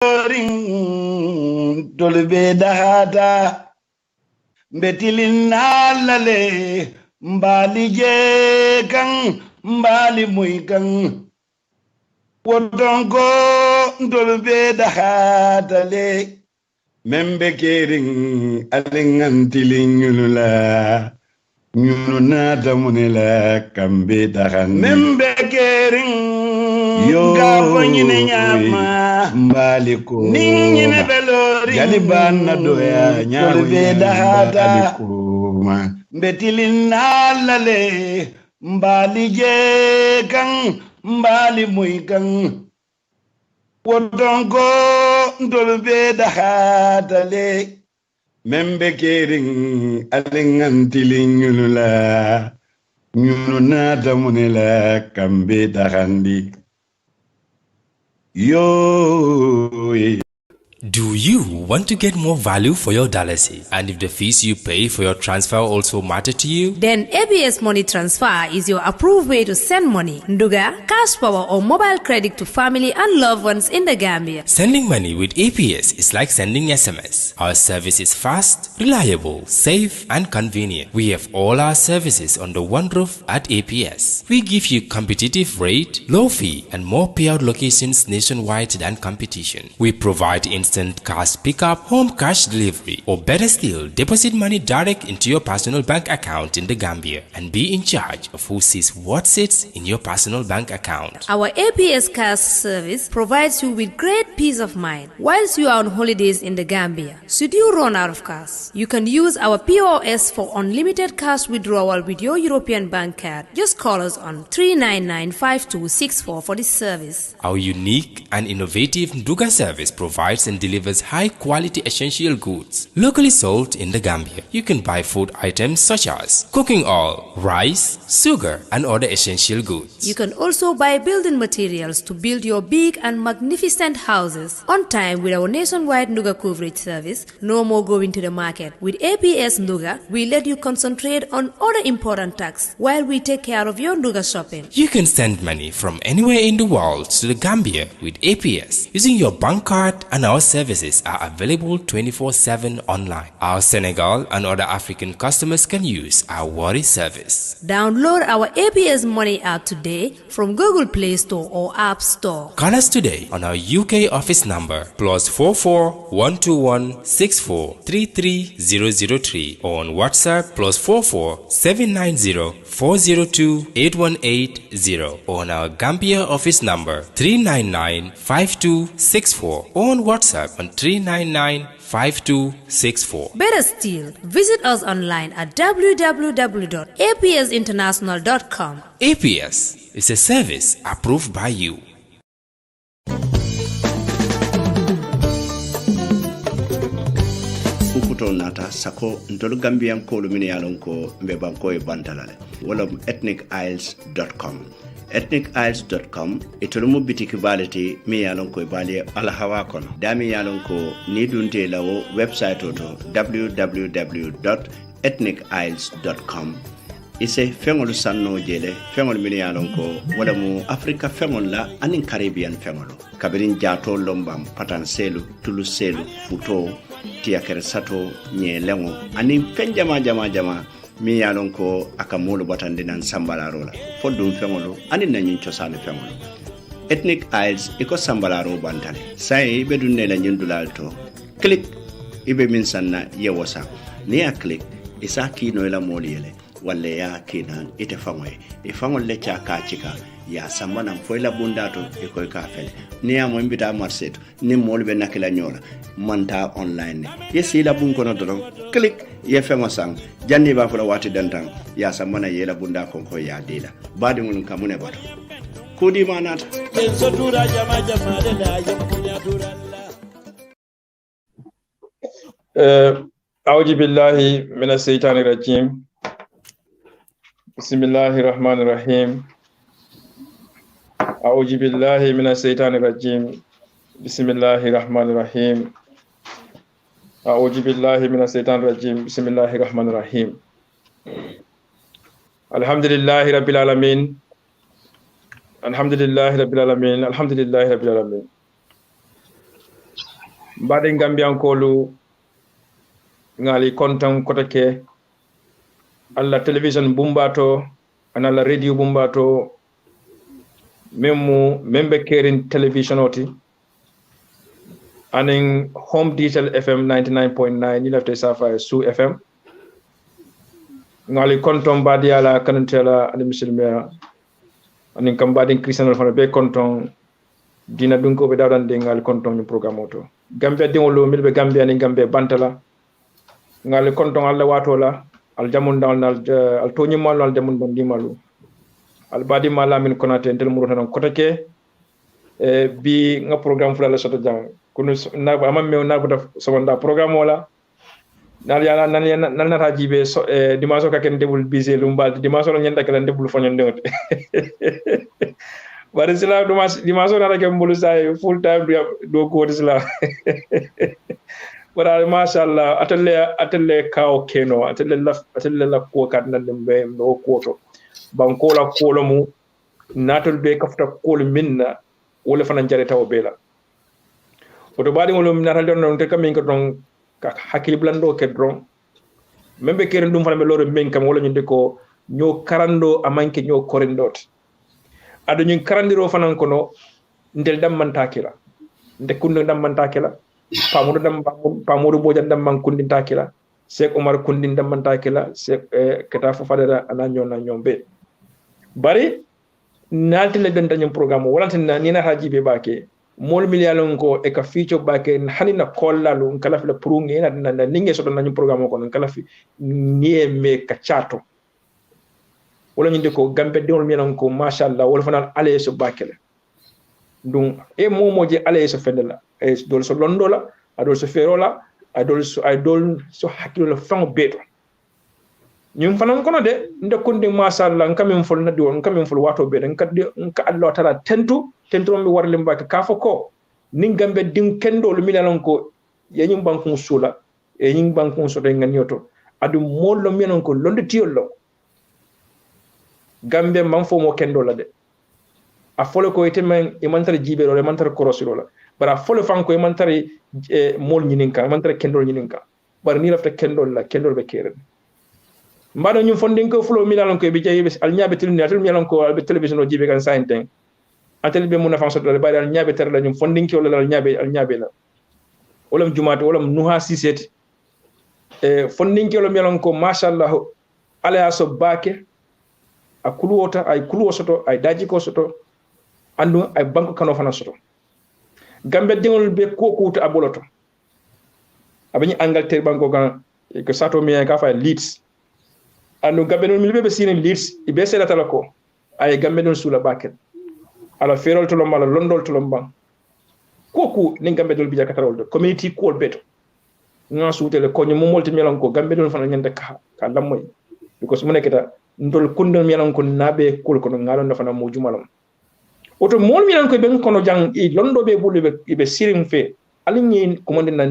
ring tolbe dahata betilin halale mbali je kan mbali muy kan wodongo tolbe dahata le membe kering alengantilin nyulula nyuluna tamunela kambe dahan membe kering yo gabonyine nyama mbaliko ninyine belori galibana doya nyalbe dahata alikuma betilin halale mbali je kan mbali muy kan wodongo ndolbe dahata le membe kering alengantilin nyulula nyuluna tamunela kambe dahandi yo. Do you want to get more value for your dollars? And if the fees you pay for your transfer also matter to you? Then ABS Money Transfer is your approved way to send money, nduga, cash power or mobile credit to family and loved ones in the Gambia. Sending money with APS is like sending SMS. Our service is fast, reliable, safe and convenient. We have all our services under one roof at APS. We give you competitive rate, low fee and more payout locations nationwide than competition. We provide instant cash pickup, home cash delivery, or better still, deposit money direct into your personal bank account in the Gambia and be in charge of who sees what sits in your personal bank account. Our APS cash service provides you with great peace of mind whilst you are on holidays in the Gambia. Should you run out of cash, you can use our POS for unlimited cash withdrawal with your European bank card. Just call us on 399-5264 for this service. Our unique and innovative Nduga service provides and delivers high-quality essential goods locally sold in the Gambia. You can buy food items such as cooking oil, rice, sugar, and other essential goods. You can also buy building materials to build your big and magnificent houses on time with our nationwide Nduga coverage service. No more going to the market. With APS Nduga, we let you concentrate on other important tasks while we take care of your Nduga shopping. You can send money from anywhere in the world to the Gambia with APS using your bank card, and our services are available 24/7 online. Our Senegal and other African customers can use our Worry service. Download our APS Money app today from Google Play Store or App Store. Call us today on our UK office number +44 121 64 33003 or on WhatsApp +44 790 402 8180 or on our Gambia office number 399 5264 or on WhatsApp on 399-5264. Better still, visit us online at www.apsinternational.com. APS is a service approved by you. Ukuto nata sako ntolu Gambian kolu mini yalonko mbebanko e bantalale wala ethnicisles.com. ethnicisles.com itolumu bitiki baleti mi yalonko ibali alahawa kono dami yalonko ni dunte lawo website oto www.ethnicisles.com ise fengolu sanno jele fengolu mini yalonko wala mu Africa fengol la anin Caribbean fengolo kabirin jato lombam patanselu tuluselu futo tiakere sato nye lengo anin fenjama jama mi yalon ko aka molu batande nan sambalaro la foddum fengolo anin nan nyin ciosane fengolo Ethnic Isles iko sambalaro bantale sai be dunne la nyindulal to click ibe min sanna yewosa ni a click isa kino la moliyele walle ya kina ite fangoy e fangol le cha ka chika ya sambana foila bundato e koy ka fele ni amo mbita marseto ni molbe nakila nyola manta online yesi la bun kono don click ye fengo sang janni ba fula wati dantan ya sambana ye la bunda konko ya dila badi mun kamune bato kudi manata sotura jama jama de la yamunya duralla a'udhu billahi minash shaitanir rajim. Bismillahir Rahmanir Rahim. A'udhu billahi minash shaitanir rajim. Bismillahir Rahmanir Rahim. A'udhu billahi minash shaitanir rajim. Bismillahir Rahmanir Rahim. Alhamdulillahi rabbil alamin. Alhamdulillahi rabbil alamin. Alhamdulillahi rabbil alamin. Mbade Gambiankolu ngali kontan kotake alla television bumbato anala radio bumbato membe kerin television oti aning home digital fm 99.9 ni lafte safa su fm ngali konton badiala kanantela ani muslima aning kam badin christian fana be konton dina dunko be dawdan de ngali konton ni programme oto Gambia dingolo milbe Gambia ni Gambia bantala ngali konton alla watola al jamun dal al toni mal al jamun bandi malu al badi mala min konate ndel muro tan kotake bi nga programme fula la soto jang kunu na amam me na buta sonda programme wala nal yala nan nata jibe so dimanche ka ken debul busy lumbal dimanche la nyanda kala debul fanyon ndote bari sila dimanche na ke mbulu say full time do ko sila wala mashallah atelle kaw keno atelle la ko kat nan be no ko to banko la ko lo mu natul be kafta ko minna wala fana jare taw bela oto badi ngol natal don te kam ko don ka hakili blando ke don membe keren dum fana be loro men kam wala nyinde ko nyo karando amanke nyo korindot ado nyin karandiro fana ko no ndel dam man takira nde kunno dam man takila pamudu bojan dam man kundin takila Sheikh Omar kundin dam man takila Sheikh keta fo fadara ana nyombe bari nalti le denta nyum programme wala tan ni na hajibe bake mol miliyalon ko e ka ficho bake hanina kollalu kala fi la prungi na ninge so na nyum programme ko kala fi nie me ka chato wala nyinde ko gambe dewol milon ko mashallah wala fanal ale so bakele dum e momoje ale so fendela e dol so londola adol so ferola adol so hakilo la fang beto ñum fanan kono de nde kundi mashallah kamin fol na diwon kamin fol wato be den kadde ka Allah tala tentu mi warle mbake ka foko nin gambe din kendo lu milanon ko yenyum bankun sula e nyim bankun so de nganyoto adu mollo minon ko londe tiyollo gambe man fo mo kendo la de a fole ko itemen e mantare jibe ro e mantare korosiro la bara fole fanko e mantare mol nyininka mantare kendo nyininka bar ni rafta kendo la kendo be keren mbado ñum fondin ko fulo milan ko be jayi al nyaabe tilni atul milan ko al television o jibe kan sainten atel be mun afan soto bari al nyaabe ter la ñum fondin ko la al nyaabe la wolam jumaate wolam nuha siset fondin ko milan ko mashallah ala so baake akulu wota ay kulu soto ay daji ko soto andu ay banko kano fana soto gambe dingol be ko kuuta aboloto abani Angleterre banko kan ko sato mi ka fa Leeds anu gambe non milbe sinin Leeds ibe selata lako ay gambe non sula baket ala ferol to lomala londol to lomban koku ni gambe dol bija katarol do community ko beto nga suutele ko nyum molti melan ko gambe don fana nyande ka lamoy because mo nekata ndol kundon melan ko nabe kul ko ngalon na fana mo jumalam oto mol melan ko ben kono jang e londo be bulbe be sirin fe alinyi ko monde na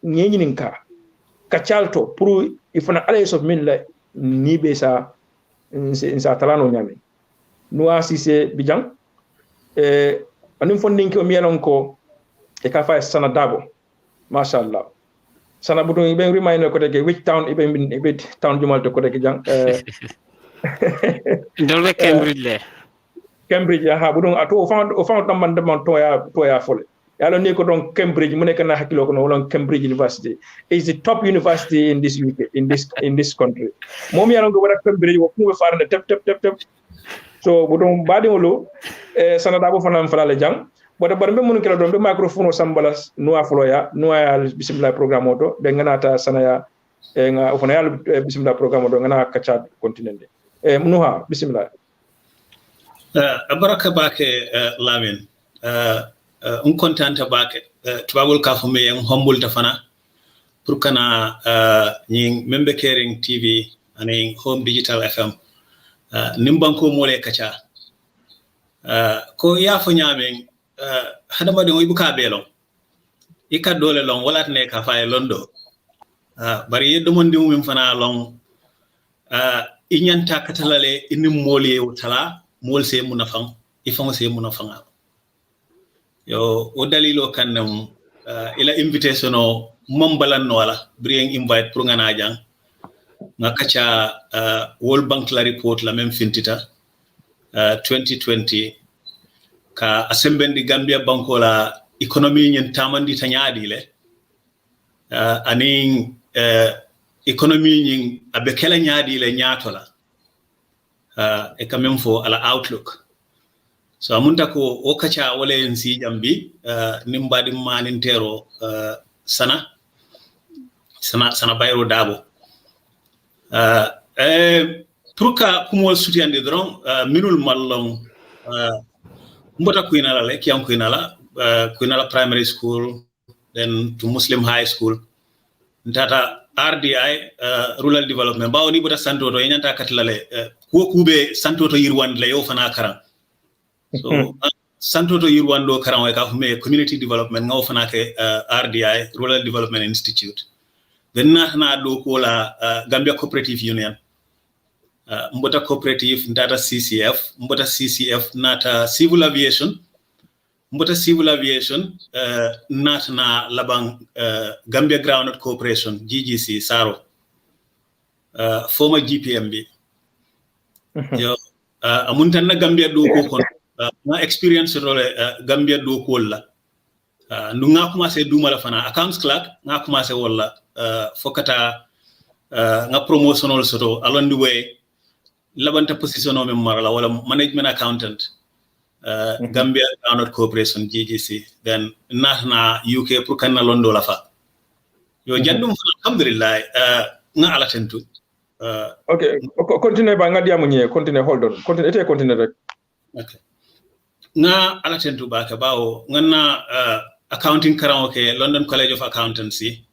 nyinin ka calto pour ifana alayso min la ni be sa talano nyame no asise bijang anim fondin ko mielon ko e ka fa sana dabo mashallah sana budon ibe reminder ko de which town ibe town jumal to ko de jang dolbe Cambridge ha budon ato o fan tam man to ya fole yalo ni ko don Cambridge mu nek na hakilo ko no wala Cambridge University is the top university in this UK in this country mom yalo go wara Cambridge wo ko farande tep so budon badi wolo sana dabo fanam fala jang bodo barbe mun kala don be microphone sambalas noa floya noa bismillah programme oto be nganata sana ya nga fona yalo bismillah programme oto ngana kacha continente munuha bismillah baraka bake Lamin un contente bake tubabul ka fo me humble ta fana pour kana ñi membe caring TV ani home digital FM nimbanko mole kacha ko ya fo ñamen hadama de ibuka belon ika dole lon wala ne ka fay londo bari yeddo mon dimu min fana lon inyanta katalale inim mole wutala mol se munafang ifang se munafanga yo o dalilo kannam ila invitation o mombalan wala bring invite pour ngana jang nga kacha World Bank la report la même fintita 2020 ka assembendi Gambia banko la economy nyen tamandi tanyadi le aning economy nyen abekela nyadi le nyatola e quand même fo ala outlook so amunta ko o kacha wala en si jambi nimbadi manintero sana bayro dabo truka kumol sutiande dron minul mallon mbota kuinala le kiam kuinala primary school then to Muslim high school ntata RDI rural development bawo ni bota santoto yenyanta katlale ko kube santoto yirwand le yo fana karam so santoto yirwando karam way ka fume community development ngaw fana ke RDI rural development institute then na do ko la Gambia cooperative union mbota cooperative ntata CCF nata civil aviation nata na labang Gambia Groundnut Corporation GGC Saro former GPMB yo amuntan na Gambia do ko kon na experience role Gambia do ko la ndu nga commencé dumala fana accounts clerk nga commencé wala fokata nga promotional soto along the way labanta position o marala wala management accountant Gambia Groundnut Corporation GGC then na UK pour kan londo la fa yo jaddum alhamdulillah nga ala tentu okay continue ba nga diamu ñe continue hold on continue rek okay nga ala tentu ba ka bawo ngana accounting karango ke London College of Accountancy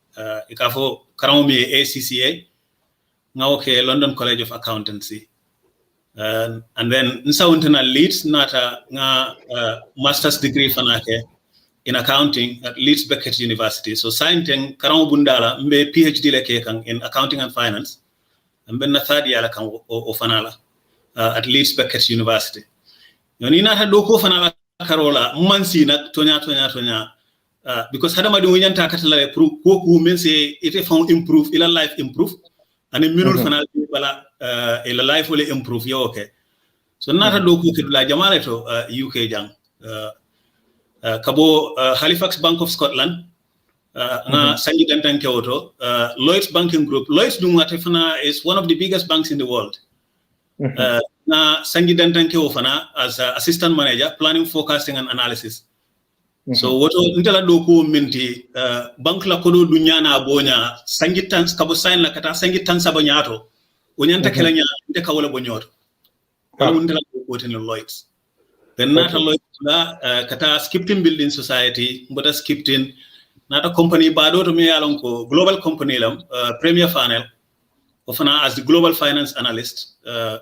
ikafo karango mi ACCA nga ke London College of Accountancy and then nsawuntana Leeds nata nga master's degree fanake in accounting at Leeds Beckett University so scienteng karango bundala mbe PhD leke kan in accounting and finance mbe na third year kan o fanala at Leeds Beckett University yoni nata do ko fanala karola mansi nak tonya because hadama di wonyanta katala pour ko men se ite fon improve ila life improve and minul fanal bala ila life will improve yo okay so nata do ko kidula jamale to UK jang kabo Halifax Bank of Scotland nga sangi dantan kewoto Lloyds Banking Group Lloyds dungate fana is one of the biggest banks in the world na sangi dantan kewo fana as assistant manager planning forecasting and analysis so woto ntela do ko minti bank la kodo dunyana bonya sangi tan kabo sign la kata sangi tan sabonyato onyanta kala nya nte kawala bonyoto wala ntela do ko ten Lloyds then nata Lloyds la kata Skipton Building Society mbota Skipton nata company bado to me yalon ko global company lam premier panel ofana as the global finance analyst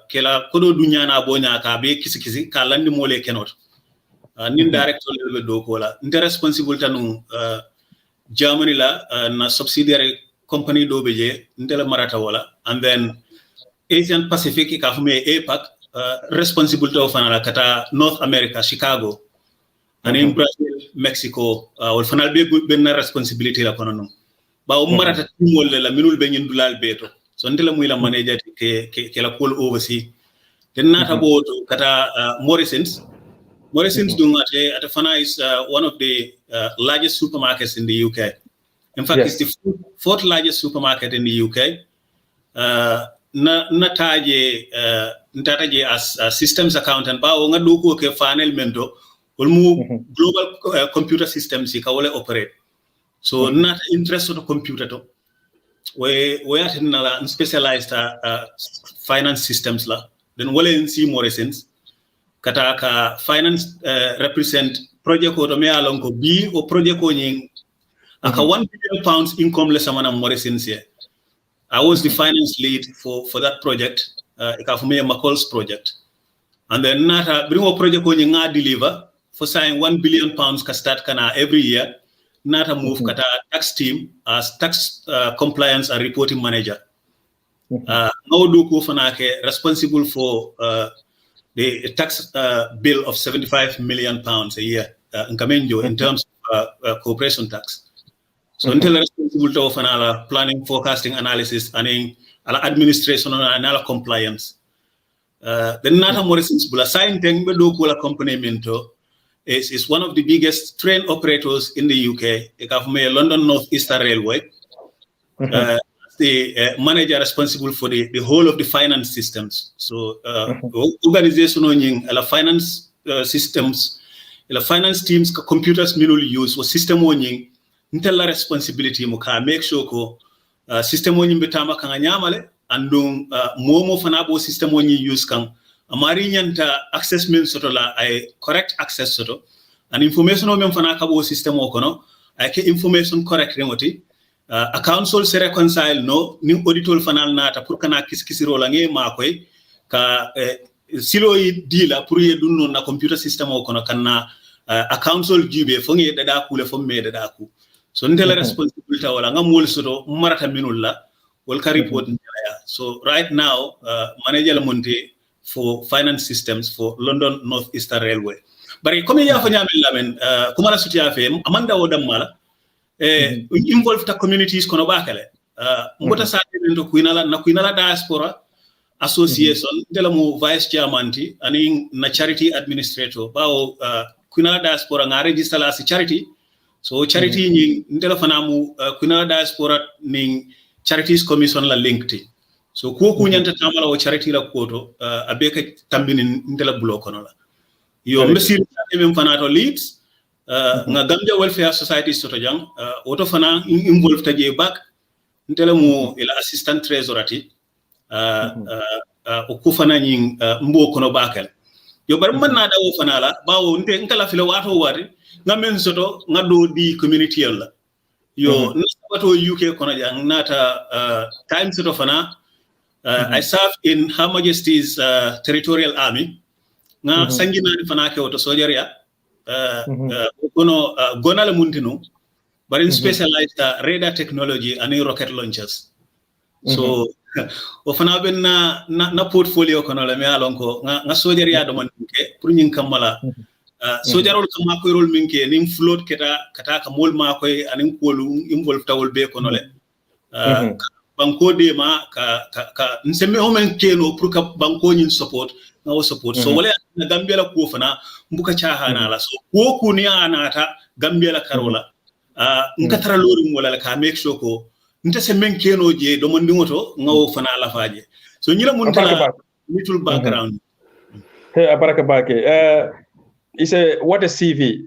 kela kodo dunyana bonya ka be kisi ka landi mole kenot nin director level do ko la inter responsible tanu Germany la na subsidiary company do beje ndela marata wala and then Asian Pacific ka fume APAC responsible to fanala kata North America Chicago and in Brazil Mexico wal fanal be benna responsibility la kono non ba o marata timol la minul be ngin dulal beto so ndela muy la manager ke la call oversee den nata boto kata Morrison's Dungate at Fana is one of the largest supermarkets in the UK. In fact, it's the fourth largest supermarket in the UK. Nataje as systems accountant, ba nga duko ke fanel mento, ulmu global computer systems ka wale operate. So not interested in computer to. We are specialized finance systems la. Then wale in Morrison's. Kataka finance represent project ko me alon ko bi o project ko nyin aka 1 billion pounds income le samana Morrison's here. I was the finance lead for that project ika for me McCall's project and then nata bring o project ko nyin nga deliver for saying 1 billion pounds ka start kana every year nata move kata tax team as tax compliance and reporting manager ngawdu ko fanake responsible for the tax bill of 75 million pounds a year in terms of corporation tax. So until responsible to offer planning, forecasting, analysis, and administration and compliance. Then not more responsible. Assign thing we do call a company mentor is one of the biggest train operators in the UK. It have made London North Eastern Railway. The manager responsible for the whole of the finance systems. So organization on finance systems, finance teams computers minuli use or system on Intella responsibility muka make sure ko system woni betama kan nyamale andum momo fanabo system woni use kan amari nyanta assessment soto la ay correct access soto and information o mem fana kabo system o kono ay ke information correct remoti account sol se reconcile no ni auditor fanal nata pour kana kiskisiro la nge makoy ka silo yi dila pour ye dunno na computer system o kono kanna account sol jube fo nge dada ku le fo me dada ku. So until responsibility wala nga mol soto marata minulla wal ka report njaya. So right now manager monte for finance systems for London North Eastern Railway. Bari comme ya fa nyamel lamen kuma la sutia fe amanda wodam mala involve ta communities kono bakale mbota sa to kuinala diaspora association dela mo vice chairman ti ani na charity administrator bawo kuinala diaspora nga register la charity. So charity ni ndela fanamu kuna diaspora ning charities commission la linked. So ko ku nyanta tamala o charity la koto abeka tambini ndela block kono la. Yo mesir mem fanato leads nga Gambia Welfare Society soto jang auto fana involved taje back ndela mo ila assistant treasurati o ku fana nying mbo kono bakal. Yo bar man na dawo fana la bawo nte ngala file wato wari ngamen soto ngado di community yalla yo nasabato UK kono jang nata time soto fana I serve in Her Majesty's Territorial Army nga sangina ni fana ke auto sojaria kono gonala muntino but in specialized radar technology and rocket launchers so o fana ben na portfolio kono la me alonko nga sojaria do man ke pour nyin kamala sojarol kam makoy rol minke nim float kata ka mol makoy anin kolu involve tawol be kono le banko de ma ka nseme o men keno pour ka banko nyin support no support so wala na Gambia la ko fana mbuka chahana la so ko ku ni anata Gambia la karola nkatara lorum wala ka make sure ko nta se men keno je do mon dingoto ngawo fana la faaje so nyira mun tala little background hey abaraka bake what a CV.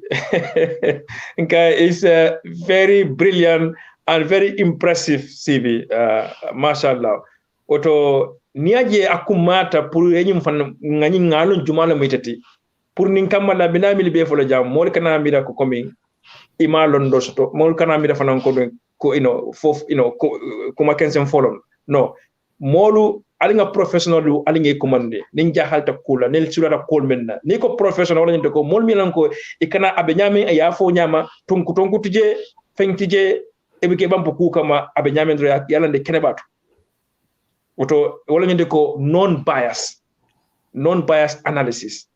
It's a very brilliant and very impressive CV. Mashallah. Oto niaje akumata pour enyum fan ngani ngalo jumala mitati. Pour ninkamba na binami libe folo jam mol kana mira ko komi ima londo soto mol kana mira fanan ko kuma kensen follow. No. Molu alinga professional lu alinga commande ninja halta kula nel sulata kol menna ni ko professional wala ndeko mol milan ko ikana abenyame ya fo nyama tonku tije fengtije ebike bampo ku kama abenyame ndo yalla de kenebatu oto wala ndeko non bias analysis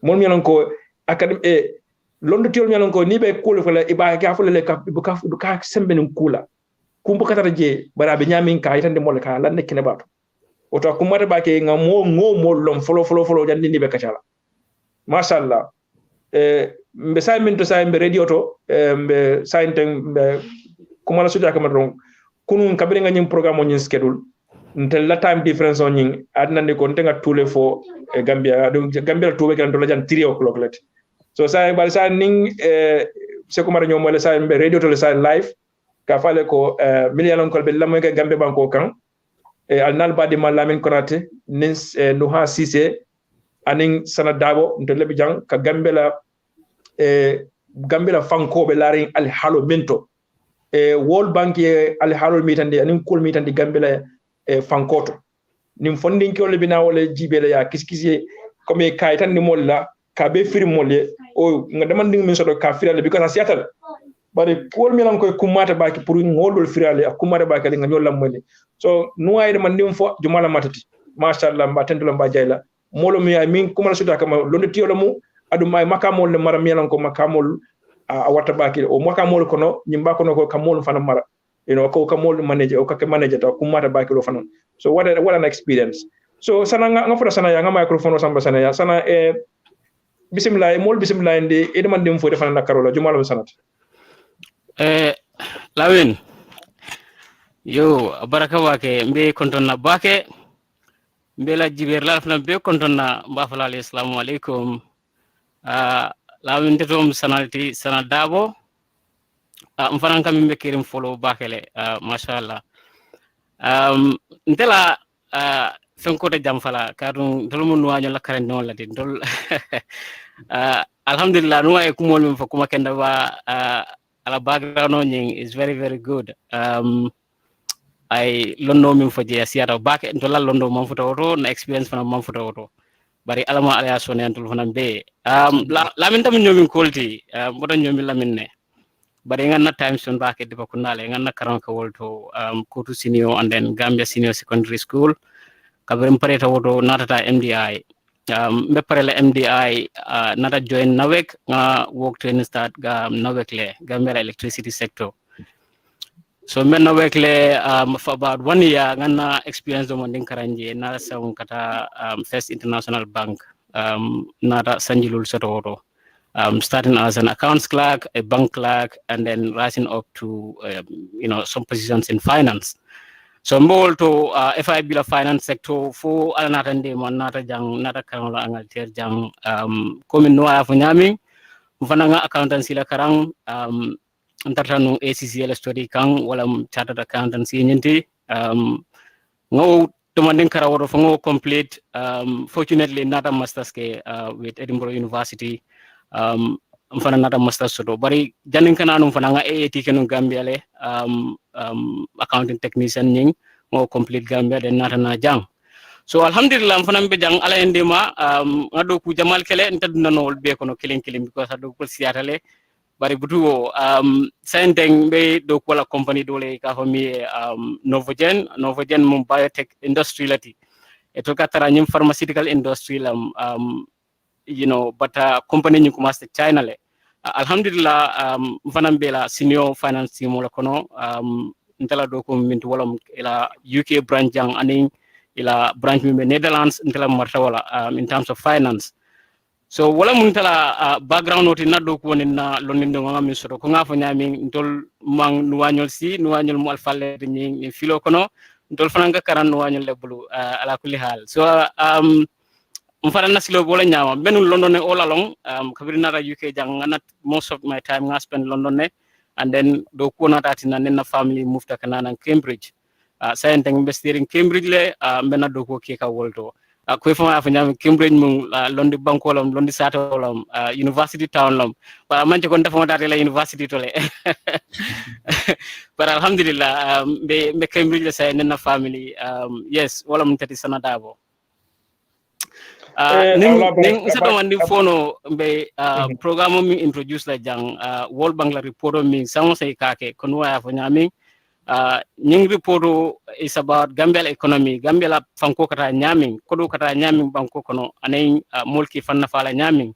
mol milan ko academy londo tiol milan ko ni be kul fala iba ka fo le ka semben kula kumbu katara je bara abenyame ka itande mol ka lan de kenebatu oto kumata bake nga mo lom folo jandi ni be kacala mashallah mbe say min to say mbe radio to mbe sainte mbe kumala suja kama don kunun kabire nga nyim programme on schedule ntel la time difference on nying adnande ko ntenga tule fo Gambia to be kan do la jan 3 o'clock let so say bal say ning se kumara nyom wala say mbe radio to le say live ka fale ko million ko be lamoy ga Gambia banko kan alnal badi malamin konate nin nuha sise anin sana dabo ntelebi jang ka gambela fanko be larin al halo mento World Bank al halo mitandi anin kul mitandi gambela fankoto nim fondin ko lebina wala jibele ya kiskisi comme kaytan ni molla ka be firi molle o ngadaman ding min sodo ka firale because asiatal bari pour mi lan koy kumata baki pour ngolol firale akumata baki nga nyolam mali so nuwayde man nim fo jumala matati mashallah mba tendula mba jayla molo mi ay min kumala suta kama londo tiyola mu adu may makamol le maram yalan ko makamol a watta baki o moka mol kono nyimba kono ko kamol fana mara ko kamol manage o ka manage ta kumata baki lo fana so what an experience so sana nga fota sana ya nga microphone samba sana ya sana bismillah mol bismillah ndi e man dim fo defana nakarola jumalo sanat Lawin yo baraka wake mbe kontonna bake mbe la jiber la fana be kontonna mbafala assalamu alaikum Lawin tetom sanalti sanadabo mfanan kam mbe kirim follow bakele mashallah ntela fenko de jamfala kadum dol mun waño la karen non la din dol alhamdulillah no e kumol min fakuma kenda ba ala background on is very very good I londo min faje siata bake dola londo man futa auto na experience fana man futa auto bari alama ala sone antul fana be la min tam nyomin kolti bodo nyomi lamin ne bari nganna time son bake diba kunale nganna karan ka wolto kotu senior and then Gambia Senior Secondary School kabrim pareta woto natata MDI me parela MDI nata join nawek work training start nawek le Gambia electricity sector so men nawek le for about 1 year nganna experience do mon din karanje na sawun kata First International Bank nata sanjilul soto woto starting as an accounts clerk, a bank clerk, and then rising up to some positions in finance. So more to FIB la finance sector for another day man nata jang nata kanala angalter jang komin noa fu nyami mfananga accountancy la karang ntartanu ACCL study kang wala chartered accountancy nyinti ngo demanding karaworo fango complete fortunately nata masters ke with Edinburgh University mfana nata masters soto bari janin kana num fana nga AAT kenu Gambia le accounting technician nying mo complete Gambia den nata na jang so alhamdulillah mfana mbe jang ala endema ngado ku jamal kele ntaduna no be kono kilin because ado ko siatale bari butugo sending be do ko la company dole ka fami Novogen mum biotech industry lati eto katara nyim pharmaceutical industry lam but company ñu commencé China le alhamdulillah fanam bela senior finance team wala kono ntela do ko mintu wala ila UK branch jang ani ila branch mi Netherlands ntela marta wala in terms of finance so wala mun tala background oti na do ko na lonindo ngam so ko nga fo nyami ntol mang nuwanyol mu alfalle ni filo kono ntol fananga karan nuwanyol le bulu ala kulli hal so mfana nasilo bola nyama benu London ne all along kabirina ra UK jang nat most of my time nga spend London ne and then do ko na tatina nenna family mufta kanana Cambridge sayenteng investiring Cambridge le mena do ko ke ka wolto ko fama fa nyam Cambridge mum londi bankolam londi satolam university town lam ba manje kon dafa date la university to le but alhamdulillah be Cambridge le say nenna family yes wala mun tati sanadabo ning sato mandi fono be programme mi introduce la jang World Bank la report mi samo say kake kono ya fo nyami ning report is about Gambia economy Gambia la fanko kata nyami kodo kata nyami banko kono anay mulki fanna fala nyami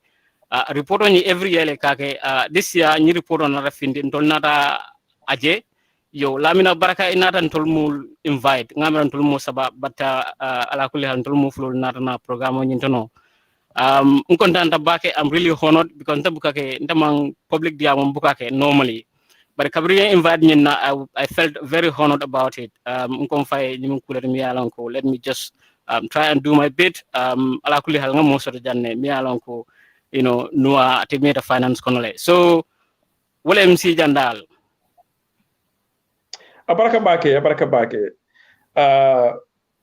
report ni every year le kake this year ni report on na findi ndol nata aje yo lamina baraka inata ntolmul invite ngamran tolmu sabab batta ala kulli hal tolmu fulul nata na programme ni tono kontanta bake I'm really honored because ntabukake ntamang public diamond bukake normally but kabri invite ni na I felt very honored about it nkom fay ni mun kuler mi yalan ko let me just try and do my bit ala kulli hal ngam mo soto janne mi yalan ko nuwa atimeta finance konole so wala MC jandal abaraka bake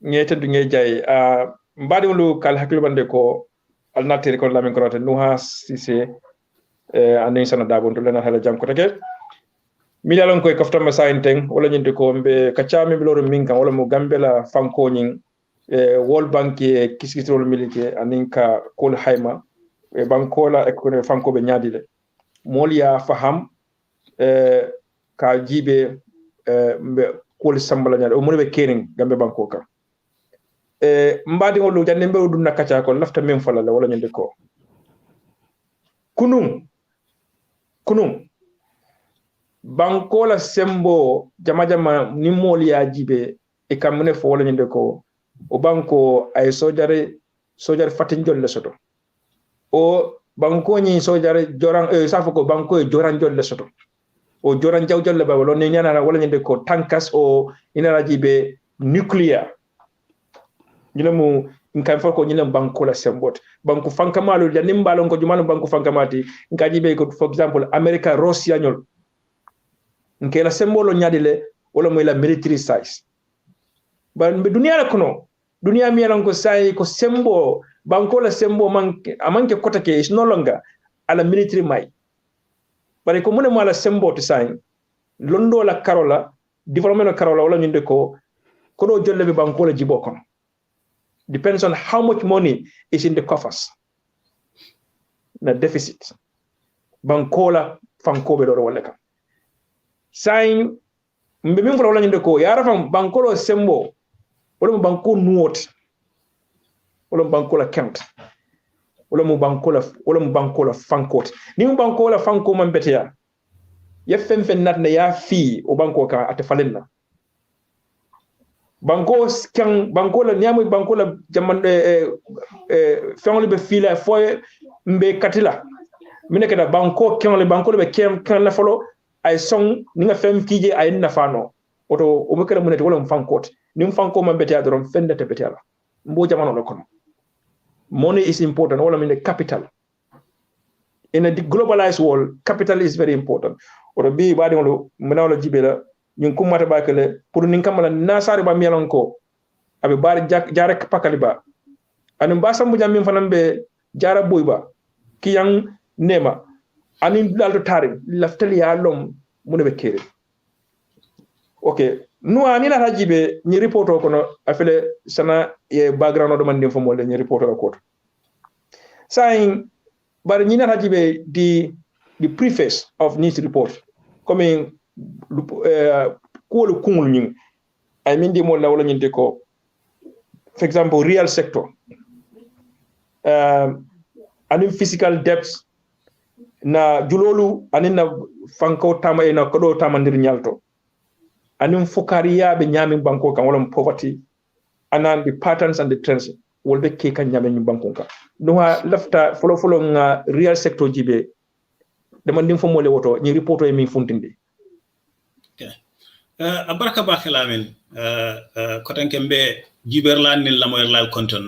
ngete du nge jay mbadi lu kal haklu bande ko al natiri ko lamin ko nuha sise anin sana dabo to lena hala jam ko take mi dalon koy kafta ma sainteng wala nyinde ko be kacami biloro minkan wala mo Gambela fanko nyin World Bank e kiskitol milike anin ka kol hayma e bankola e ko fanko be nyaadile moliya faham ka jibe mbe kol sambala nyaade o mo be kering Gambe banko ka mbadi ngolu jande mbe dum nakacha ko lafta men fala wala nyinde ko kunum kunum banko la sembo jama ni mol ya jibe e kamne fo wala nyinde ko o banko ay sojare fatin jolle soto o banko ni sojare joran safo ko banko e joran jolle soto o joran jaw jolle ba wala ni nyana wala nyinde ko tankas o inara jibe nuclear ñina mu nkan fa ko ñina banko la sembot banko fankamalu ya nimbalon ko jumalo banko fankamati ngaji be ko for example America Russia ñol nke la sembolo ñadile wala moy la military size ba dunia la kono dunia mi yalan ko sai ko sembo banko la sembo amanke kota ke is no longer ala military mai bare ko mune mala sembo to sai londo la karola development karola wala ñinde ko do jolle be banko la jibo kono depends on how much money is in the coffers. The deficit. Bankola fankobe do wala kam. Sign mbemi ngula wala ndeko yara fam bankolo sembo wala mo banko nuot wala mo bankola count wala mo bankola fankot ni mo bankola fanko man betia ya fen nat ne ya fi o banko ka atefalena banko la niamu banko la jaman fengoli be fila foye mbe katila mine kada banko be kem la folo ay song ni nga fem kije ay na fano oto o be kada munete wala mfankot ni mfanko man beti adrom fende te beti ala mbo jamano la kono money is important wala mine capital in a globalized world capital is very important oto bi badi ngolo munawla jibela ñun ko mata bakale pour nin kamala nasare ba mielon ko abe bar jara pakali ba anin ba sambu jam min fanambe jara boyba ki yang nema anin dalto tarim laftali ya lom mune be kere okay no ani la rajibe ni reporto ko no afele sana e background do man dem fo mo le ni reporto ko saying bar ni na rajibe the preface of news report coming ko le kungul ñing ay min di mo la wala ñinde ko for example real sector anim physical depths na julolu anin na fanko tama e na kodo tamandir nyalto anim fokariya be nyami banko kan wala poverty anan the patterns and the trends wolbe ke kan nyame ñu banko kan no ha lafta folo nga real sector jibe dama ndim fo mo le woto ñi reporto e mi funtinde abaraka bakelamen kotanke mbe jiberlan ni lamoy lal konton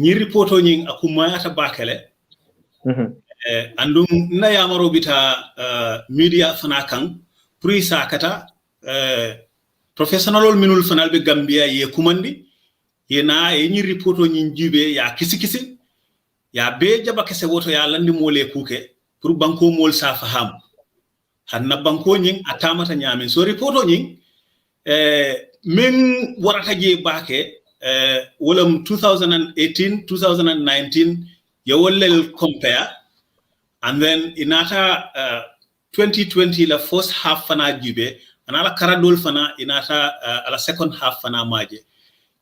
ñi reporto ñi akumayata bakele andum na yamaro bita media fana kan prisa kata professional minul fanal be Gambia ye kumandi ye na e ñi reporto ñi jibe ya kisi ya be jaba kese woto ya landi mole kuke pour banko mol sa faham hanna banko ñing atamata ñamen so reporto ñing men warata je baake wolam 2018 2019 yawolel compare and then inata 2020 la first half fana jibe anala karadol fana inata ala second half fana maje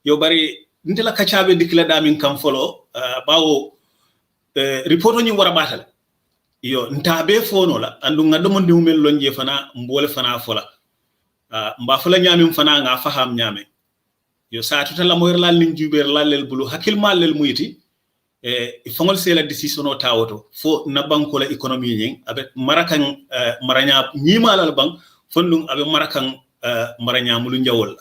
yo bari ntela kachabe dikla damin kam folo bawo reporto ñing wara batal yo ntabe fono la andu ngado mon diwmel lonje fana mbole fana fola mba fola nyamim fana nga faham nyame yo sa tuta la moyer lal nin juber lalel bulu hakil malel muyti fongol sela decision o tawoto fo na banko la economy nyin abe marakan maranya nyimalal bang fondum abe marakan maranya mulu njawol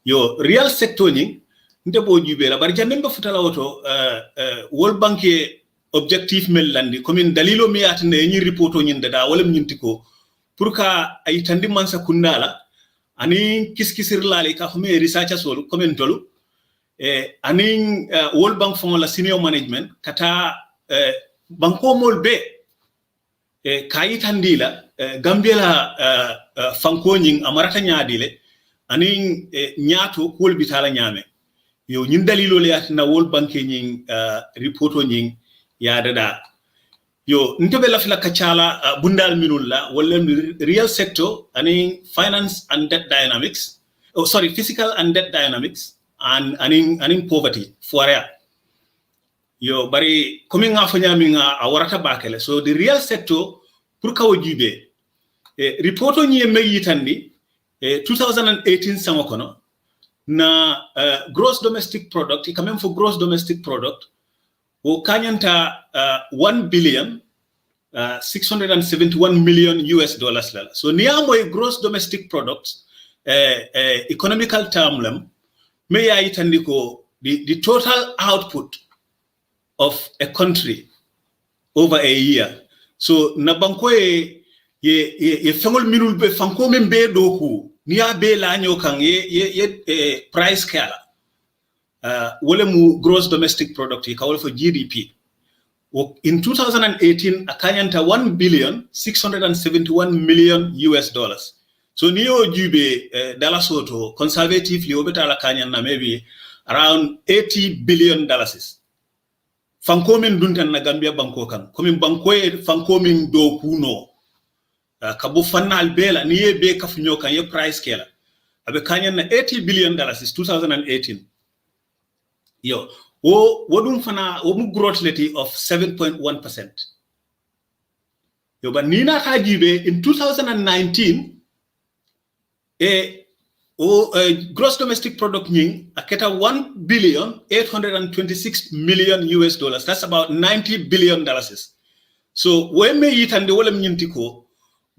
yo real sector nyin ndebo jubela bar jande mba futala woto World Bank objectif mel landi comme dalilo mi atne ñi reporto ñin dada wala ñinti ko pour ka ay tandi mansa kundala ani kiskisir lali ka xome research sol comme tolu ani World Bank fon la senior management kata banko mol be kayitandi la Gambia la fanko ñing amarata ñaadile ani ñaato kol bitala ñame yo ñin dalilo le atna World Bank ñing reporto ñing ya dada yo ntobe la fila kachala bundal minulla wala real sector ani finance and debt dynamics physical and debt dynamics and poverty for area yo bari komi nga fo nyami nga a warata bakele so the real sector pour kawo jibe report on yeme yitandi 2018 sango kono na gross domestic product quand même for gross domestic product o kanyanta 1 billion 671 million US dollars la so niamo gross domestic product economical term lam me ya yitandi ko the total output of a country over a year so na banko ye fengol minul be fanko men be do ku niya be la nyokan ye price kala wala mu gross domestic product ka wala for GDP in 2018 akanyanta 1 billion 671 million US dollars so niyo jube dala soto conservatively obetala kanyanna maybe around 80 billion dollars fanko min duntan na Gambia banko kan komin banko e fanko min do kuno kabo fanal bela niye be kafunyo kan ye price kela abe kanyan na 80 billion dollars is 2018 yo wodum fana wo mu growth rate of 7.1% yo ba nina tajibe in 2019 gross domestic product nying aketa 1 billion 826 million US dollars that's about 90 billion dollars so when me yitande wala nyinti ko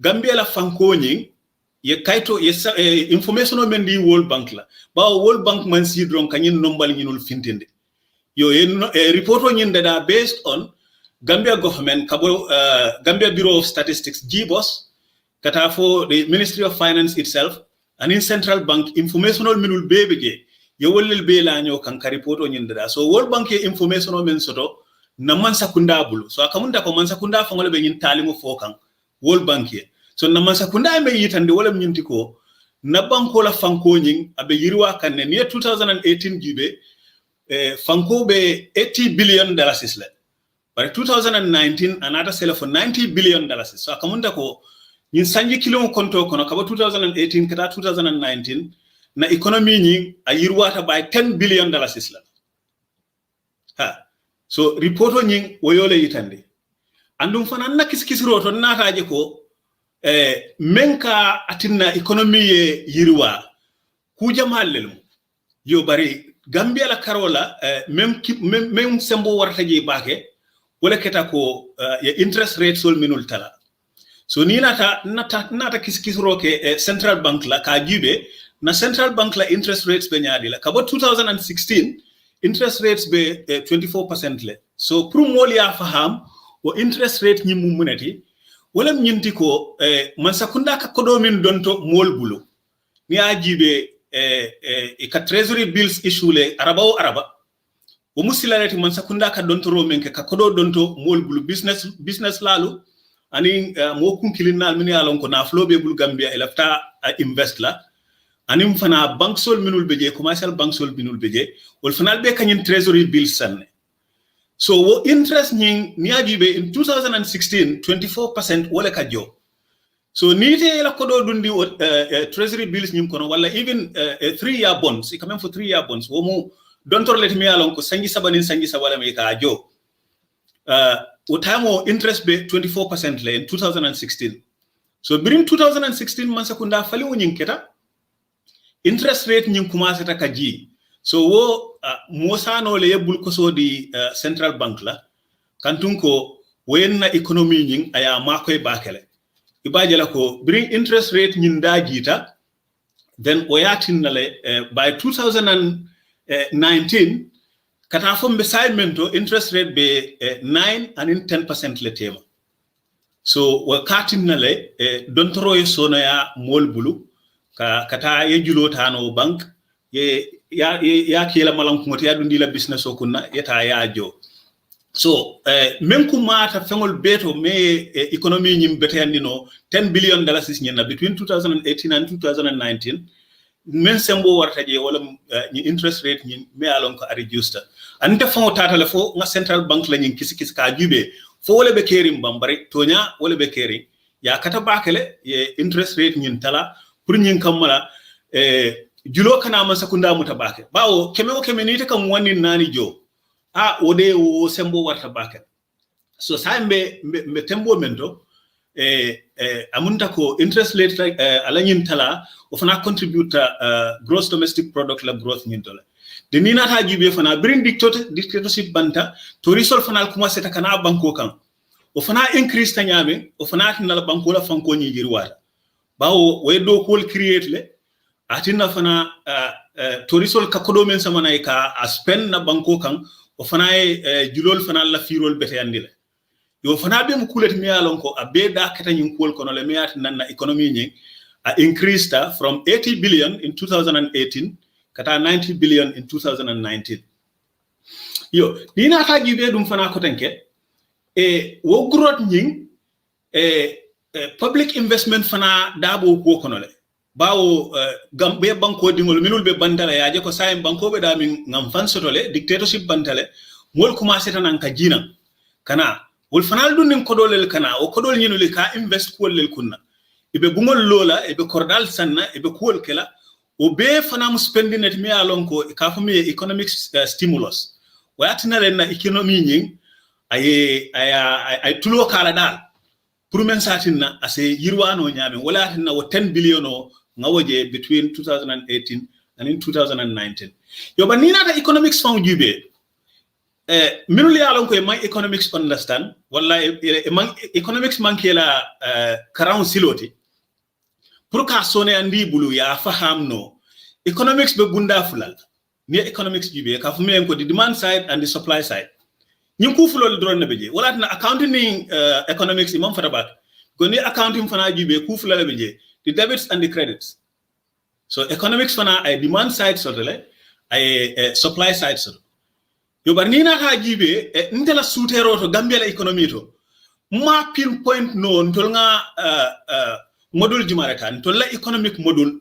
Gambia la fanko nying ye kaito ye information o mendi World Bank la ba World Bank man si dron kanyin nombal nyinul fintinde yo report o nyin da based on Gambia government kabo Gambia Bureau of Statistics GBOS kata for the Ministry of Finance itself and in Central Bank information o minul bebeje ye wolel be la nyo kan ka report o nyin da so World Bank ye information o men soto na man sakunda bulu so akamunda ko man sakunda fangole be nyin talimo fokan World Bank ye so na man sakunda me yitande wala nyinti ko na banko la fanko nying abe yirwa kan ne 2018 jibe fanko be 80 billion dollars isla but 2019 another sell for 90 billion dollars so akamunda ko nyin sanji kilo konto kono kaba 2018 kata 2019 na economy nying a yirwa ta by 10 billion dollars isla so reporto nying woyole yitande andum fana na kiskisiro to nataje ko menka atinna economy ye yirwa ku jamallel yo bari Gambia la karola même sembo warta je bake wala keta ko ya interest rate sol minul tala so ni nata kiskisiro ke central bank la ka jibe na central bank la interest rates be nyaadi la kabo 2016 interest rates be 24% le so pour molia faham o interest rate ñi mu munati wala ñinti ko man sakunda ka kodo min donto mol bulu ni ajibe ka treasury bills issue le araba o musilalati man sakunda ka donto ro men ka kodo donto mol bulu business lalu ani mo kunkilinal min yalon ko na flobe bulu Gambia e lafta invest la anim fana bank sol minul beje commercial bank sol minul beje wol fanal be kanyin treasury bills sanne so wo interest nying niajibe in 2016 24% wala kajo so nite la kodo dundi treasury bills nyim kono wala even 3-year bonds e quand même for 3-year bonds wo mu dontor let mi alon ko sangi sabala me ka ajo utamo interest be 24% le in 2016 so during 2016 man sakunda fali wonyin keta interest rate nyim commencé ta kaji so wo mosano le yebul ko so di central bank la kantun ko wenna economy nying aya makoy bakele ibaje la ko bring interest rate nyin dajita then oyatin nale by 2019 kata fo mbesaimento interest rate be 9 and in 10% le tema so wakatin nale dontoro sono ya molbulu kata yejulo tano bank ya kila malam ko ya dundi la business o kunna yeta yaajo so men ko mata fengol beto me economy nyim bete andino 10 billion dollars is nyina between 2018 and 2019 men sembo warta je wala ni interest rate nyin me alon ko reduced ante fon tata le fo nga central bank la nyin kisi ka jube fo wala be kerim bambari tonya wala be keri ya kata bakele ye interest rate nyin tala pour nyin kamala julo kana man sakunda mutabake bawo keme nite kam wani nani jo ode o sembo warta baket so sambe me tembo mento amunta ko interest rate ala nyin tala o fana contribute gross domestic product la growth nyin dola de ni nata jibe fana bring dictatorship banta to risol fana commencer ta kana banko kan o fana increase ta nyame o fana tin la banko la fanko nyi jirwata bawo we do ko create le atina fana to risol ka kodo men sama nay ka a spend na banko kan o fana julol fana la firol bete andile yo fana be mu kulet mi alon ko abe da kata nyin kol kono le mi at nan na economy nyi a increased from 80 billion in 2018 kata 90 billion in 2019 yo dina ta gibe dum fana ko tanke wo growth nyin public investment fana dabo ko kono le bawo gambe banko dingol minul be bandala yaaje ko say banko be da min ngam fan sotole dictatorship bantale mol commencer tan ka jina kana wol fanal dun nin kodolel kana o kodol nyinul ka invest ko lel kunna ibe bungol lola ibe kordal sanna ibe kuol kela o be fanam spending net mi alon ko ka fami economic stimulus watina len na economy nyin ay tulo kala dal pour men satinna ase yirwano nyame wala tinna wo 10 billion o ngawoje between 2018 and in 2019 yo ba ni nata economics fond jube minuli alon ko my economics understand wala economics mankela karan siloti pour ka sone andi bulu ya fahamno economics be bunda fulal ni economics jube ka fumen ko the demand side and the supply side ñim ku fulol drone na beje wala na accounting economics imam fatabat goni accounting fana jube ku fulal beje the debits and the credits so economics fana ay demand side so le ay supply side so yo bar ni na ha jibe ndela sutero to Gambia la economy to ma pinpoint no ntol nga module jimaratan to la economic module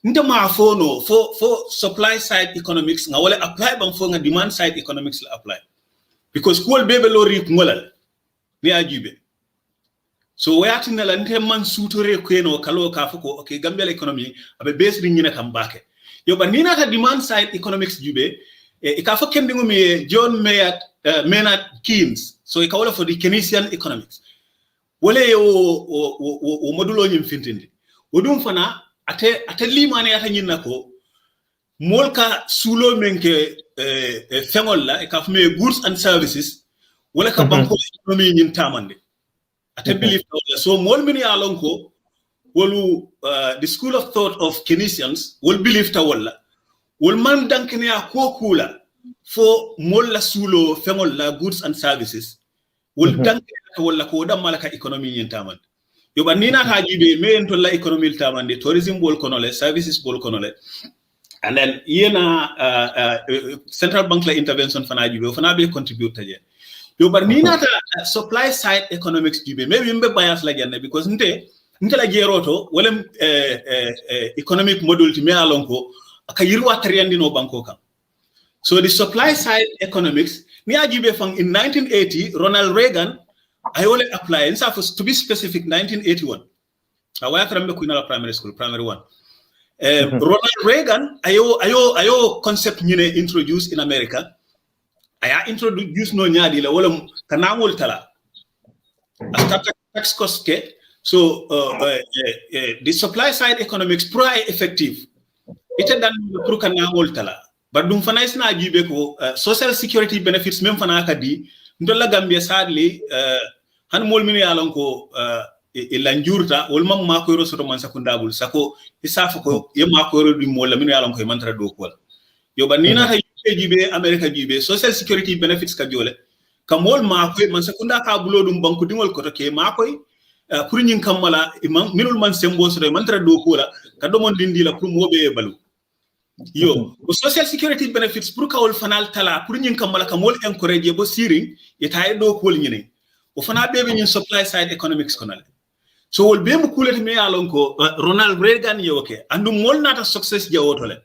nte ma fo no for supply side economics nga wala apply bang fo nga demand side economics la apply because kool bebe lori ngolal ni ajibe so wayati na la nte man sutore ko eno kalo ka fuko okay Gambia economy abe base ri nyina kam bake yo ba ni nata demand side economics jube e ka fo kendi ngumi John Maynard Keynes so e ka wala for the Keynesian economics wala o modulo nyim fintindi odum fana ate limane ata nyina ko molka sulo menke fengol la e ka fme goods and services wala ka banko economy nyin tamande ate believe so mol mini alon ko wolu the school of thought of Keynesians will believe ta wala wol man dankene a ko kula fo mol la sulo fengol la goods and services wol dankene wala ko dam malaka economy nyin tamande yo ba nina hajibe me en to la economy tamande tourism bol konole services bol konole and then central bank la intervention fana jibe fana be contribute taje yo bar ni nata supply side economics jibe maybe mbe bias la janne because nte la jeroto wala economic model ti me alonko aka yirwa tariyandi no banko kam so the supply side economics ni ajibe fang in 1980 Ronald Reagan I only apply in to be specific 1981 awaya trambe kuina la primary one Ronald Reagan ayo concept nyine introduced in America aya introduce no nyaadi la wala kanamol tala after tax cost ke so the supply side economics pro effective ite dan pro kanamol tala but dum fana isna jibe ko social security benefits même fana kadi ndolla Gambia sadly han mol min yalon ko ila njurta wol mam ma ko rosoto man sakundabul sako isafa ko yema ko rodu mol min yalon ko mantra do ko yo banina ta jibe America jibe social security benefits ka jole kamol ma ko man sakunda ka bulodum banku dingol ko to ke ma koy pour nyin kamala minul man sembo so mantra do ko la ka do mon dindi la pour mobe balu yo social security benefits pour ka wol fanal tala pour nyin kamala kamol encourage bo siring yetaay do ko nyine o fana bebe nyin supply side economics konale so wol be mu kulete me yalon ko Ronald Reagan yoke andu mol nata success jawotole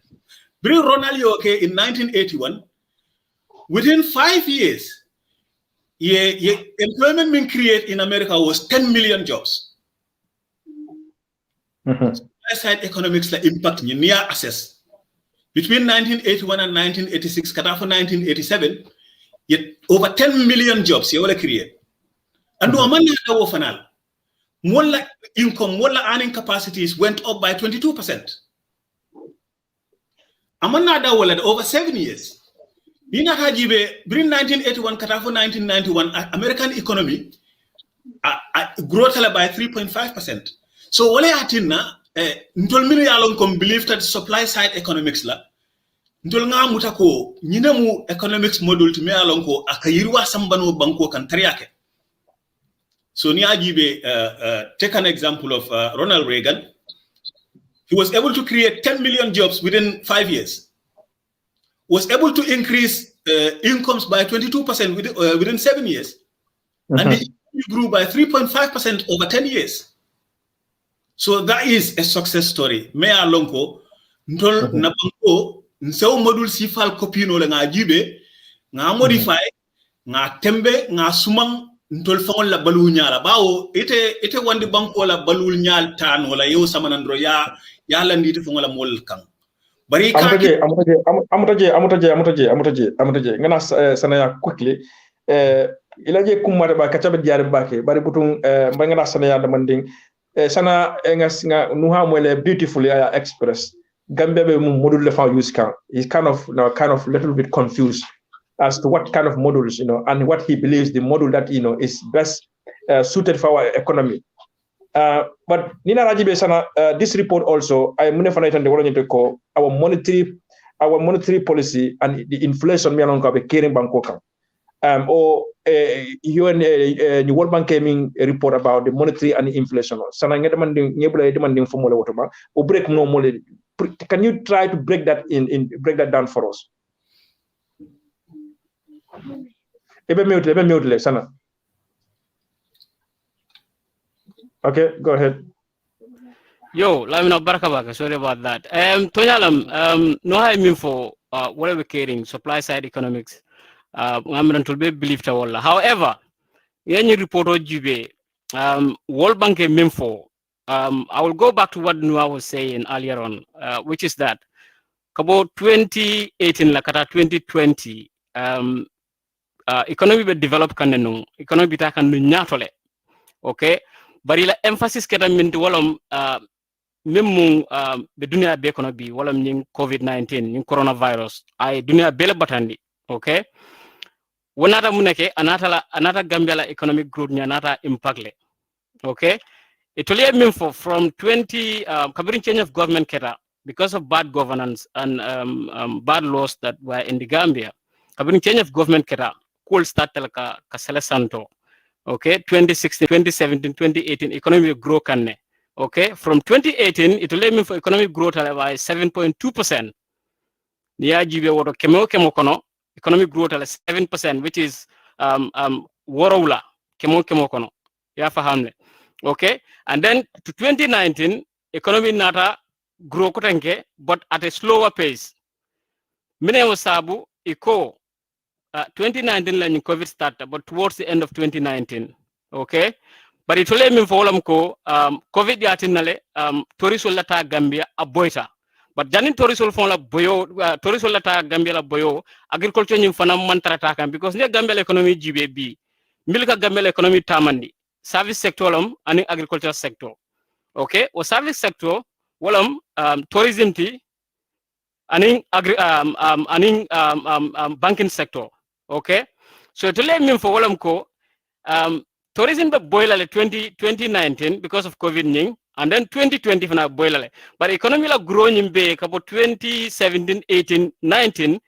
bring Ronald yoke in 1981 within 5 years employment being created in America was 10 million jobs supply side economics la impact ni near access between 1981 and 1986 kata for 1987 yet over 10 million jobs you will create and man da wo fanal molla income molla earning capacities went up by 22%. Amanna da wala over 7 years. Nina hajibe between 1981 katafo 1991 American economy growth by 3.5%. So wale atinna ntol minu yalon kom believe that supply side economics la ntol nga mutako nyinamu economics model to me yalon ko akayirwa sambano banko kan tariake. So ni ajibe take an example of Ronald Reagan. He was able to create 10 million jobs within 5 years. Was able to increase incomes by 22% within 7 years. And the economy grew by 3.5% over 10 years. So that is a success story. Mea lonko, ntol na banko, nseo modul sifal kopino le nga jibe, nga modify, nga tembe, nga sumang, ntol fangol la balu nyala. Bao, ite wandi banko la balu nyal tan, wala yo samanandro ya landi ite fangol la mol kang. Bari amutaje ngana sanaya quickly ilaje kumare ba kachabe diare bake bari butun ngana sanaya demanding sana nga nuha mwele beautifully express Gambia be module le fa use kan is kind of little bit confused as to what kind of modules and what he believes the module that is best suited for our economy. But Nina Rajibe sana this report also I munefana itande wala nyete ko our monetary policy and the inflation me alon ka be caring banko kan or the World Bank came report about the monetary and inflation sana demanding formula wotoma or break no more. Can you try to break that break that down for us? Ebe mute sana. Okay, go ahead. Yo, Lamina Barakabaka, sorry about that. Tonyalam, no I mean for whatever caring, supply side economics. I'm going to be believed. However, any report or Jube, World Bank mean for, I will go back to what Noah was saying earlier on, which is that about 2018, lakata 2020, economy be develop kanenung, economy ta kan nyatole. Okay? Bari la emphasis keta min walam memu be dunia be kono bi walam ning COVID-19 ning coronavirus ay dunia bele batandi. Okay? Wonata muneke anata Gambia la economic growth nya anata impact le. Okay? Itolia mean for from 20 covering change of government keta because of bad governance and bad laws that were in the Gambia. Covering change of government keta cool start ka Sele Santo. Okay, 2016, 2017, 2018, economic growth can. Okay, from 2018, it will aim for economic growth at about 7.2%. Niya jibe woto kemo kono, economic growth at 7%, which is woroula kemo kono. Ya fahamle. Okay, and then to 2019, economy nata grow kotenke, but at a slower pace. Mine wasabu iko. 2019 la COVID started, but towards the end of 2019, okay? But it will mean for ko COVID yatinale tourism lata Gambia aboita. But janin tourism fon la boyo tourism lata Gambia la boyo agriculture nyim fana mantrata kan because ne Gambia economy GBB milka Gambia economy tamandi service sector lam and agriculture sector. Okay? O service sector walam tourism ti aning banking sector. Okay, so to let me for Wolamco, tourism boiler 2019 because of COVID-19, and then 2020 for now boiler. But economy la growing in Bay about 2017, 18, 19,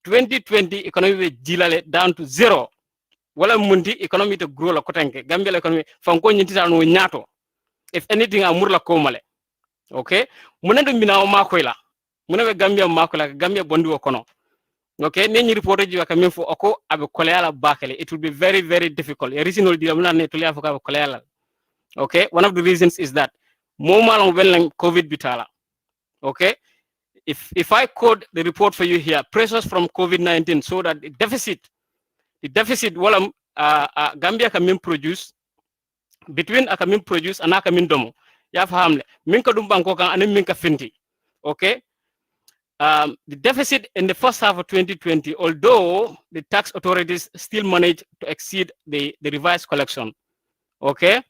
2020 economy jilale down to zero. Wala mundi economy to grow la kotanke. Gambia economy from konyintisa no nyato. If anything, amurla komale. Okay, munendo mina makwela. Munewe Gambia makwela Gambia bondu okono. Okay, neni reported you coming for oko abe koleala bakele. It will be very, very difficult. A reason will be okay, one of the reasons is that more when COVID bitala. Okay, if I code the report for you here, pressures from COVID-19 so that the deficit walam Gambia can produce between akamin produce and akamin domo. Ya fahamle. Minka dumbanko kan anim minka finti. Okay. the deficit in the first half of 2020, although the tax authorities still managed to exceed the revised collection, okay?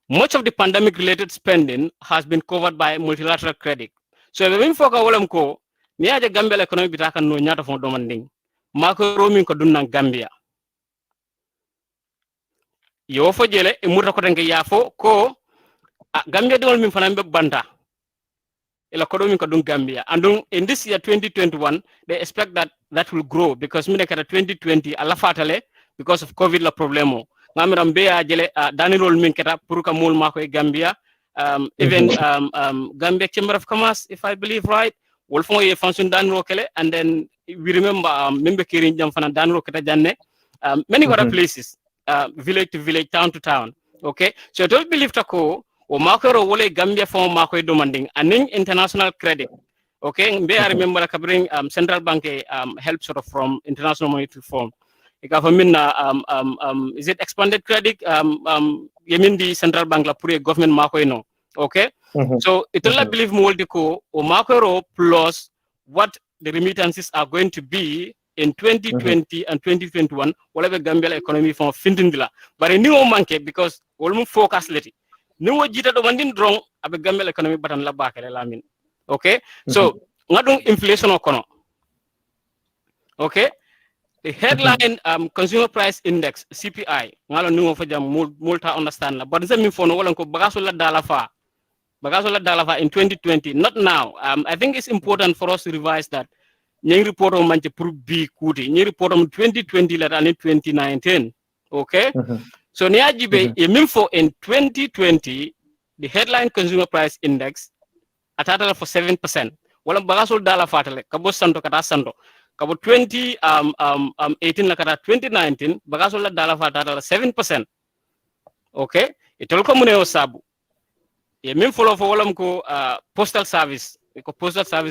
Much of the pandemic-related spending has been covered by multilateral credit. So if we focus on ko, ni aja Gambia economy bitaka no nyata fon domanding. Mako roaming ko dunna Gambia. Yo fo jele e murta ko tanke yafo ko Gambia dol min fanambe banta. Ela ko min ko dun Gambia. And in this year 2021, they expect that will grow because mine kata 2020 ala fatale because of COVID la problemo. Ngamiram be jele danirol min kata pour ka mol mako e Gambia. Even Gambia Chamber of Commerce, if I believe right, will fon ye function danro kele, and then we remember member kirin jam fana danro kata janne. Many other places, village to village, town to town. Okay, so don't believe tako o mako ro wole Gambia fon mako e demanding aning international credit. Okay, I remember like bring central bank help sort of from international monetary fund. Is it expanded credit? You mean the central bank la pure government mako no? Okay, so it will believe multico or mako plus what the remittances are going to be in 2020 and 2021, whatever Gambia economy from Fintindila. But in new manke because we focus leti. New jita do mandin drong abe Gambia economy batan la bakele lamin. Okay, so ngadung inflation okono. Okay. The headline consumer price index CPI ngalo ningo fa jam multa understand la but zami fono wala ko bagasola dalafa in 2020 not now. I think it's important for us to revise that nyeng report on manche pour bi kuti nyeng report on 2020 la and 2019. Okay, so ni ajibe minfo in 2020 the headline consumer price index atata for 7%. Wala bagasol dalafa tale kabo santo kata santo kabo 2018 la kata 2019 bagaso la dala fatata 7%. Okay, itol ko mune o sabu ye min follow fo wolam ko postal service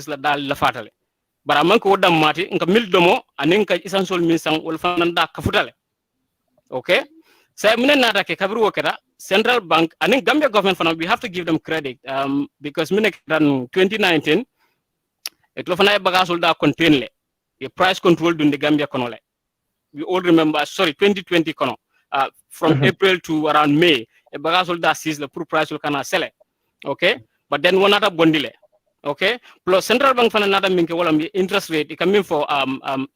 la dal la fatale bara man ko dam mati nka mil domo anen ka essential min sang wol fananda ka futale. Okay, say mine nata ke kabru woketa central bank anen Gambia government fana we have to give them credit because mine dan 2019 it lo fana bagaso da contain le a price control during the Gambia konole. We all remember, 2020 kono. From April to around May, a bagasol da sees the poor price will kana sell it. Okay, but then one other bondile. Okay, plus central bank for another minke walam interest rate. It can mean for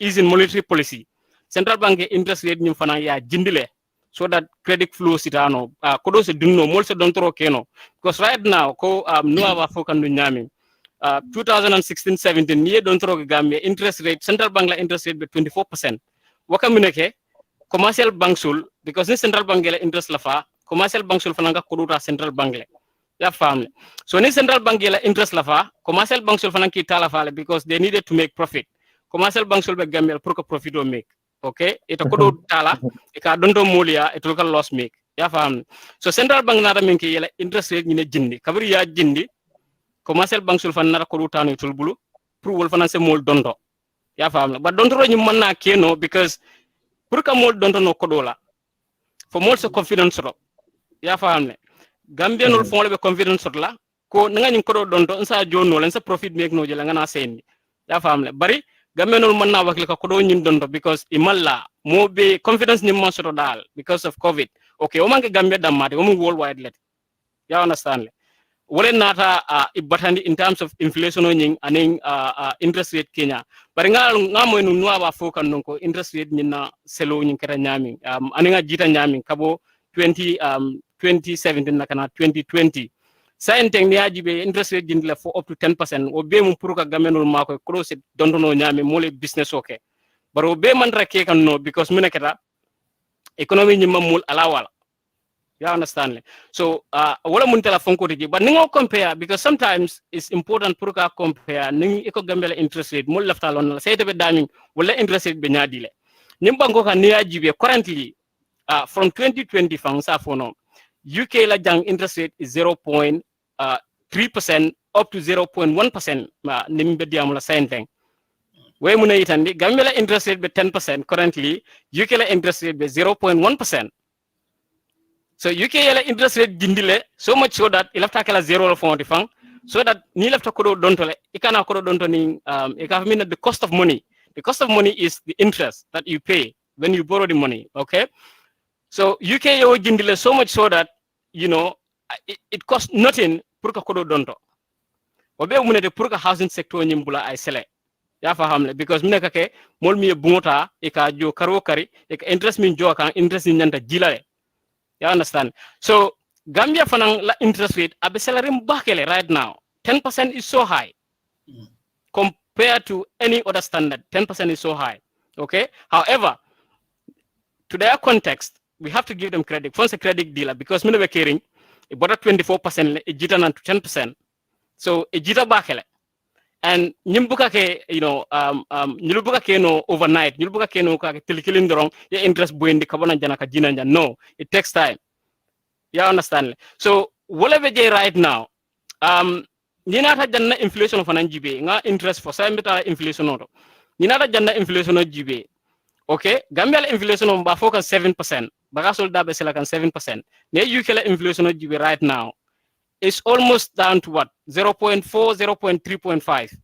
easing monetary policy. Central bank interest rate nyum fana ya jindile so that credit flow sitano. Kodo se dunno, mol se don tro keno. Because right now, ko no ava fokan du nyami. 2016-17 niye don tro Gambia interest rate central bank la interest rate be 24%. Waka mineke commercial bank sul because ni central bank la interest la fa commercial bank sul fananga koduta central bank le ya family. So ni central bank la interest la fa commercial bank sul fananki tala fa because they needed to make profit. Commercial bank sul be Gambia pour que profit do make. Okay, ito kodo tala e ka donto molia ito ka loss make ya family. So central bank na minke la interest rate ni ne jindi kabri ya jindi commercial bank sul fan nara ko rutano tul bulu pour wol fanance mol dondo ya famla ba dondo ro ñu manna keno because pour ka mol dondo no ko dola for mol so confidence ro ya famle Gambia nol fon le confidence la ko nga ñu ko do dondo sa jonno len sa profit mek no jela nga na sen ya famle bari Gambia nol manna wakil ka ko do ñu dondo because imalla mo be confidence ni mo so dal because of COVID. Okay, o manke Gambia damate o mo worldwide let ya understand le wole nata ibatandi in terms of inflation onying aning interest rate Kenya bari ngamo no nuwa fokan nonko interest rate nyina selo nyin kata nyami aninga jita nyami kabo 2017 nakana 2020 sainteng ni ajibe interest rate jindla for up to 10% o be mum pour ka gamenol mako cross dondono nyami mole business okay baro be man rake kan no because minakata economy nyima mul alawala. You understand? So, wala mun telephone ko tiji, but ningo compare because sometimes it's important pour ka compare ning iko Gambia interest rate mul lafta lon say to be daming wala interest rate be nyadile. Nimbango ka niya jibe currently from 2020 fang sa fono UK la jang interest rate is 0.3% up to 0.1% nimbe diamula same thing. We muna itandi Gambia la interest rate be 10% currently UK la interest rate be 0.1%. So UK la interest rate jindile so much so that ilafta kala zero la fon fang so that ni left kodo dontole ikana kodo donto ni it can mean that the cost of money is the interest that you pay when you borrow the money. Okay, so UK yo jindile so much so that it costs nothing pour ka kodo donto obe munete pour ka housing sector nyimbula ay sele ya fahamle because mine kake mol mi bungota e ka jo karo kari e ka interest min jo kan interest ni nyanta jilale. You understand? So Gambia fanang la interest rate abe salary mbakele right now 10% is so high compared to any other standard. 10% is so high. Okay, however, to their context we have to give them credit. Once a credit dealer because mine be caring about 24% e jita nan to 10%, so e jita bakele. And nyimbuka ke nyulubuka ke no overnight nyulubuka ke no ka tilikilin dorong ya interest buendi kabona jana ka jinanja. No, it takes time. You understand? So whatever they right now ninata janna inflation of jibe nga interest for sambita inflation oto ninata janna inflation of jibe. Okay, Gambia inflation on ba focus 7%, bagasol dabe sela kan 7%. Ne UK la inflation of jibe right now is almost down to what? 0.4, 0.3.5.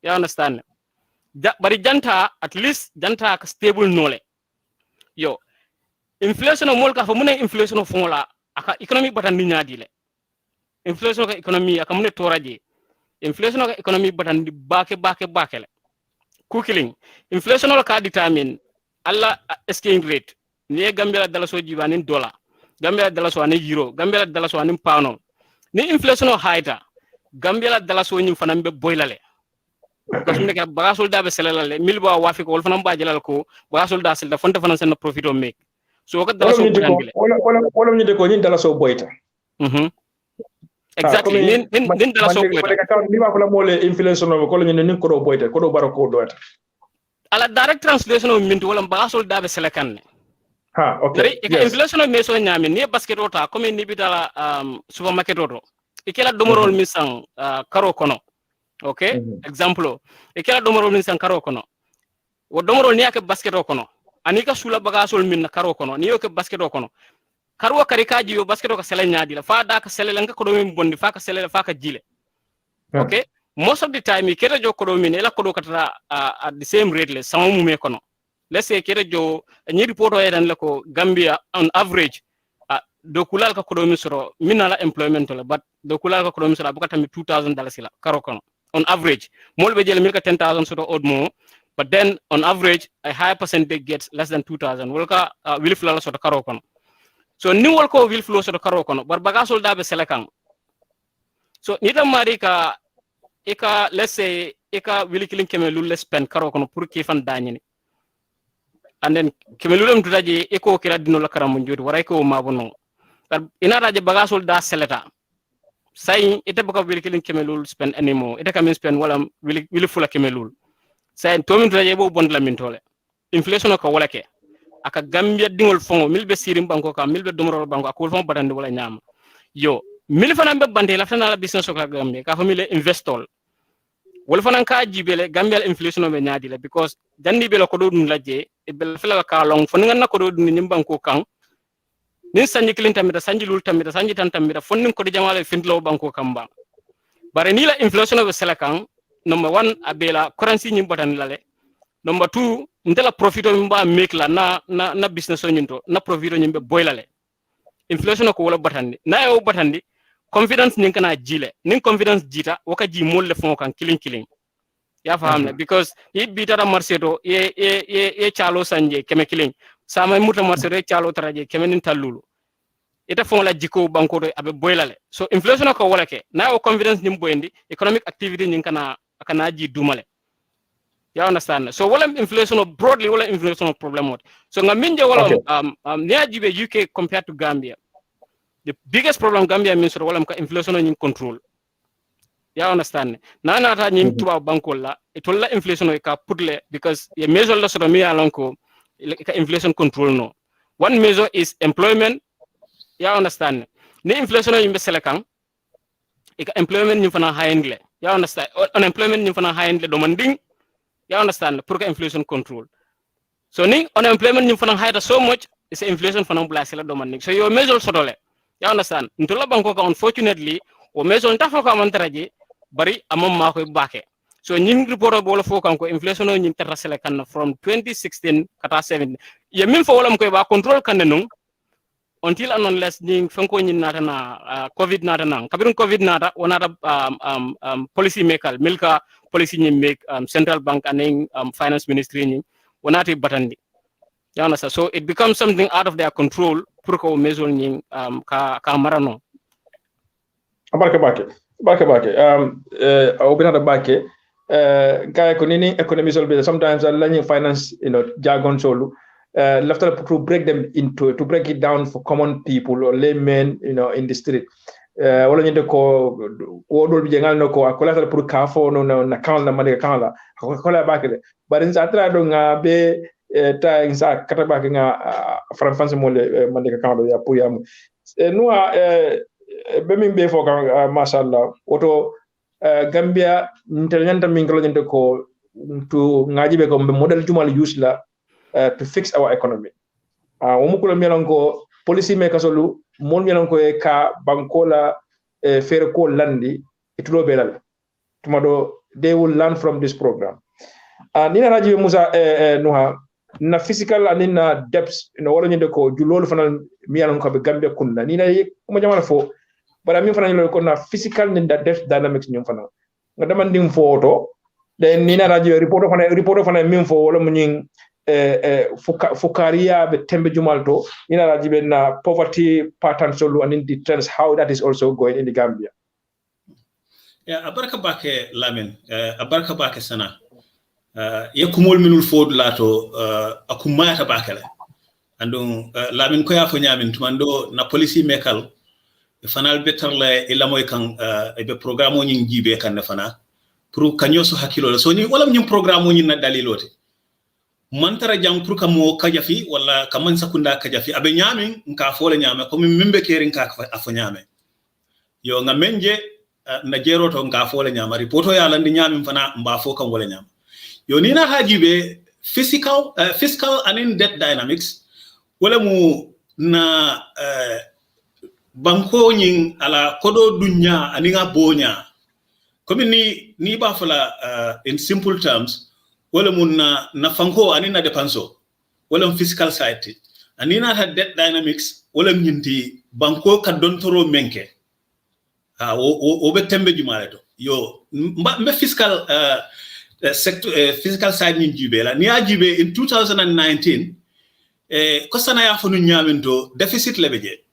You understand? But janta, at least janta stable nole. Yo, inflation of molka for mune inflation of fonla, aka economic batan ninya dile. Inflation of economy, aka mune toraje. Inflation of economy batan di bake le. Kukiling. Inflation of ka determine alla exchange rate. Niye Gambia dala so jibanin dollar. Gambia dala so anin euro. Gambia dala so anin pound. Ni inflation of haita Gambia la dala so nyim fanam be boylale parce que bagasol da be selale milba wafi ko fanam ba jelal ko bagasol da sel da fonta fanan sen profit o make so ko dala so ngile wala ñu de ko ñin dala so boyta exactly nin dala so boyta ni ma ko la mole inflation ko la ñu ni ko do boyta ko do baro ko do ala direct translation of mint wala bagasol da be selekan okay. Yes. Inflation of meso nyami ni basket ota comme ni bitala supermarket oto ikela domorol misang karo kono. Okay, example ikela domorol misang karo kono wo domorol ni ak basket o kono anika sula bagasol min na karo kono ni yo ke basket o kono karo kari kaji yo basket o ka sele nyaadi la fa da ka sele la ko do min bondi fa ka sele fa ka jile. Okay, most of the time ikela jo ko do min ela ko do kata at the same rate le samu me kono. Let's say kere jo ni report o edan lako Gambia on average do kulal ka kodo misro minala employment la but do kulal ka kodo misro abukata mi $2,000 la karo kono on average molbe jele milka 10,000 sort of odd more, but then on average a high percentage gets less than 2,000 wolka will flow sort of karo kono. So ni wolko will flow sort of karo kono but bagasol dabe selekan. So nita marika eka let's say eka will killing kemelu less spend karo kono pour kifan danyini. And then kemelulem tutaje eko kira dino la karamu njoti wara eko mabuno ina raje bagasol da seleta say ite baka wili kilin kemelul spend anymore ite kamin spend wala wili fula kemelul say to min tutaje bo bond la min tole inflation ko wala ke aka Gambia dingol fongo milbe sirim banko ka milbe domoro banko akol fon batande wala nyam yo mil fana be bande la fana la business ko Gambia ka famile investol wala fana ka jibele Gambia inflation be nyaadi la because dandi be la ko do dun lajje e bel fela ka long fon nga nako do dun nyim banko kan nin sanji kilin tamita sanji lul tamita sanji tan tamita fon nin ko di jamale findlo banko kamba bare ni la inflation be sela kan number 1 abela currency nyim botan lale number 2 ndela profito mba make la na business o nyinto na profito nyimbe boylale inflation ko wala batandi na yo batandi confidence nin kana jile nin confidence jita waka ji molle fon kan kilin ya fahamne because yi bitara marseto ye chalo sanje keme kilin sama muta marseto ye chalo taraje keme nin talulu ita fon la jiko banko do abe boylale so inflation ko wala ke na o confidence nim boyndi economic activity nin kana ji dumale you understand so wala inflation broadly wala inflation problem what so ngaminje wala niajibe UK compared to Gambia. The biggest problem Gambia means wala ka inflation in control. You understand? Nana ta nyim tuba banko la itolla inflation ka putle because a measure la so mi alonko ka inflation control no. One measure is employment. You understand? Ni inflation yimbe selekan ka employment nyim fana high endle. You understand? Unemployment nyim fana high endle demanding. You understand? Pour ka inflation control. So ni unemployment nyim fana high so much is inflation fana blase la demanding. So your measure so dole. You understand? Ntola banko ka unfortunately o maison ta fo ko amantaraje bari amam ma koy baake so ñing report bo la fo kan ko inflation o ñing terasele kan from 2016 kata 7 ye min fo wala koy ba control kan non until and unless ñing fanko ñin nata na covid nata na kabirun covid nata wonata policy maker milka policy ñi make central bank and finance ministry ñi wonati batandi yana so it becomes something out of their control pour ko maison ñi ka marano barke obinata bake kay ko nini economy solve sometimes learning finance jargon solu left to break them into to break it down for common people or laymen in the street wala ñinde ko wodol bi jengal no ko akola pour ka fo no na kan na mane kan la ko la bake bari sa tra do nga be ta insa kata bake nga france mo le mane kan do ya pour yam noa be min be fo kan mashallah oto Gambia nyanta min ko ñinde ko to ngaji be ko model jumal use la to fix our economy womu ko melon ko policy makers lu mon melon ko e ka bankola fere ko landi itulo belal tumado they will learn from this program nina raji musa nuha na physical and na depths wala ñinde ko julol fanal mi yalon ko be Gambia kunna nina mo jamala fo bara min fana ko na physical and depth dynamics ñum fana nga dama ndim photo den nina radio report fana min fo wala mo ñing fukaria be tembe jumalto nina radio na poverty pattern solu and the trends how that is also going in the Gambia. Abaraka bake lamin abaraka bake sana yakumol minul fod lato akumata bakale andon lamin ko ya fo nyamin tumando na policy mekal fanal better la ila moy kan be programme ñi jibe kan fana pour kanyo so hakilo so ni wala ñum programme ñi na dalilote man tara jang pour kamo kajafi wala kaman sakunda kajafi abe ñamin nka fo la ñame ko mimbe kerin ka afo ñame yo nga menje na jeroto nka fo la ñama ripoto ya landi ñamin fana mba fo kan wala ñama yo ni na hajibe fiscal and in debt dynamics wala mu na banko ñing ala kodo dunya aninga bonya comme ni ba fala in simple terms wala mun na fanko anina depanso wala fiscal side anina ha debt dynamics wala ñinti banko ka dontoro menke o be tembe jumale to yo mbe fiscal sector fiscal side ñin jibe la ni ajibe in 2019 ko sana ya fanu ñamento deficit lebeje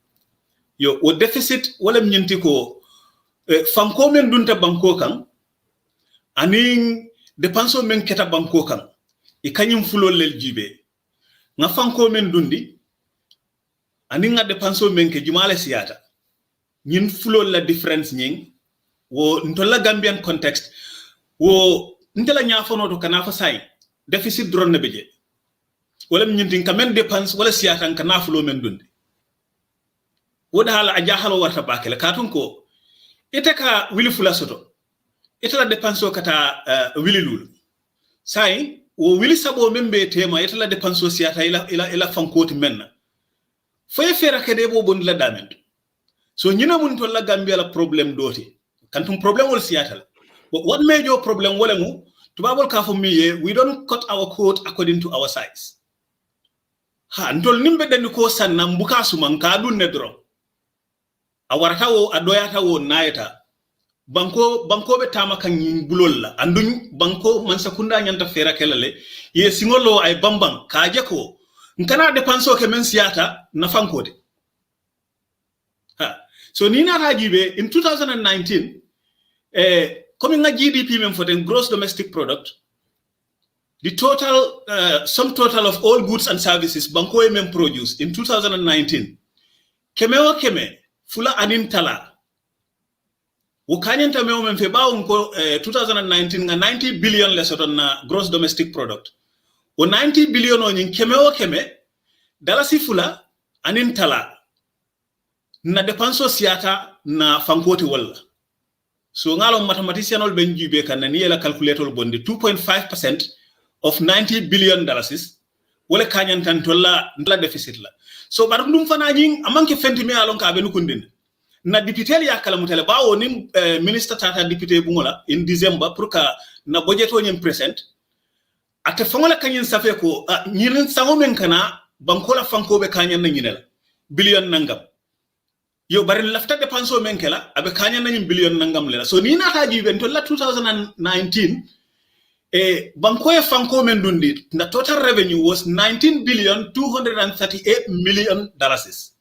yo o deficit wala ñinti ko fanko men dunta banko kan anin depanso men keta banko kan e kanyum fulol lel jibe nga fanko men dundi anin nga depanso men ke jumale siyata ñin fulol la difference ñing wo ntola Gambian context wo ntela ñafono to kana fa say deficit drone ne beje wala ñinti ka men dépense wala siyata kana fulo men dundi woda hala a jahalo warta bakele katun ko ite ka wili fula soto ite la depanso kata wili lulu sai wo wili sabo membe tema ite la depanso siata ila fankoti menna foye fera kede bo bon la damen so nyina mun to la Gambia la problem doti kantum problem wol siata what major problem wala mu tubabol ka fo miye we don't cut our coat according to our size ha ndol nimbe den ko sanna mbuka suman ka dun ne dro a warata wo a doyata wo nayata banko be tama kan bulol la andun banko man sakunda nyanta fera kelale ye singolo ay bambang kaje ko nkana depanso ke men siata na fankode ha so ni na rajibe in 2019 coming na GDP men for the gross domestic product the total sum total of all goods and services banko e men produce in 2019 keme fula anin tala wukanyenta mewo men fe bawo ko 2019 nga 90 billion lesoton na gross domestic product o 90 billion o nyin keme dalasi fula anin tala na depanso siata na fankoti walla so ngalo mathematician ol ben jibe kan ni yela calculator bondi 2.5% of 90 billion dollars wala kanyantan tolla la deficit la so bar dum fana nyin amanke fenti me alon ka be nukundin na député ya kala mutele bawo ni ministre tata député bungola in December pour ka na budget o nyem present ate fangola kanyin safe ko nyirin sango men kana bankola fankobe kanyan na nyinela billion nangam yo bari lafta dépense o men kala abe kanyan na nyim billion nangam lela so ni nata jiben to la 2019 bankoye fanko men dundi the total revenue was 19,238 million dollars.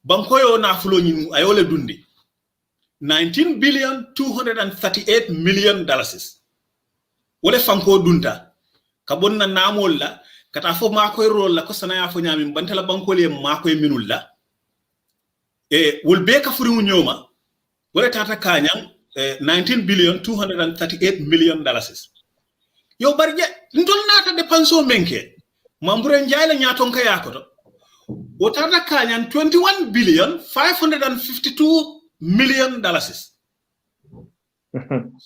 Bankoyo na fulo nyi ayole dundi 19,238 million dollars. Wole fanko dunta kabonna namol la kata fo makoy rol la ko sana ya fo nyami bantala bankole makoy minul la wol be ka furi nyoma wole tata kanyang 19,238 million dollars. Yo barje ndol nata dépense menke mambure njaay la nyaton ka yakoto o tata kanyan 21,552 million dollars.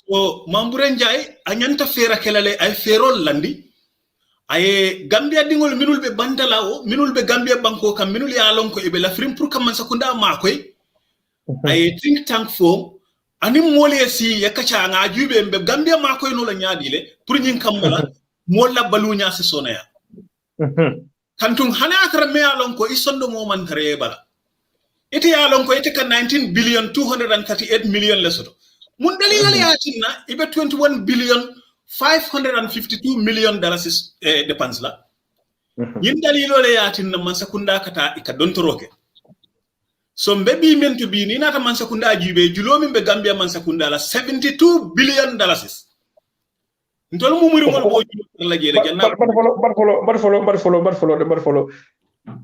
So mambure njaay anyanta fera kelale ay ferol landi ay Gambia dingol minul be bandalao minul be Gambia banko kam minul ya lonko e be la frim pour kam man sakunda makoy ay think tank fo ani mole si yakacha nga jube mbe Gambia makoy no la nyaadile pour nyin kamala molla balunya si sonaya kantung hana akra me alon ko isondo mo man kare bala ite ya alon ko ite ka 19,238 million lesoto mun dalila ya tinna ibe 21,552 million dollars dépense la yin dalilo le ya tinna man sakunda kata ika dontoroke so mbebi men to bi ni nata man sakunda jibe julomi be Gambia man sakunda la 72 billion dollars ntol mu muri mon bo la jere ganna bar follow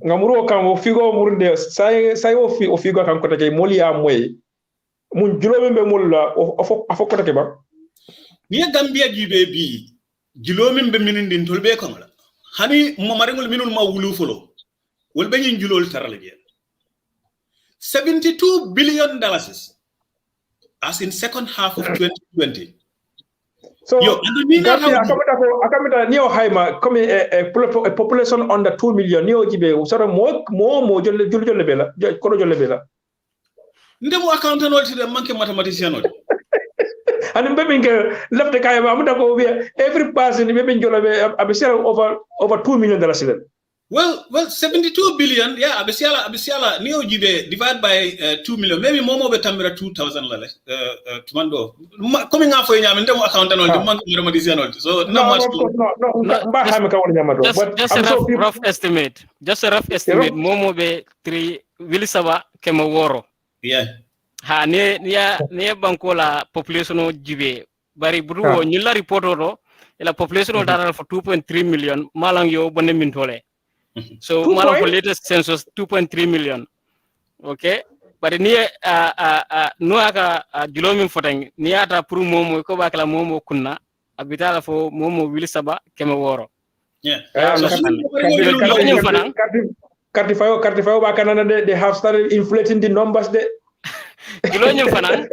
ngamuro kam o figo murde say o figo kam ko take moli am moy mun julomi be mulla o fo ko take ba ni Gambia jibe bi julomi be minindi ntol be kam la hani mo maringol minul ma wulu folo wol be nyin julol tarala jere $72 billion as in second half of 2020. So, akamita niyo haima come a population under 2 million niyo jibe usara mo jolle bela kono jolle bela. Ndemo accountant ol tide manke mathematician ol. And mbebinge left the kaya amuda ko every person mbebin jolle be abisera over $2 million then. Well, 72 billion, yeah, abisiala, Neo Jibe, divide by 2 million, maybe Momo Betamira 2,000 lale, Tumando. Coming out for you, I'm in the accountant or the money, so not much. Just a rough estimate. Momo Be 3 Vilisaba Kemaworo. Yeah. Ha, near Bankola population of Jibe, Bari Bru, Nila reporter, la population of Dara for 2.3 million, Malang yo Bonemintole. So one of the latest census 2.3 million. Okay, but near Noaka Julomin Fotang, near the Pru Momo, Kobakla Momo Kuna, Abitala for Momo Wilisaba, Kemaworo. Yeah, Cartifayo Bacanana, they have started inflating the numbers there. Julonyum Fanan,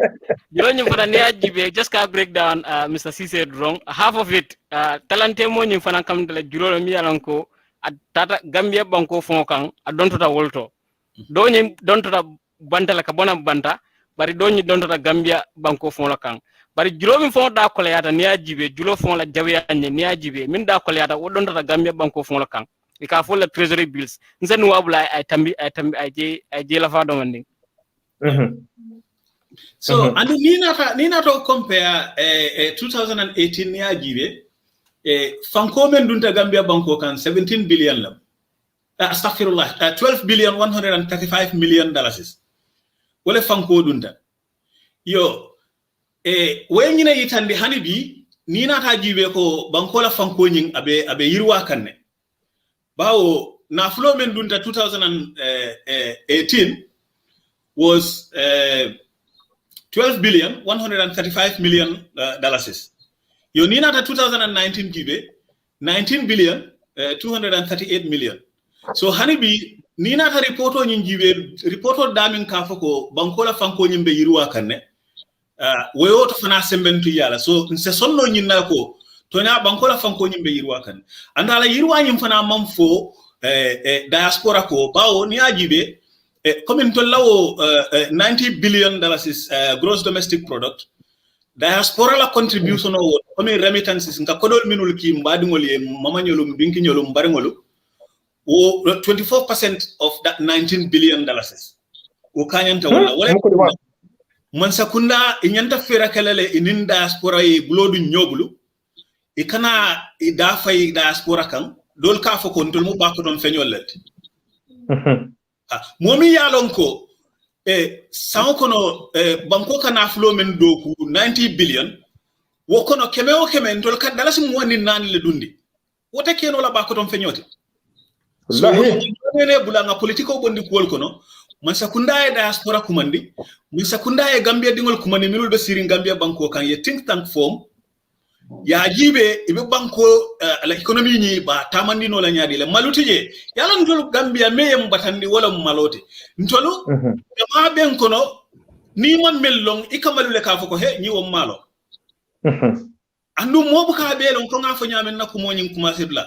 near GB, just can't break down, Mr. C said wrong. Half of it, Talantemo Fanan come to the Julomi Alanko. Tata Gambia banko fonkan a donta wolto doni donta banta la kabona banta bari doni donta Gambia banko fon la kan bari julomi fon da ko yata niya jibe julo fon la jawiya anye niya jibe min da ko yata wo donta Gambia banko fon la kan e ka fon la treasury bills nzen wabula ay tambi je la fa do mandi so and nina to compare 2018 niya jibe Fanko men dunta Gambia banko kan 17 billion lam. Astaghfirullah, 12,135 million dollars. Wale Fanko dunta. Yo, we nyina yitande hanibi ni nata jibe ko banko la Fanko nying abe yirwa kanne. Bawo na flow men dunta 2018 was 12,135 million dollars. Yo nina ta 2019 jibe 19 billion 238 million. So hanibi nina ta reporto nyin jibe reporto damin ka fako bankola fanko nyimbe yiruwa kanne weyo to fana sembentu yala so nse sonno nyin na ko to nya bankola fanko nyimbe yiruwa kanne andala yiruwa nyim fana mamfo diaspora ko bawo ni ajibe comme in tollawo $90 billion is gross domestic product. Diaspora la contribution o comme remittances nka kodol minul ki mbadingol e mamanyolum dinkinyolum baringolu o 24% of that $19 billion o kanyanta wala man sakunda inyanta fera kalale inin diaspora e blodu nyobulu e kana e da fay diaspora kan dol ka fo kon tol mu bakko don feñolet momi yalon ko sankono banko kana flo men doku 90 billion wo kono keme o keme tol ka dalasi mo woni nan le dundi wote keno la bakko don feñoti wallahi ne bulanga politiko bondi kol kono man sakunda e diaspora kumandi man sakunda e Gambia dingol kumandi minul be sirin Gambia banko kan ye think tank form ya jibe ibe banko la economy ni ba tamandi no la nyaadi le malutije yalla ndol Gambia meyem batandi wala malote ntolu ma ben kono ni man mellong ikamalu le ka foko he ni wo malo andu mo bu ka be lon ko nga fo nyamen nakku mo nyin commencer la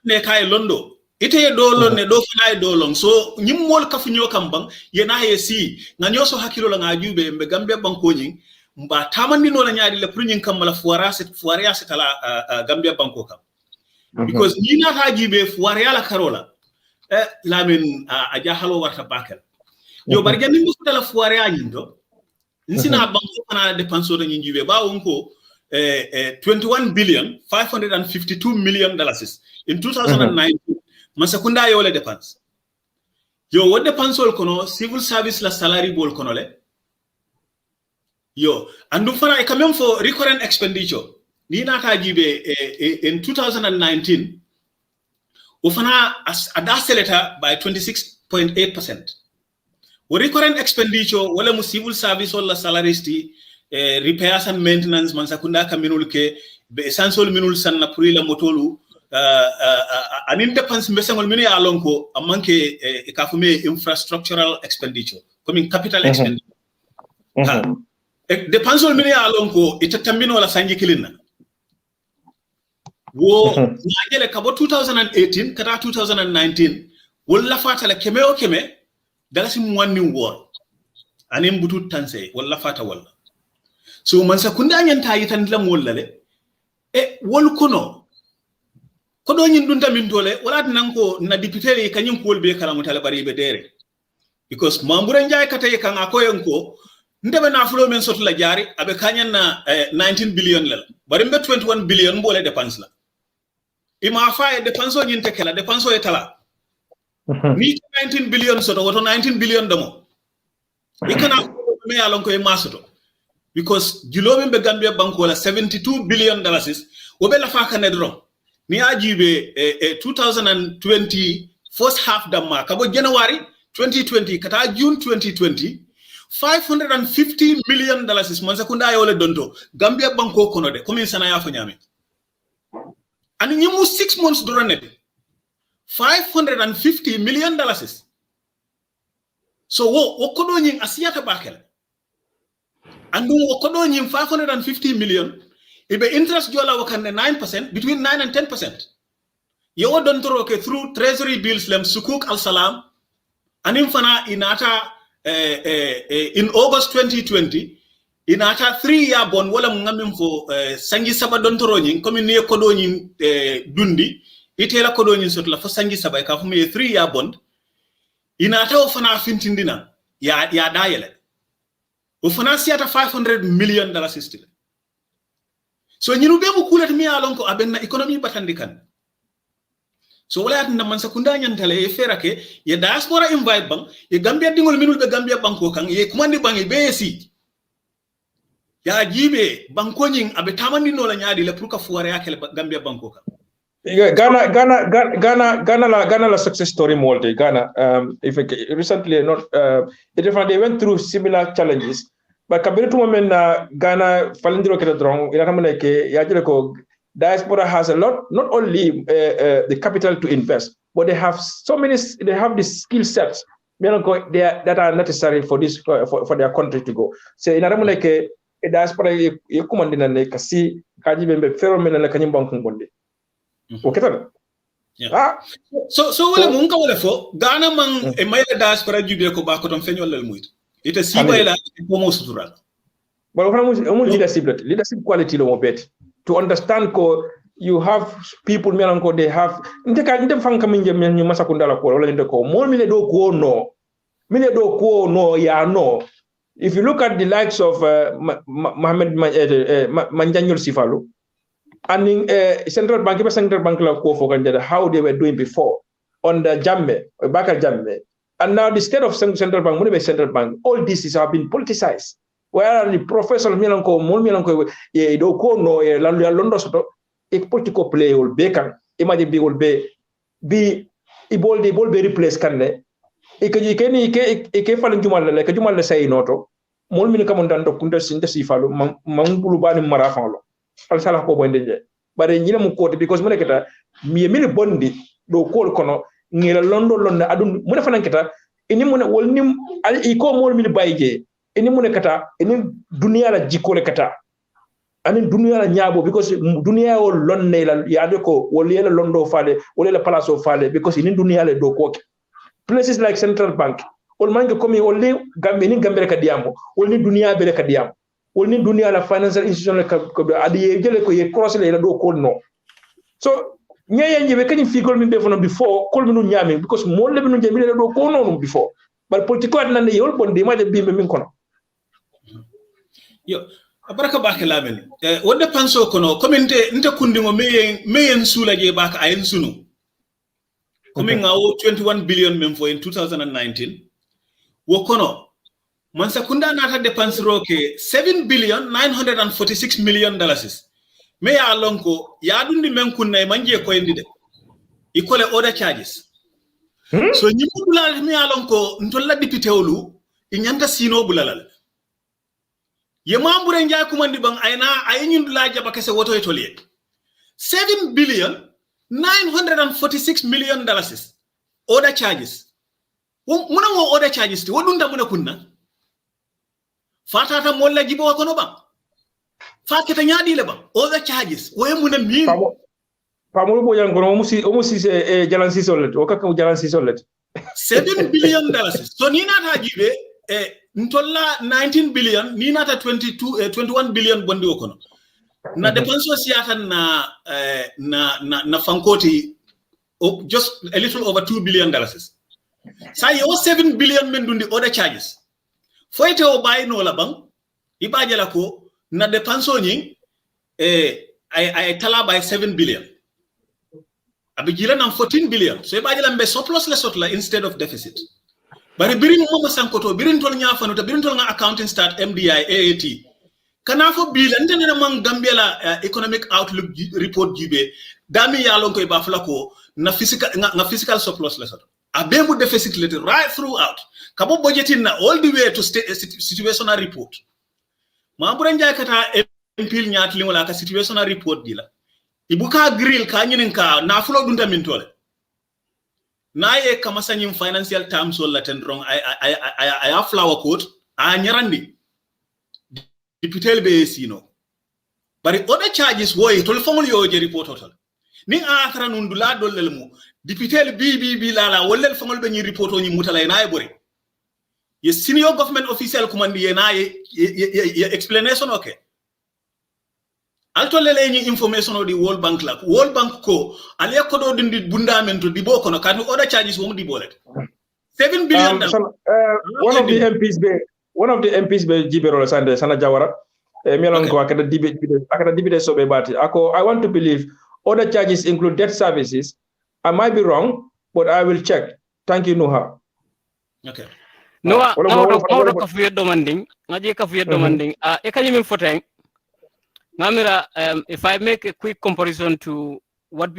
ne kay londo ite do lonne do fana do long so nyimmol kafu nyo kambang yena ye si nga nyoso hakilo la nga jube mbe Gambia banko nyin mba tamandi no la nyaadi le pour nyin kamala fuara set ala Gambia banko kam because ni na ta jibe fuara ala karola lamin a jahalo warta bakel yo bari jami mbo tala fuara anyin do nsina banko kana dépense do nyin jibe ba wonko $21 billion $552 million in 2019 masakunda yo le dépense yo wo dépense ol kono civil service la salary bol kono le yo andu fana e quand même for recurrent expenditure ni nata jibe in 2019 o fana adaseleta by 26.8%. wo recurrent expenditure wala mu civil service wala salaries ti repairs and maintenance man sakunda kaminul ke be essential minul sanna pour la motolu anin dépense mbesangol min ya lonko amanke e ka fume infrastructural expenditure comme capital expenditure dépense min ya lonko itatambino wala sanji kilina wo ngajele kabo 2018 kata 2019 wala fatala keme o keme dalasi mwani wol anin butu tanse wala fata wala so man sakunda nyanta yitan lam wala le wol kono kodo nyin dun tamin dole wala nanko na député kanyim ko be kala mutale bari be dere because mambure njay kata kan akoyenko ndebe na flo men sotu la jari abe kanyan na 19 billion la bari mbe 21 billion bole dépense la ima fa dépense o nyin tekela dépense o etala ni 19 billion soto woto 19 billion damo ikana me yalon ko e masoto because julobe be Gambia banko la $72 billion wobe la fa kanedro ni ajibe 2020 first half damma kabo January 2020 kata June 2020 $550 million man sakunda yole donto Gambia banko kono de comme sana ya fo nyame ani nyimu 6 months dorane $550 million so wo kodo nyin asiyata bakel andu wo kodo nyin $550 million ibe interest jola wakande 9% between 9 and 10%. Yo don toroke through treasury bills lem sukuk al salam anim fana inata in August 2020 inata 3-year bond wala ngamim fo sangi saba don toroñi comme ni ko do ñi dundi itela ko do ñi sotla fo sangi saba ka fu me 3-year bond inata o fana fintindina ya dayele o fana siata $500 million system. So ñinu be mu kulat mi alon ko abenna economy batandi kan so wala tan man sakunda nyantale e ferake ye diaspora invite bang ye Gambia dingol minul be Gambia banko kan ye kumandi bang e be si ya jibe banko nyin abe tamandi no la nyaadi le pour ka fuare yakele Gambia banko kan Ghana la success story molde Ghana recently not they went through similar challenges. But kabiri tuma men na Ghana falindiro kete drong ila tamane ke yajile ko diaspora has a lot, not only the capital to invest, but they have the skill sets that are necessary for this for their country to go. So ina tamane ke diaspora ye kumandina ne kasi kaji bembe fero men na kanyim banku bonde. Okay tan. So wala mun ka wala fo Ghana man e mayla diaspora jube ko ba ko ton feñol lel muyta ite sibayla ko mo sutural but leadership quality lo mo bet to understand ko you have people melanko they have ndem fanka min jam ñu masakunda la ko wala ndeko mo mi le do ko no ya no. If you look at the likes of Mohamed Manjanyol Sifalu and in central bank la ko fo how they were doing before on the Jamme Bakar Jamme, and now the state of central bank money central bank, all this is have been politicized where the professor Milanko ye do ko no e la londo soto e political play will be kan imagine be will be ibol be replace kanne e ke falin jumal la say noto mol min kam dan do kunda sinde Sifalu man bulu bani marafan lo al sala ko bonde je bare ñina mu kote because mu nekata mi bondi do kol kono ngila londo adun mu defa nankata ini mu ne wol nim al iko mol mi bayje ini mu nekata ini dunia la jikole kata anin dunia la nyabo because dunia o lonne la yaade ko wol yela londo faade wol yela palace faade because ini dunia le do ko places like central bank wol mangi komi wol ni gambe ka diamo wol ni dunia be ka diamo wol ni dunia la financial institution ko adi jele ko ye cross le do ko no so ñeya ñebe kany figol min be fono before kol minu ñami because mo le minu jemi le do ko no before but politiko adna yol bon de ma de bimbe min kono yo baraka bake lamen wonde panso kono community nte kundingo meyen sula je baka ayen sunu coming ngawo 21 billion mem for in 2019 wo kono man sakunda nata dépense roke 7 billion 946 million dollars me ya lonko ya dundi men kunna manje ko endide ikole order charges so nyimudula me ya lonko ntolla dipitewlu inyanta sino bulalal ye mambure njay kumandi bang ayna aynyundula jaba kese woto e toliye 7 billion 946 million dollars order charges muna wo order charges ti wodunda muna kunna fatata molla jibo kono ba faketa nyaadi le ba order charges wo muna min pamulu bo yang kono musi jalan sisolet o kaka jalan sisolet 7 billion dollars so ni nata jibe ntolla 19 billion ni nata 21 billion bondi o kono na dépense siata na fankoti just a little over 2 billion dollars sa yo 7 billion men dundi order charges foyte o bayno la bang ibaje la ko na dépense ni ay tala by 7 billion abi jila nam 14 billion so ibaje la mbe surplus la sotla instead of deficit bare birin mo sankoto birin tol nyafanu ta birin tol nga accounting start MDI AAT kana fo bil antene man Gambia la economic outlook report jibe dami yalon ko ba fla ko na physical surplus la sot abemu deficit let right throughout kabo budgeting na all the way to situational report ma bu njay kata empil nyaat li wala ka situational report dila ibuka grill ka nyinin ka na fulo dunda min tole na ye kama sanyim financial terms wala ten wrong I have flower coat a nyarandi dipitel be sino bari other charges woy tol fongol yo je report total ni athara nundula dollel mu dipitel bi la wala fongol be ni report ni mutala na e bori ye senior government official commandi ye na ye explanation okay alto lele ni information o di World Bank ko ale ko do dindi bundamento di boko no kadu other charges wo di bolet 7 billion one of the MPs be jibero sande sana jawara melon ko akada dibe so be bati ako I want to believe other charges include debt services. I might be wrong, but I will check. Thank you, Nuha. Okay. Noah, now kafuye demanding. Ngaji kafuye demanding. Ekani min foteng. Namira, if I make a quick comparison to what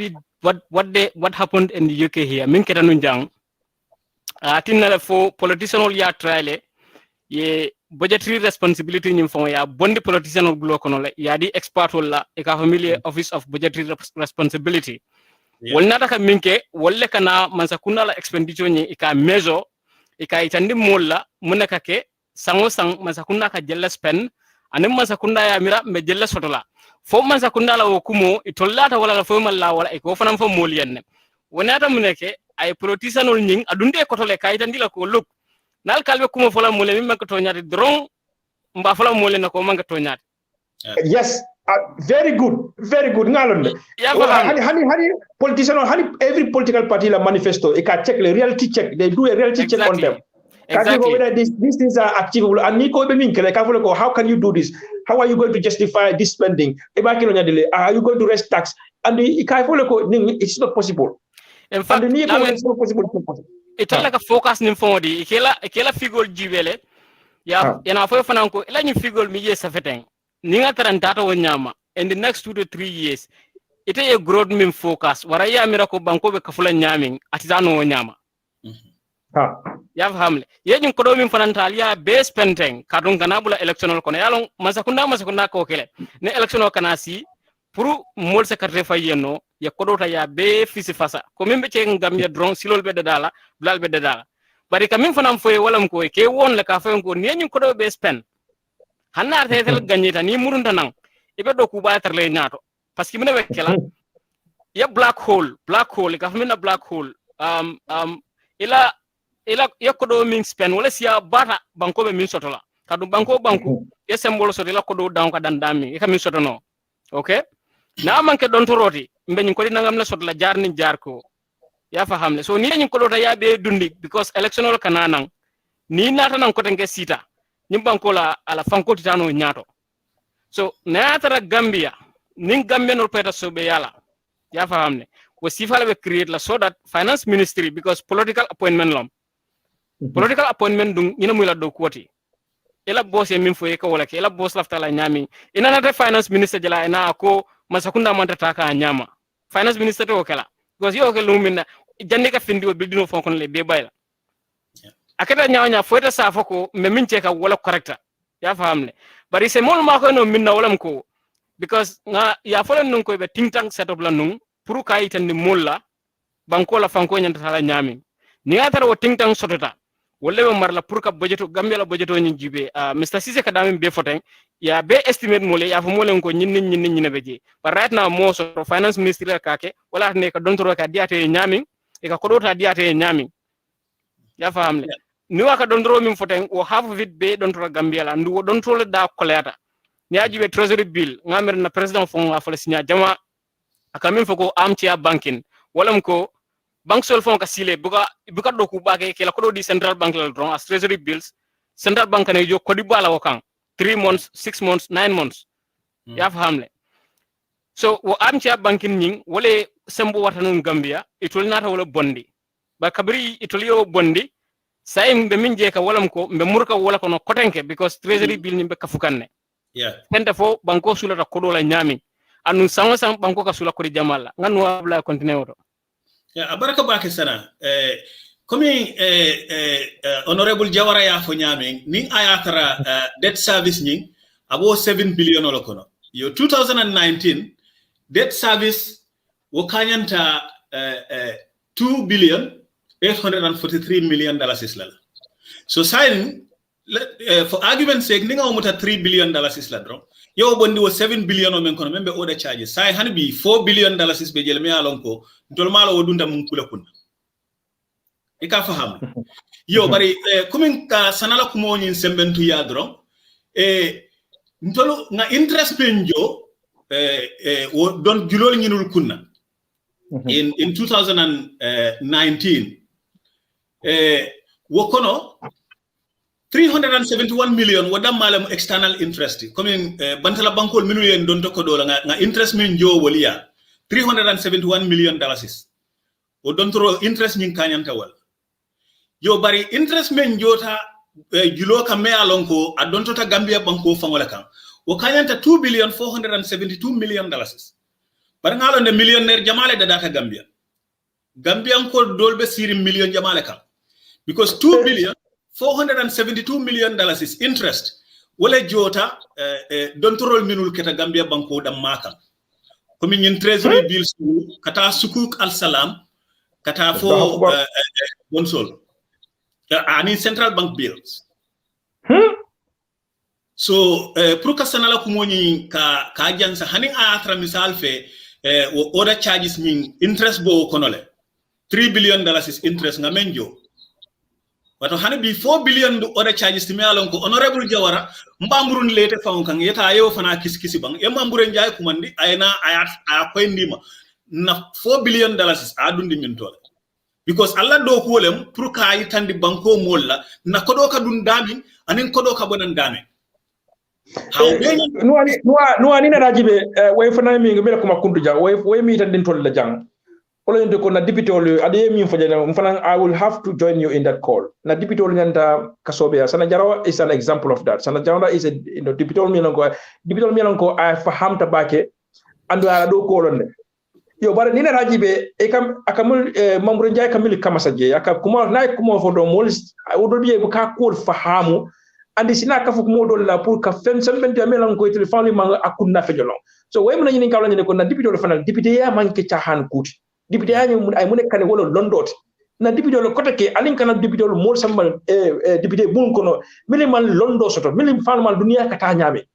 happened in the UK here, min keta nunjang. Atinna for politician ya trial ye budgetary responsibility nyim fon ya bondi politician bulo kono la ya di expert wala e ka familiar office of budgetary responsibility. Wala nata ka minke wala kana mansakuna la expenditure ni ika mezo ika itandi molla munaka ke sango sang mansakuna ka jella spend anem mansakuna ya mira me jella sotola fo mansakuna la wokumo itollata wala la fo malla wala e ko fanam fo molienne wonata muneke ay politicianol nying adunde ko tole kayita ndila ko look nal kalbe kuma fola mole mi manko to nyaade dron mba fola mole nako manka to nyaade yes very good ngalon hani politician every political party la manifesto e ka check le reality check they do a reality check on them exactly whether these things are achievable and niko be min kele ka fole ko how can you do this, how are you going to justify this spending e ba kilo nyadele are you going to raise tax and e ka fole ko it's not possible. In fact, it's not possible. It's like a focus nim fondi ikela figure jibele ya yana fo fananko ila ni figure mi yesa feteng ninga tarantata wonyama in the next 2 to 3 years ite a growth min focus waraya mirako banko be kafula nyaming atizano wonyama ya famle yejin ko do min fanantal ya base penteng kadon ganabula electoral kono yalon masakunda ko kele ne electoral kana si pour mol secrétaire fayeno ya kodota ya be fisi fasa ko min be ce Gambia drone silol be dala blal be dala bari kamin fanam foye walam ko ke won le ka fayen ko ni ko do be spend hanna tetel gagnita ni murunda nan ibe do ku ba terle nyaato parce que mina be kala ya black hole ka famina black hole ila ya ko do min spend wala siya bata banko be min sotola kadu banko ya symbole so la ko do dan ka dandami e kamin sotono okay na manke don toroti mbe nyin ko di nangam na sot la jar ni jar ko ya fahamle so ni nyin ko lota ya be dundi because electional kananang ni nata nan ko tenke sita nyim banko la ala fanko titano nyaato so na tara Gambia nin Gambia no peta so be yala ya fahamle ko sifala be create la so that finance ministry because political appointment dung ina muy la do kwoti ela boss e min fo e ko wala ke ela boss lafta la nyami ina na finance minister jala ina ko masakunda manta taka nyama finance minister to kala because yo ke lumina jande ka findi o bildino fonkon le be bayla akata nyawnya foeta sa foko me minche ka wala correcta ya fahamle bari se mol ma ko no minna wala ko because nga ya folen nun ko be think tank setup la nun pour kay tan ni molla banko la fanko nyanta sala nyami ni atara wo think tank sotota wala be marla pour ka budgeto Gambia la budgeto nyi jibe Mr Cisse ka damen be foten ya be estimate mole ya fo mole ko nyinni beje but right now mo so finance ministry ka ke wala ne ka dontoro ka diate nyami e ka kodota diate nyami ya fahamle ni waka dontoro min foten o half of it be dontoro Gambia la ndu dontoro da koleta ni ajibe treasury bill ngamer na president fon afala signa jama akamin foko amtia banking wala ko bank sol fon ka sile buka do ku bake ke la ko di central bank la dron as treasury bills central bank ne jo ko di bala wakan 3 months 6 months 9 months ya fahamle so wo amtia banking ning wala sembo watanon Gambia itol nata wala bondi ba kabri itol yo bondi say mbe minje ka walam ko mbe murka wala ko no kotenke because treasury bill ni be kafukanne tende fo banko sulata ko do la nyami anu sango banko ka sula ko di jamala nganu wala continue to abaraka bake sana comme honorable Jawara ya fo nyame ning ayatara debt service ning abo 7 billion wala kono yo 2019 debt service wo kanyanta 2 billion 843 million dollars isla so sign for argument's sake ninga umuta 3 billion dollars isla dro yo bondi wo 7 billion o men kono membe order charges sai hanbi 4 billion dollars is be jele me alon ko ntol malo wo dunda mun kula kun e ka faham yo bari kumin ka sanala kumo nyin sembentu ya dro ntolo nga interest penjo wo don julol nyinul kunna in 2019 wo kono 371 million wadam malam external interest comme bantala bankol minu yen don to ko do nga interest min jo wolia 371 million dollars o don tro interest min kanyanta wal yo bari interest min jota julo ka me alon ko adon to ta Gambia banko fangola kan o kanyanta 2 billion 472 million dollars bar ngalo ne millionaire jamale da data Gambia ko dolbe siri million jamale kan because 2 billion 472 million dollars is interest wala jota don torol minul keta Gambia banko dam maka komi nyin treasury bills kata sukuk al salam kata fo bonsol ani central bank bills so pour ka sanala ko moni ka jansa hanin a atra misal fe wo order charges min interest bo konole $3 billion is interest nga menjo. But hani be 4 billion other charges to me along honorable Jawara, Mbamburun later found kan yeta ayo fana kiskisi bang, Yamamburen Jai Kumandi, I appoint him. Na $4 billion is adundi mintola. Because Allah do kolem pruka itandi banko molla, na kodoka dundami, anin kodoka bonandame. No anina rajibe, way for name, you better come a kuntuja, way meet and didn't the jang. I will have to join you in that call. Na deputy nyanda kasobea Sanajaro is an example of that. Sanajaro is a deputy milango I faham tabake and I do call on them. Yo bara nina rajibe akamul mamburenjay kamili kamasaje akakuma na kuma for the mols I would be able to call fahamu and this na kafu modo la pour ka fen sembente melango itli family manga akunna fejolo. So we muna nyini kawla nyine ko na deputy fanal deputy ya manke chahan kuti. Deputy ay mune kane wolo londot na deputy lo kotake alin kana deputy lo mol sambal deputy bun kono miliman londo soto milim falmal dunia kata nyame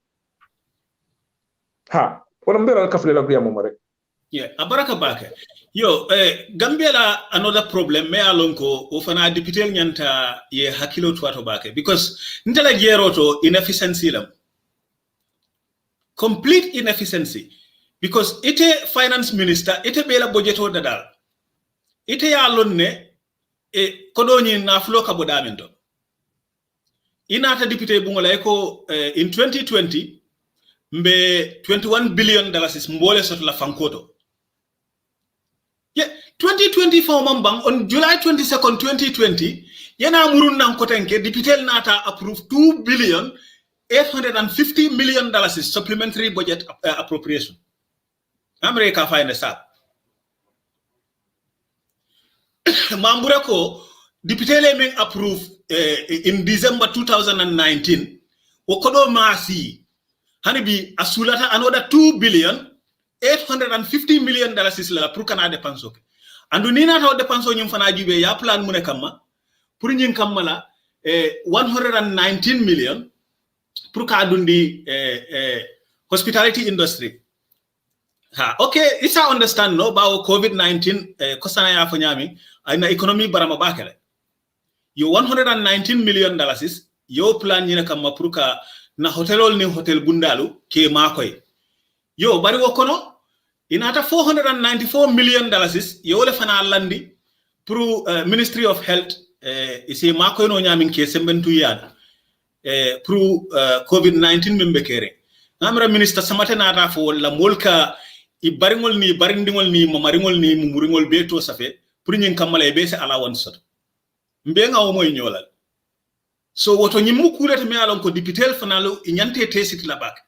ha wala mbera kafle la briya mo rek yeah abaraka bake yo Gambia la another problem me alonko o fana deputy nyanta ye hakilo twato bake because ntela jeroto inefficiency lam complete inefficiency. Because ite finance minister, ite bela budgeto dadal. Ite ya lonne kodoni na flo kabodamento. Inata deputy bungola eko in 2020 mbe $21 billion is mbole sot la fankoto. Yeah, 2024 mambang on July 22nd 2020 yana murun nan kotenke deputy nata approve $2,850 million is supplementary budget appropriation. America find a up. Mamburako, deputy leming approved in December 2019. Okodo Masi, Hanibi, Asulata, another $2,850 million is la Prukana de Pansoke. And do Nina how the Panso Yumfanajibe, ya plan Munekama, Purin Kamala, 119 million, Prukadundi hospitality industry. Okay, it's I understand no about COVID-19 kosana ya fanyami na economy barama bakele. Yo $119 million is yo plan yina kama pruka na hotelol ni hotel bundalu ke makoy. Yo bari wokono inata $494 million is yo le fana landi pro Ministry of Health isi makoy no nyamin ke sembentu yada pro COVID-19 membekere. Namra minister samate na rafo la molka I baringol ni barindingol ni mamaringol ni mumuringol beto safe pour nyin kamala be se allowance sot mbenga o moy nyolal so woto nyimu kulet me alon ko député fanalo nyante tesit la bak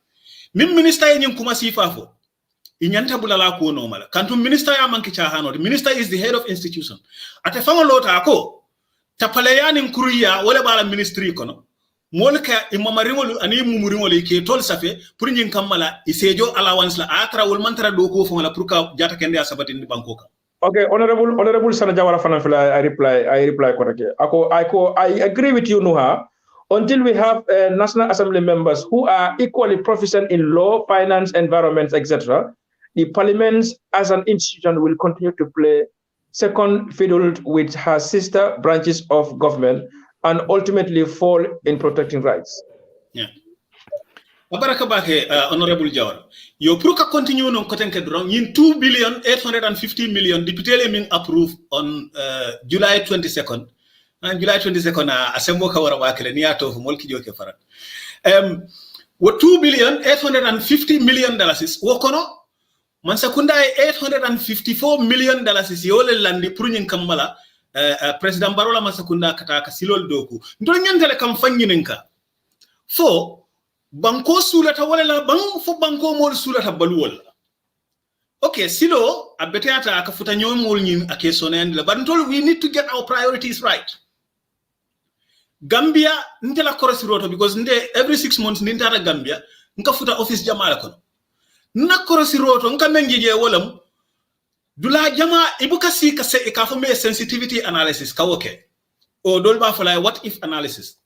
nim minister nyin kuma sifafo nyanta bulala ko no mala kantum minister ya manki cha hanode minister is the head of institution ate fangolota ko tapale yani kuriya wala bala ministry kono molka imamaringol ani mumuringol ke tol safe pour nyin kamala isejo allowance la atra wol mantara do ko fon la pour ka jata kende asabati ni bankoka. Okay, honorable Sana Jawara Fanafila, I reply correctly. I agree with you, Nuha. Until we have National Assembly members who are equally proficient in law, finance, environment, etc., the parliament as an institution will continue to play second fiddle with her sister branches of government and ultimately fall in protecting rights. Yeah. Abaraka bake honorable Jawara. Yo pruka continue non kotenke drong yin $2,850 million deputy min approved on July 22nd. And July 22nd asembo ka wara wakele ni ato fu molki joke farat. Wo $2,850 million is wokono man sakunda $854 million is yole landi prunin kamala President Barola Masakunda kataka silol doku. Ndo nyantele kam fanyininka. For banko sulata wala bang fo banko mol sulata baluwal. Okay, silo abeteata akafuta nyomol nyin akesone andila. But we need to get our priorities right. Gambia ndela korosi roto because every 6 months nintara Gambia nkafuta office jamala kono. Na korosi roto nka menjije wolam dula jama ibuka si kase ikafome sensitivity analysis kawoke. O dolba for like what if analysis.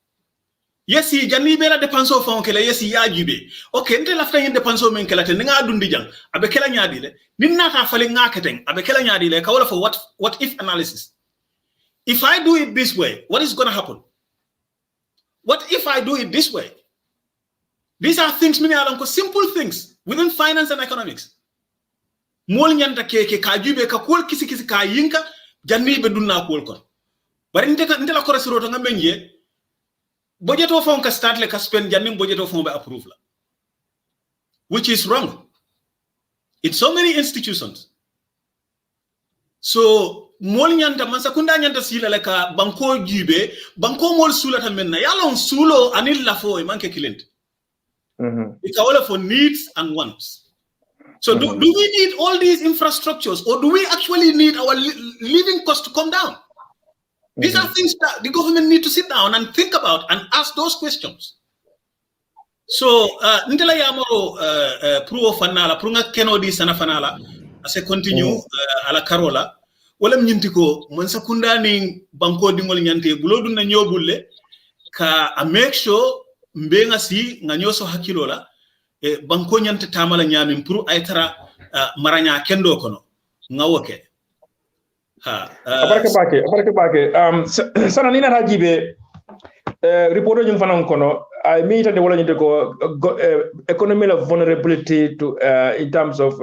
Yesi janni bela dépense fon kala yesi yajibe okay nte la fay dépense men kala te nga dundi jang abe kala nyaadi le ninna ka fale nga keten abe kala nyaadi le ka wala for what if analysis. If I do it this way, what is going to happen? What if I do it this way? These are things many are simple things within finance and economics. Mol nyanta keke ka jube ka kol kisi ka yinka janni be dunna kol kon. Bari nte la ko resiro to ngamenye budget of ka start le ka spend janni budget of be approve la. Which is wrong in so many institutions. So mol nyanta man sakunda nyanta sila le ka banko jube banko mol sula ta menna yalon sulo anil la fo e manke kilent. It's all for needs and wants. So do we need all these infrastructures, or do we actually need our living cost to come down? These are things that the government need to sit down and think about and ask those questions. So nitela yamoro pro fanala prunga kenodi sana fanala as a continue ala karola wala mnyintiko mansa kunda ni banko dingol nyante bulodu na nyobulle ka a make sure mbenga si nga nyoso hakilola banko nyante tamala nyami mpuru aytara maranya kendo kono nga woke abaraka bake sana nina rajibe reporto nyum fanan kono I mean that wala nyinte ko economic vulnerability to in terms of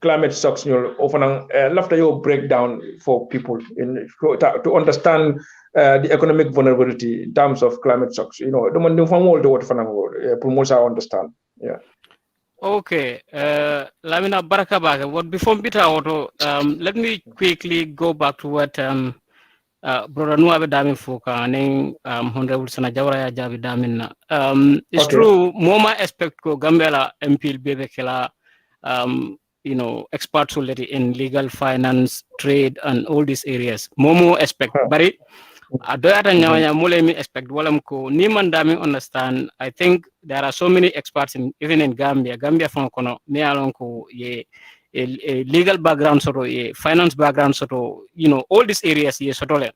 climate shocks often left your breakdown for people to understand the economic vulnerability in terms of climate shocks. The one from all the what promotes I understand. Yeah. Okay. Lamina baraka baga. What before bita auto let me quickly go back to what Brother Nuabe Damin Foka and Honorable Sana Jawara Jabi Damin. It's true, Moma expect ko Gambia MPL Bebekela experts already in legal, finance, trade, and all these areas. Momo expect, but expect understand. I think there are so many experts even in Gambia. Gambia from kono me along ko a legal background sort of finance background sort of all these areas sort of.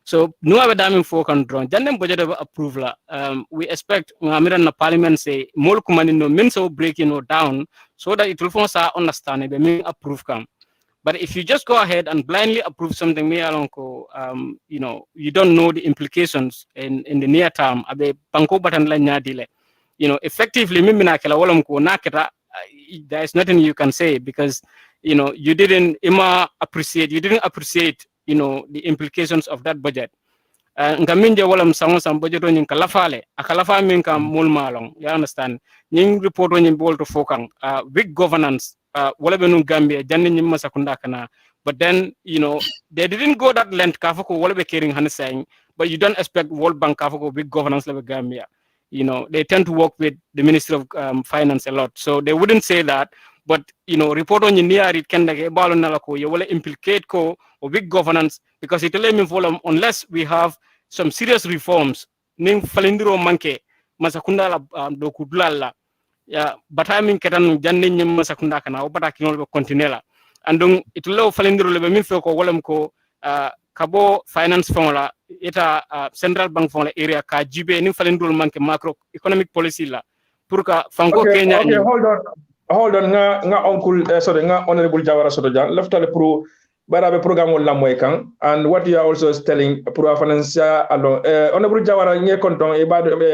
So no other damning for control. Jandem budget approval. We expect na parliament say more command no means of breaking down so that it will force our understanding the mean approve come. But if you just go ahead and blindly approve something, you don't know the implications in the near term. Effectively, there is nothing you can say because you didn't appreciate the implications of that budget. Ngaminje walam sango sam budget on kalafale akalafa min kam mul malong, you understand? Ning report on bol to fokang big governance wala benun Gambia janni nyimma sakunda kana, but then they didn't go that length kafako wala be caring han saying, but you don't expect World Bank kafako big governance level Gambia. They tend to work with the Ministry of Finance a lot, so they wouldn't say that. But report on near it can you will implicate ko or big governance because it will unless we have some serious reforms. Ning falindiro manke masakunda la do kudlala ya batamin ketan janni nyim masakunda kana obata kinol continue and donc it will falindiro le min fe ko wolam ko kabo finance formula eta central bank formula area ka jibe ning falindiro manke macro economic policy la pour ka fango Kenya. Okay, hold on nga uncle nga honorable Jawara Sotojan leftale pro barabe programme wala moy kan and what you are also telling pro financial along honorable Jawara nge konton e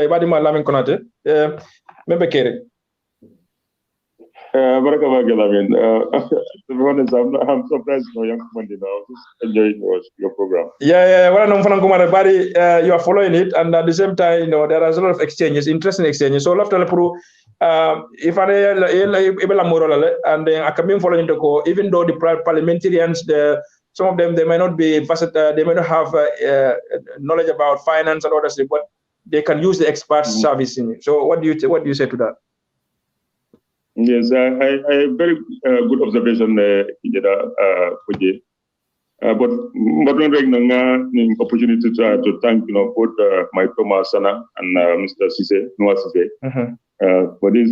badi ma lamin konate membe kere baraka Lamin. To be honest, I'm surprised no young Monday now. Just enjoying your program. Yeah. Well, you are following it, and at the same time, there are a lot of exchanges, interesting exchanges. So, after the pro, if I and I come following the co, even though the parliamentarians, some of them they may not be they may not have knowledge about finance and other stuff, but they can use the expert service in it. So, what do you say to that? Yes, I very good observation, Koji. But an opportunity to thank both my Thomas Sana and Mr. Sise Noah Sise for this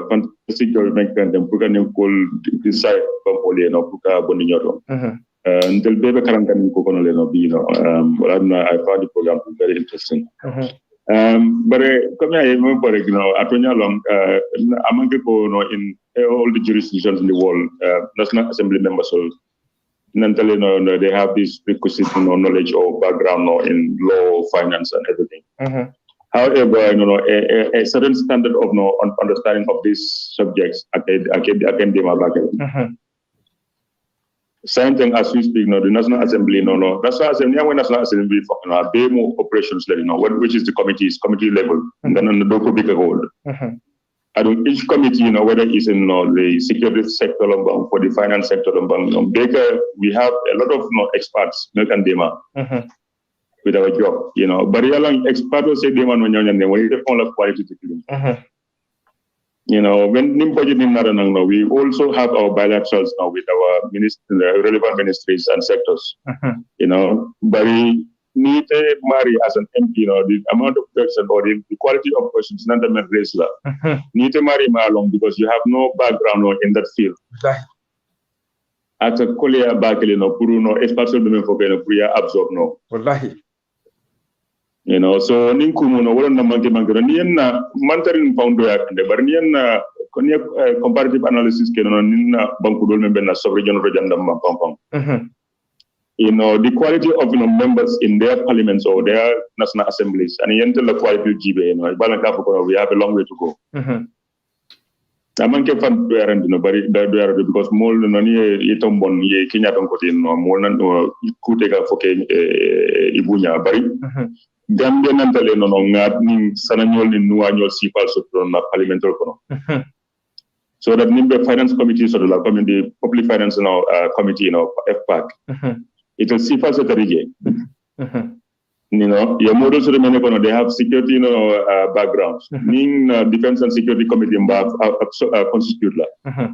fantastic government and program called Decide from Oli and Opuka Boninyoto. Until Bebe Karangan Kokonole, I found the program very interesting. But come here, remember, Atonya Long, among people in all the jurisdictions in the world, National Assembly members, mentally, they have this requisite knowledge or background in law, finance, and everything. Mm-hmm. However, a certain standard of understanding of these subjects academia. Mm-hmm. Same thing as we speak, the National Assembly, National Assembly, they more operations, which is the committee level, and then on the local bigger hold. Mm-hmm. And each committee, whether it's in the security sector, for the finance sector, we have a lot of experts, mm-hmm. with our job, but experts will say they want to call up quality to clean. Mm-hmm. When we also have our bilaterals now with our relevant ministries and sectors. Mm-hmm. But we need to marry as an MP, the amount of question or the quality of questions, not the race. Mm-hmm. Need to marry along because you have no background in that field. Right. At a colleague back, especially for absorb no. Wallahi. So ninkumu wala na manke nienna mantarin poundo yakande bar nienna comparative analysis ninna banku dol membe na sovereign rojanda pampam. The quality of members in their parliaments or their national assemblies and the quality of GB, we have a long way to go. Amanke fan because more itombon ye Kenya tonkotin more nan kuteka foke ibunya bari. Gambia nantale ngat ning sananyol ni nuanyol sipal sotron na parliamentary kono. So that nimbe finance committee so la committee public finance committee FPAC. It will sipal sotarige. Your models remain kono they have security backgrounds. Ning defense and security committee constitute la.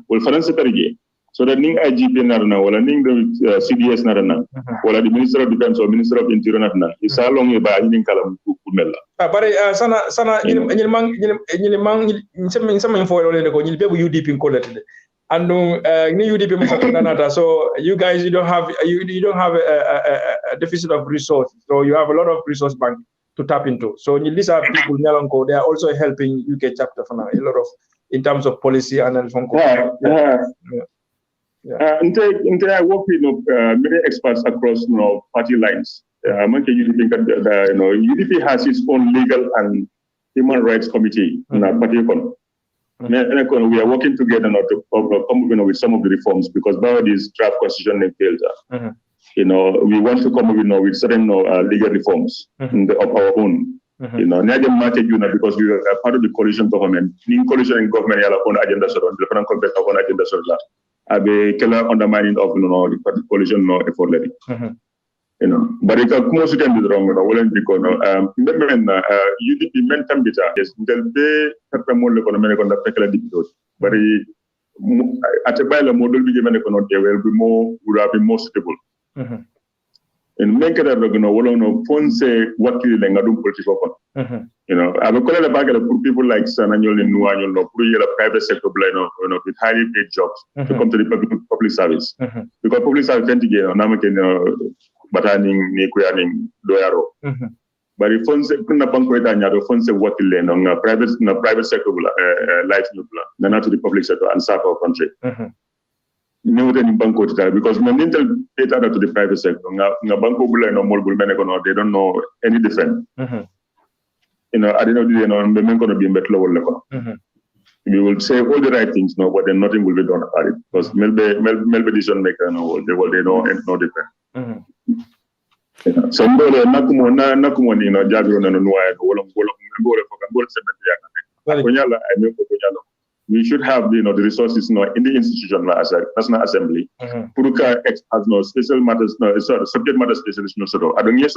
Will finance sotarige. So that ning IGP narana wala ning the CDS narana wala the Minister of Defense or Minister of Interior narana is a long ba ning kalam kumela. But sana nyilmang sama info wala ko nyilbe UDP ko lete. Ando ni UDP mo sa so you guys you don't have a deficit of resources. So you have a lot of resource bank to tap into. So these people nyalanko they are also helping UK chapter for now a lot of in terms of policy and I work with many experts across party lines. UDP has its own legal and human rights committee. We are working together to come with some of the reforms because by this draft constitution failed. We want to come with certain legal reforms of our own. Because we are part of the coalition government. In coalition government, on agenda different complex on agenda abe killer undermining of the coalition effort lady. But it can most can be wrong because UDP mentam bita yes del be tapamol le kono men ko da fekla dipto but at a baila model bi men ko they will be more suitable. And make it fonse wakili le ngadum politiko kon. Abe kola la bagala pour people like Sananyol and Nuanyol no pour the private sector with highly paid jobs to come to the public service. Because public service tend to get namaken bataning ni kuyaning doyaro. But if fonse kuna banko eta nyado fonse wakili no private sector life nubla not to the public sector and serve our country. Because when Intel data to the private sector, they don't know any different. I don't know, the men going to be in better level. We will say all the right things, but then nothing will be done about it. Because maybe decision maker, they know no different. So, we should have the resources in the institution as a National Assembly. Special matters, subject matter specialists. I don't yes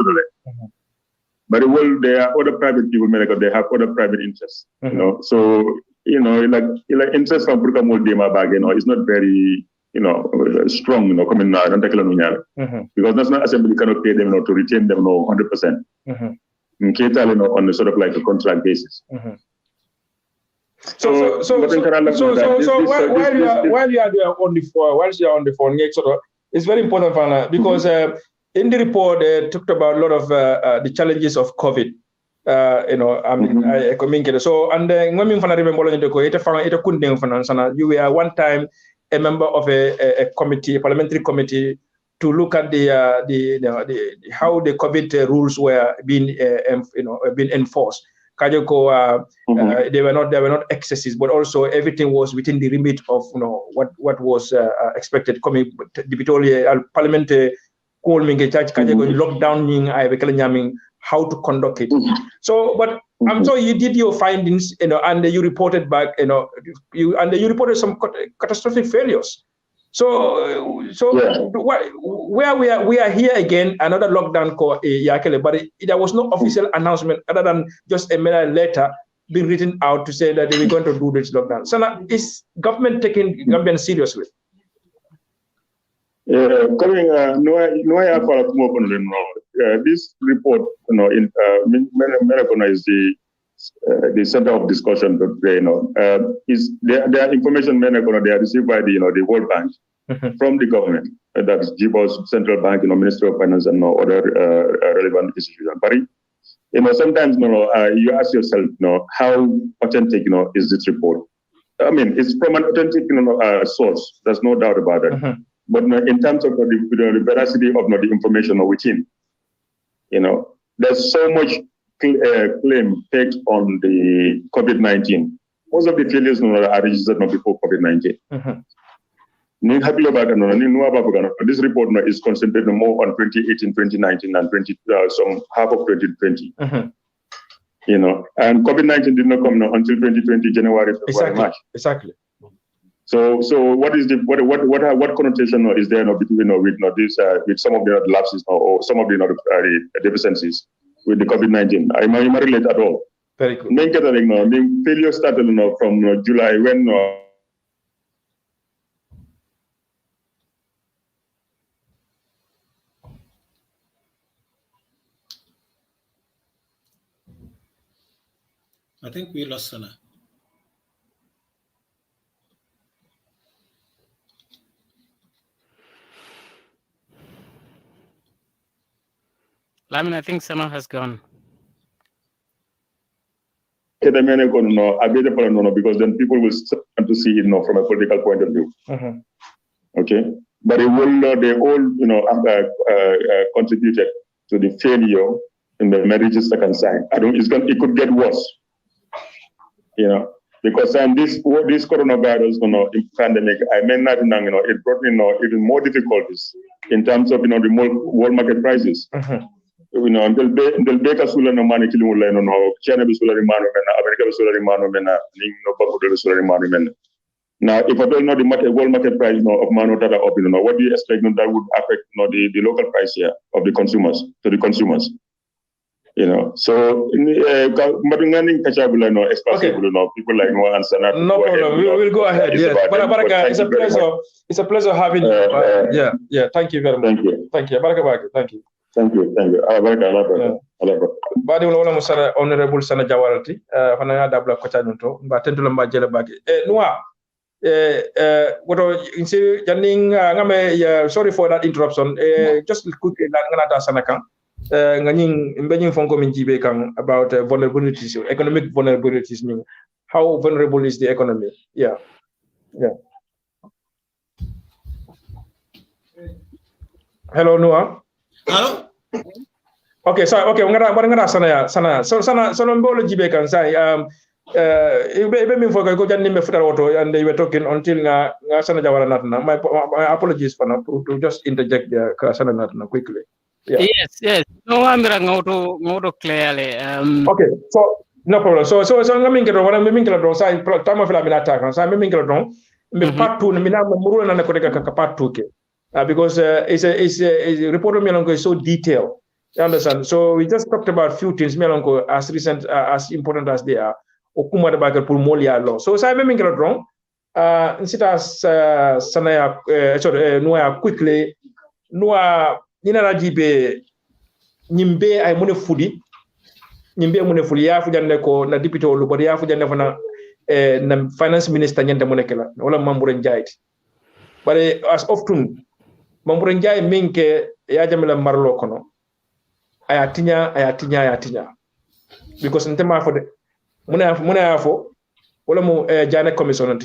but there are other private people they have other private interests. So like interest from Puruka Moldema bag, it's not very strong, coming now. Because National Assembly cannot pay them to retain them 100%. On a sort of like a contract basis. So while you are there on the phone, it's very important for because in the report they talked about a lot of the challenges of COVID you know, I mean, I communicate. So, and when we found you were one time a member of a committee, a parliamentary committee, to look at the how the COVID rules were being being enforced. Kajoko, they were not excesses, but also everything was within the remit of what was expected. Coming, the parliament lockdown how to conduct it. So, but I'm sure you did your findings, and you reported back, you reported some catastrophic failures. So where we are here again, another lockdown call Yakele, but there was no official announcement other than just a mere letter being written out to say that they were going to do this lockdown. So now, is government taking Gambian seriously? This report, is the center of discussion today. Is their information they are received by the World Bank from the government, that is GBOS, Central Bank, Ministry of Finance, and other relevant institutions. But sometimes you ask yourself, how authentic is this report? I mean, it's from an authentic source. There's no doubt about it. But in terms of the veracity of the information within, there's so much claim takes on the COVID-19. Most of the failures are registered before COVID-19. This report is concentrated more on 2018, 2019, and some half of 2020. And COVID-19 did not come until 2020, January, February, March. Exactly. So what is what connotation is there between with some of the lapses or some of the deficiencies with the COVID-19? I might relate at all. Very good. Failure started from July when. I think we lost Sana. Lamin, I think Sana has gone. Because then people will start to see it from a political point of view. Okay, but they all contributed to the failure in the marriages second sign. It could get worse. Because this coronavirus pandemic, it brought even more difficulties in terms of the world market prices. Until Beka Sula no money China Sula America Sula now, if I don't know the world market price of Mano Tata up, what do you expect that would affect the local price here of the consumers to the consumers? So people like Noah and Sana. No problem. We will go ahead. Yes. Baraka, it's a pleasure having you. Yeah. Thank you very much. Thank you. Baraka. Thank you. Thank you. Badi wala musara honorable Sana Jawarati fananga dabla ko tanunto mba tentulo mba jele bagi Noah woto insi janning ngame sorry for that interruption just quickly ngana ta Sana kan ngani mbeñi fonko min jibe kan about vulnerabilities, economic vulnerabilities. How vulnerable is the economy? Yeah. Hello, Noah. Hello. Okay, ngara sana mbolo jibe kan sai ibe min foka ko janni me futar auto and they were talking until nga Sana Jawara natna. My apologies for not to just interject there Sana natna quickly. Yeah. Yes. No, I'm going clearly. Okay, so no problem. So ngamin kedo wana min kala don sai tama fila mina ta kan sai min kala don me part 2 mina murula na ko ka part 2 ke because it's a report of Melongo is so detailed. You understand? So we just talked about few things Melongo as recent as important as they are. Okuma de bagar pour molia law. So sai min kala don insita Sana Noah quickly Noah nina rajibe nyimbe ay mune fudi ya fujande ko na député o bari ya fujande fana na finance minister nyande mune kala wala Mamboure Ndiaye bare as often Mamboure Ndiaye minke ya jamila marlo kono aya tinya because ntema fo de muna fo wala mo jane commission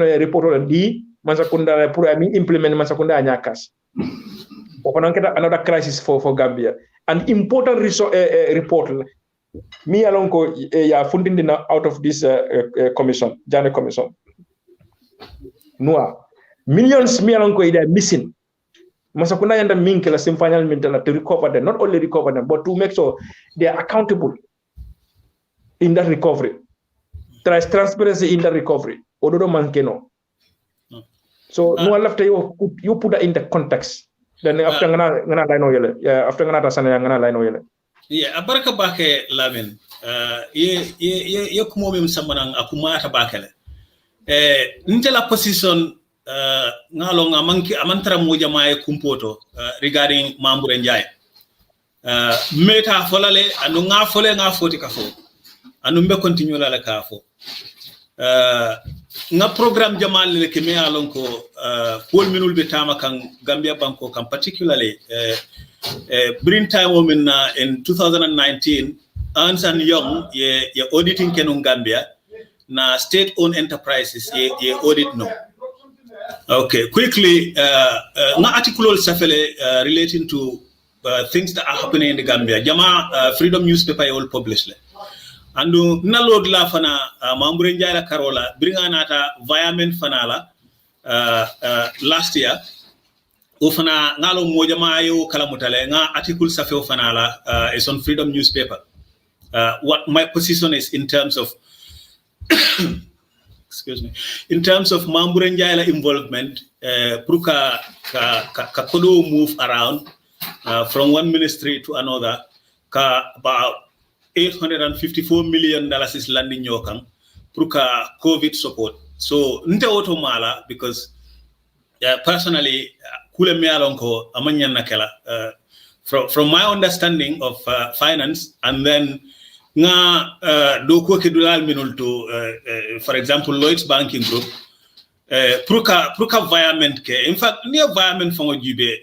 report wala di man sakunda pour ami implement man sakunda nyakas o kono another crisis for Gambia. An important report me along ko ya funding out of this commission jane commission noa millions me along ko ida missing masakuna yanda minke la simfanyal mintala to recover them, not only recover them but to make sure they are accountable in that recovery. There is transparency in the recovery. Ododo mankeno. So no after you put that in the context. Then after ngana line oyele. Yeah, after ngana tasana ngana line oyele. Yeah, abaraka bake Lamin. Ye kumomi msambanang akumata bakele. Ntela position ngalong amantara moja mae kumpoto regarding Mambure Njai. Meta folale anu nga fole nga foti kafo. Anu mbe continue la kafo. Nga program jamal le keme alon ko pol minul betama kan Gambia banko kan particularly bring time women in 2019 Ernst & Young ye auditing kenun Gambia na state owned enterprises ye audit no. Okay, quickly nga article safele relating to things that are happening in the Gambia. Jama Freedom newspaper all published le. Andu nalod la fana Mambure Njai la Karola bringa nata environment fanala last year ufana ngalo moja mayo kala mutale nga article safe fanala is on Freedom newspaper. What my position is in terms of excuse me, in terms of Mambure Njai la involvement pruka ka kodo move around from one ministry to another ka about $854 million is landing Yokam, Pruka COVID support. So, nte auto mala because personally, kule mealonko amanyan nakela. From my understanding of finance, and then nga doko kedulal minul to, for example, Lloyd's Banking Group, Pruka environment ke. In fact, near environment from Ojube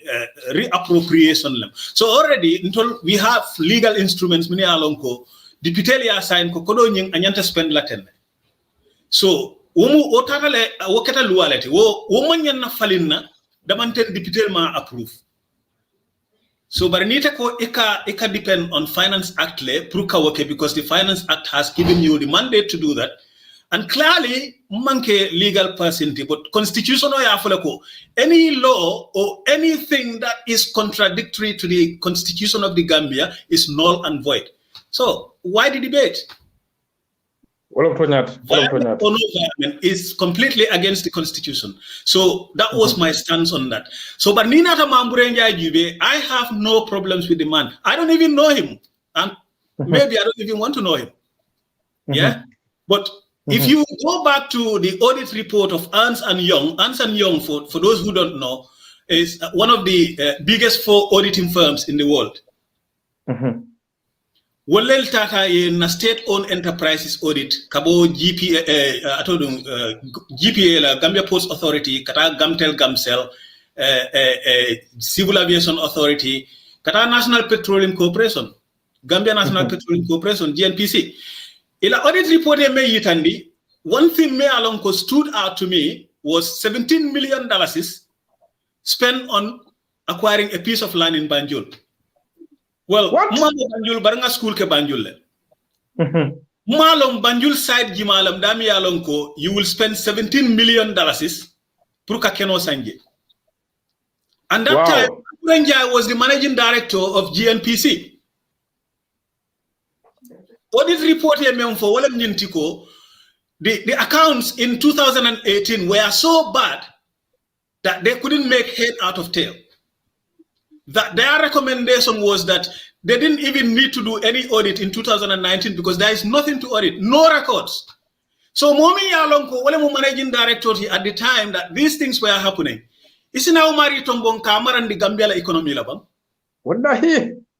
reappropriation lem. So already until we have legal instruments mini alonko dipiteli assign ko kodo nying anyanta spend laten. So umu otakale woketa lualete wo manyan na falinna damante dipitel ma approve. So barinita ko ika depend on Finance Act le Pruka woke because the Finance Act has given you the mandate to do that. And clearly, manke legal person, but constitutional any law or anything that is contradictory to the constitution of the Gambia is null and void. So why the debate? Is completely against the constitution. So that was my stance on that. So, but Ninata Mambure Njai Jube, I have no problems with the man. I don't even know him, and maybe I don't even want to know him. Yeah, but if you go back to the audit report of Ernst & Young, for those who don't know, is one of the biggest 4 auditing firms in the world. Walel tata na state-owned enterprises audit, kabo GPA, GPA la Gambia Post Authority, kata Gamtel Gamcel, Civil Aviation Authority, kata National Petroleum Corporation, Gambia National Petroleum Corporation, GNPC. Ila audit report me yitandi, one thing me alonko stood out to me was $17 million spent on acquiring a piece of land in Banjul. Well, Malo Banjul baranga school ke Banjul. Malom Banjul side jimalam dami alonko, you will spend $17 million pruka keno sanje. And that time, Renjai was the managing director of GNPC. Audit report for the accounts in 2018 were so bad that they couldn't make head out of tail. That their recommendation was that they didn't even need to do any audit in 2019 because there is nothing to audit, no records. So Momi Yalonko, managing director at the time that these things were happening. Isi na umari tombong kamar and the Gambia economy labang.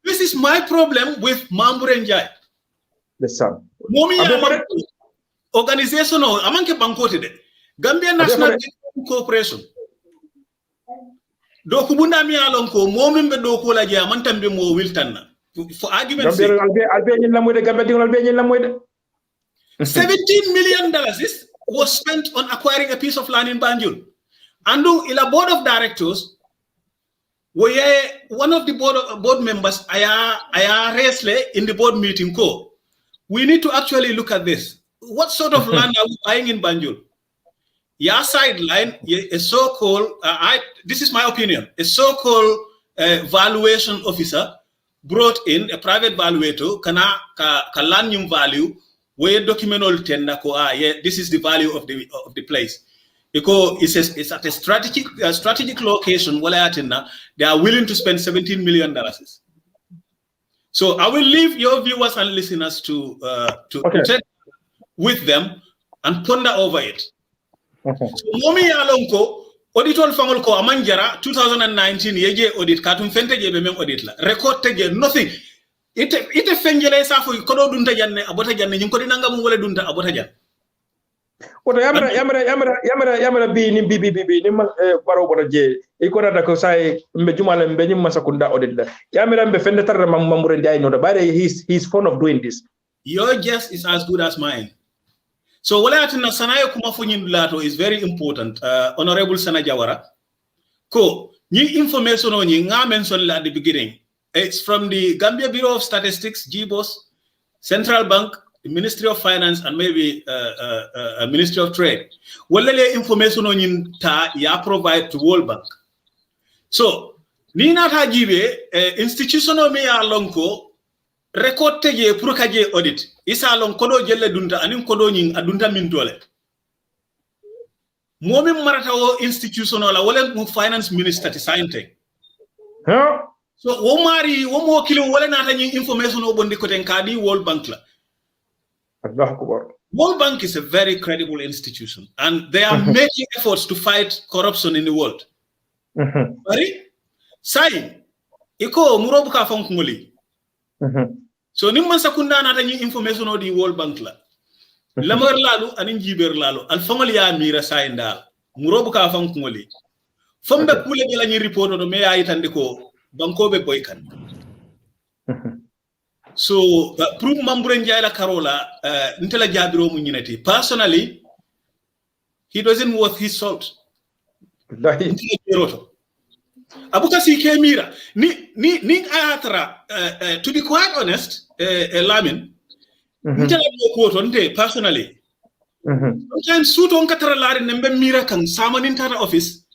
This is my problem with Mambure Njai. The son. Momi organization amanke bankote de. Gambia National Corporation. Do kubunda mi alonko momi mbe do ko la je amantambe mo wiltanna. for argument's sake. $17 million was spent on acquiring a piece of land in Banjul. And in a board of directors, where one of the board members, Aya Resle, in the board meeting, we need to actually look at this. What sort of land are we buying in Banjul? Your sideline, a so-called, this is my opinion, a so-called valuation officer brought in a private valuator, ka land yung value, where document all tender this is the value of the place. Because it's at a strategic location, they are willing to spend $17 million. So I will leave your viewers and listeners to check with them and ponder over it. Okay. So Momi Alonko, auditor fangol ko amanjara 2019 yeje audit katum fente je be mem audit la record teje nothing. Ite fenjele sa fu kodo dunta janne abota janne nyim ko dinanga mum wala dunta abota janne. Oto yamara bi ni mal baro bota je e ko rada ko sai mbe jumala mbe nyim masakunda audit la yamara mbe fende tarra mamure ndai no da bare he's fond of doing this. Your guess is as good as mine. So wala atina sanayo kuma funyin lato is very important. Honorable Sana Jawara. Ko ni information on nga mention at the beginning. It's from the Gambia Bureau of Statistics, GBOS, Central Bank, the Ministry of Finance, and maybe Ministry of Trade. Wala information on ta ya provide to World Bank. So ni na ta jibe institutional me ya lonko record teje pour kaje audit isa lon kodo jelle dunta anin kodo nyin adunta min dole momi marata o institutional wala mu finance minister ti science so wo mari wo mo kilo wala nata nyin information o bondi ko ten kadi World Bank la World Bank is a very credible institution and they are making efforts to fight corruption in the world. Bari sai iko murobu ka fon ngoli. So nimman sakunda nata nyi information o di World Bank la lamar lalu anin jiber lalu alfangol ya mira sainda murobu ka fam ngoli fambe kule de la nyi report no me ya itande ko banko be boykan. So pour membre njay la karola ntela jabiro mu nyinati personally he doesn't worth his salt. Abukasi Kemira, ni ayatra, to be quite honest, Lamin, personally, sometimes suit on Kataralari nembe mira kan saman intara office,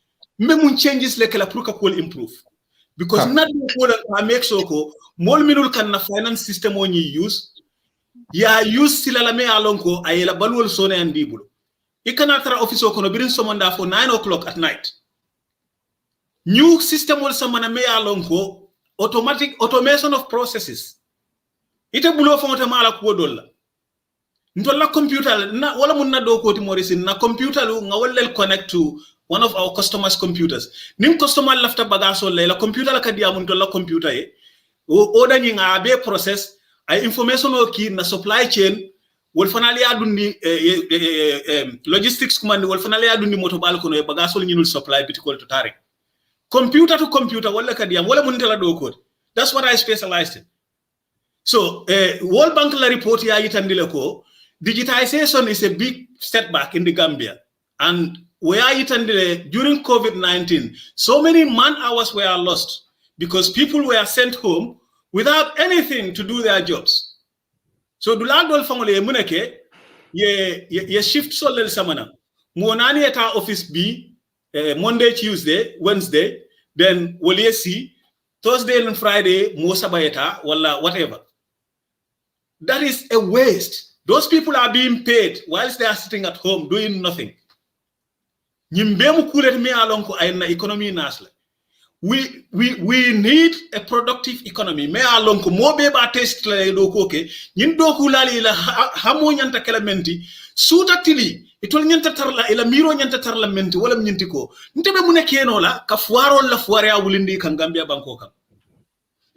memun changes like la pruka will improve. Because not I make soko, mol minul kan na finance system on you use, ya use silalame alonko, ayela balwol sone and dibulu. Ikanatra office okono birin somanda for 9 o'clock at night. New system will summon a mea lonko automatic automation of processes. Ite bulo fa mala ko dolla. Ndolla computer na wala mun na do ko ti morisin na computer lu nga wallel connect to one of our customers' computers. Nim customer lafta bagaso la computer la kadi amun dolla computer e o oda ni nga be process ay information o ki na supply chain wol fanali adundi logistics command wol fanali adundi moto bal ko no bagaso ñinul supply bitikol to tare. Computer to computer, that's what I specialized in. So, World Bank la report ya itandile digitization is a big setback in the Gambia. And where itandile during COVID-19, so many man hours were lost because people were sent home without anything to do their jobs. So, duladol famole muneke ye shift solel samana. Muonani eta office B Monday, Tuesday, Wednesday, then will you see Thursday and Friday, Mosabayeta, wala whatever. That is a waste. Those people are being paid whilst they are sitting at home doing nothing. Nyimbemu kulet me alonko ayna economy nasle. We need a productive economy. Me alonko mo be ba test la do koke. Nyin do kulali la hamo nyanta kelamenti suta tili. Itol nyanta tarla ila miro nyanta tarla menti wala nyinti ko ntebe mune keno la ka fuaro la fuare ya wulindi kan Gambia banko kan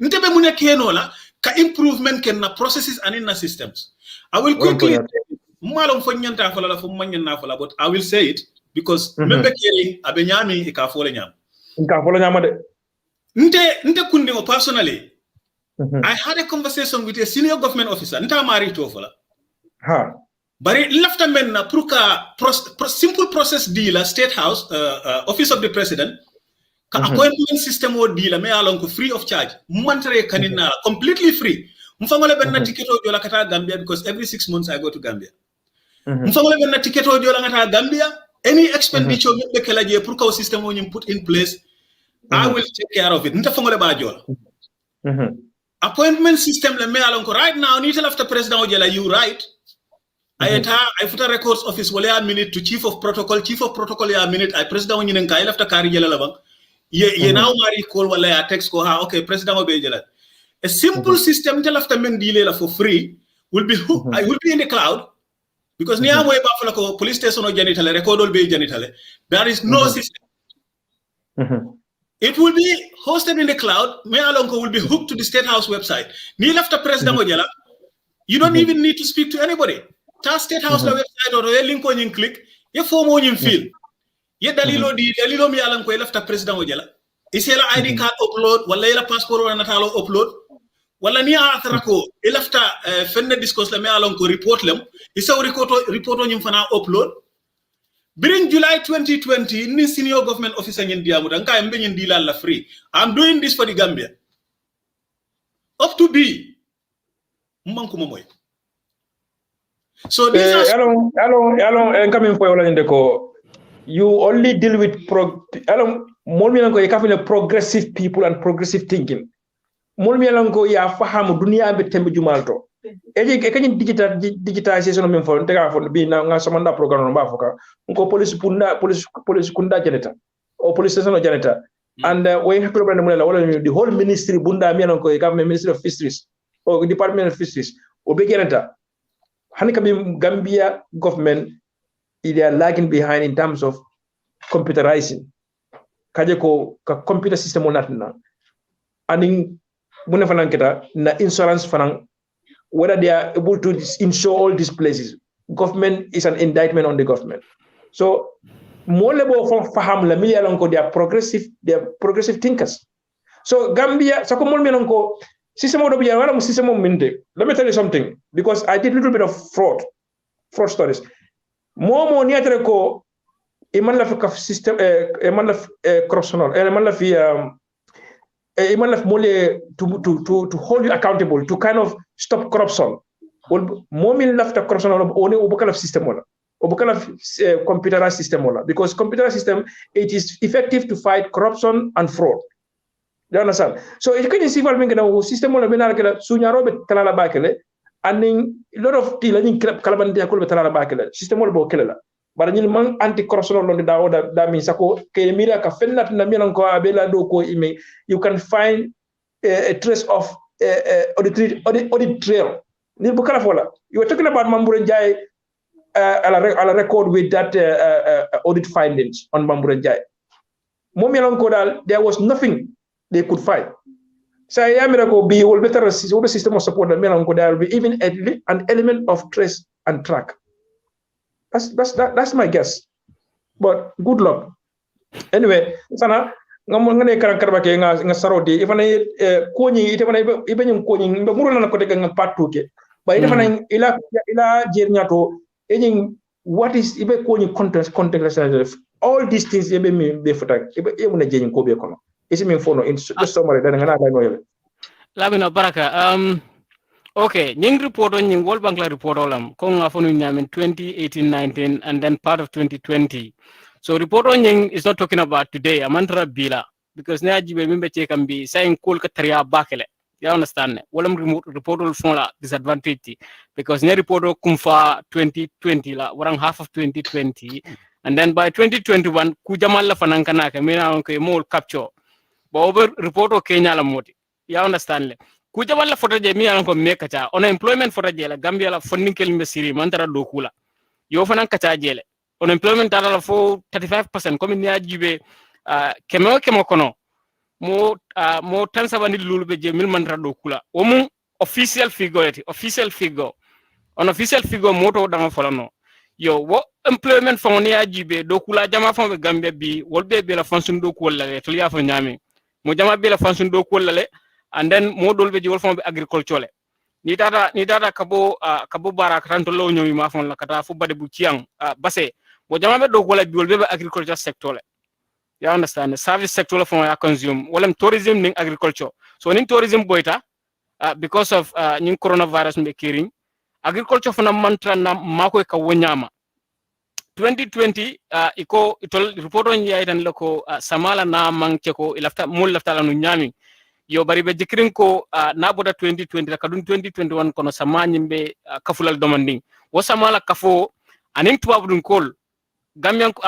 ntebe mune keno la ka improvement ken na processes and in na systems. I will quickly malum fo nyanta fala la fo manyanna fala but I will say it because membe keri abenyami e ka fole nyam de nte kundi o personally I had a conversation with a senior government officer. Nta mari to fola. Ha. Bari lafta men na pruka simple process deal State House Office of the President ka appointment system o deal me along free of charge. Mantre kanina completely free. Mfangole ben na ticket o jola kata Gambia because every 6 months I go to Gambia. Mfangole ben na ticket o jola kata Gambia. Any expenditure me kala je pruka o system o nyim put in place. I will take care of it. Nta fangole ba jola. Appointment system le me along right now nitel after President o jola you right. I put a records office wale a minute to chief of protocol ya minute I president woni nen kay lafta kari jela labang ye now mari call wala a text ko ha okay president obe jela a simple system te lafta men dile la for free will be I will be in the cloud because niya moy ba fala ko police station o janitale record ol be janitale there is no system it will be hosted in the cloud me alonko will be hooked to the State House website ni lafta president o jela you don't even need to speak to anybody. State House la website or a link on you click, ye form on you feel. Ye dalilo mi alam ko lafta president o jela. Isela ID card upload, wala ila passport wala natalo upload. Wala ni athara ko lafta fenne discuss la mi alam ko report lem. Isa report on you fana upload. During July 2020, ni senior government officer in Diamu, and I am being deal la free. I'm doing this for the Gambia. Up to B. Mmankumamoy. So these are coming for you only deal with progressive people and progressive thinking. Ya fahamu dunia be tembe jumalto. Kany digitization men for tega for be na samanda program ba foka. Nko police kunda janeta or police station janeta. And we have problem the whole ministry bunda mi ko government ministry of fisheries or department of fisheries obe janeta. Gambia government they are lagging behind in terms of computerizing. Kajeko computer system onatna. And muna fanang kita na insurance fanang whether they are able to insure all these places. Government is an indictment on the government. So more level from faham la milia lonko they are progressive thinkers. So Gambia sako mol menonko system of the system of Minde. Let me tell you something, because I did a little bit of fraud stories. More near ko iman la system iman la corruptional iman la mole to hold you accountable to kind of stop corruption. More min lafta corruption on obokala system wala obokala computerized system wala because computerized system it is effective to fight corruption and fraud. You understand? So it can see the system of the Sunyarobe Talala Bakele, and a lot of Tilaning Calabandia Talala Bakele, system of Bokela. But a anti-corruption on the Daoda, that means Kemira Kafenat Namilanko Abela Doko ime, you can find a trace of audit trail. You were talking about Mamburenjai a record with that audit findings on Mamburenjai. Momilanko, there was nothing they could find. So I am going to be all better system of support that there will be even an element of trace and track. That's my guess. But good luck. Anyway, sana ngomongane karang-karabake nga sarodi ifana koni itefana ibenyum koni muruna na koteka nga patuke. Ba itefana ila jernyato enying what is ibe koni context all these things ibe me be futa ibe muna jenyi ko be kono. Isi min fono in just summary dan ngana la noyele. Labina baraka okay, nying report on nying World Bank la report olam ko nga fonu nyamen 2018-19 and then part of 2020. So report on nying is not talking about today, amantra bila because na jibe mimbe che kan bi saying kol ka tariya bakele. You understand? Walam report ol fon la disadvantage because ne report o kumfa 2020 la warang half of 2020 and then by 2021 ku jamal la fanankana ka mena on ko mol capture. Ba over report o Kenya la moti. You understand? Ku jamal la foto je mi an ko mekacha unemployment foto je la Gambia la funding kel mesiri mantara do kula. Yo fanan kacha jele. Unemployment tara la fo 35% comme ni ajibe kemo kono mo tan sabani lulube je mil mantara do kula. O mu official figure moto dama folano. Yo wo employment fon ni ajibe do kula jama fon be Gambia bi wolbe be la fonction do kula le to ya fo nyami mo jama be la fonction do kula le and then modol be jol fon be agriculture ni tata kabo bara kanto lo nyomi ma fon la kata fu bade bu ciang basse bo jama be do wala biol be agriculture sector le you understand the service sector fon ya consume wala tourism ning agriculture so ning tourism boyta because of ning coronavirus be kiring agriculture fon mantra na mako ka wonyama 2020 iko itol report on yaitan lako samala na manke ko ilafta mul lafta la nu nyami yo bari be jikirin ko na boda 2020 kadun 2021 kono sama nyimbe kafulal domanding wo samala kafo anin tubabdun kol gamyan ko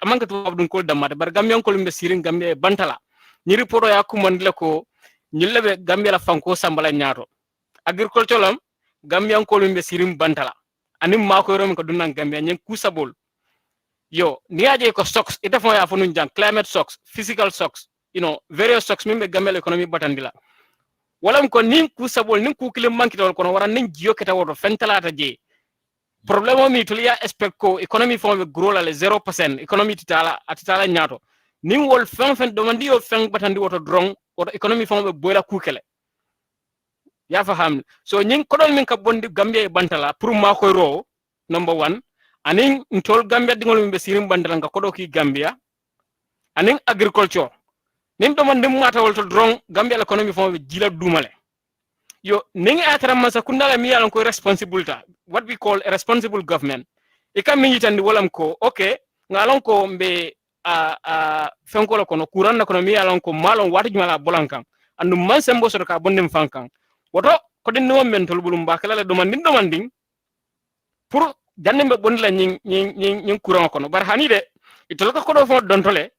amanka tubabdun kol damade bar gamyan kol mbe sirin gambe bantala ni report ya kumandle ko nyillebe gambe la fanko sambala nyaato agriculture lam gamyan kol mbe sirin bantala anim mako rom ko dunan gambe nyen kusabol yo niaje ko stocks ita fo ya fo nun jang climate shocks physical shocks various shocks mimbe gamel economy batandila walam ko nin ku sabol nin ku kilim mankitol kono wara nin jiyo keta woto fentalata je problème mi tulia expect ko economy fo be grow la 0% economy atitala nyato nin wol fen domandi yo fen batandi woto drong woto economy fo be boyla kukele ya faham so nin kodol min ka bondi gambia e bantala pour ma koy ro number 1 anin ntol gambia dingol min be sirim bandala nga kodo ki gambia anin agriculture nim do man dim mata wolto drong gambia economy fo be jila dumale yo ningi atara masa kundala mi yalan ko responsibility what we call a responsible government e kam mi yitandi wolam ko okay ngalon ko mbe fenko la kono kuran na kono mi yalan ko malon wati jumala bolankan andu man sembo so ka bondim fankan woto ko den no men tol bulum bakala le do man ding pour janne be bondila nying kuran kono bar hani de itol ko do fo don tole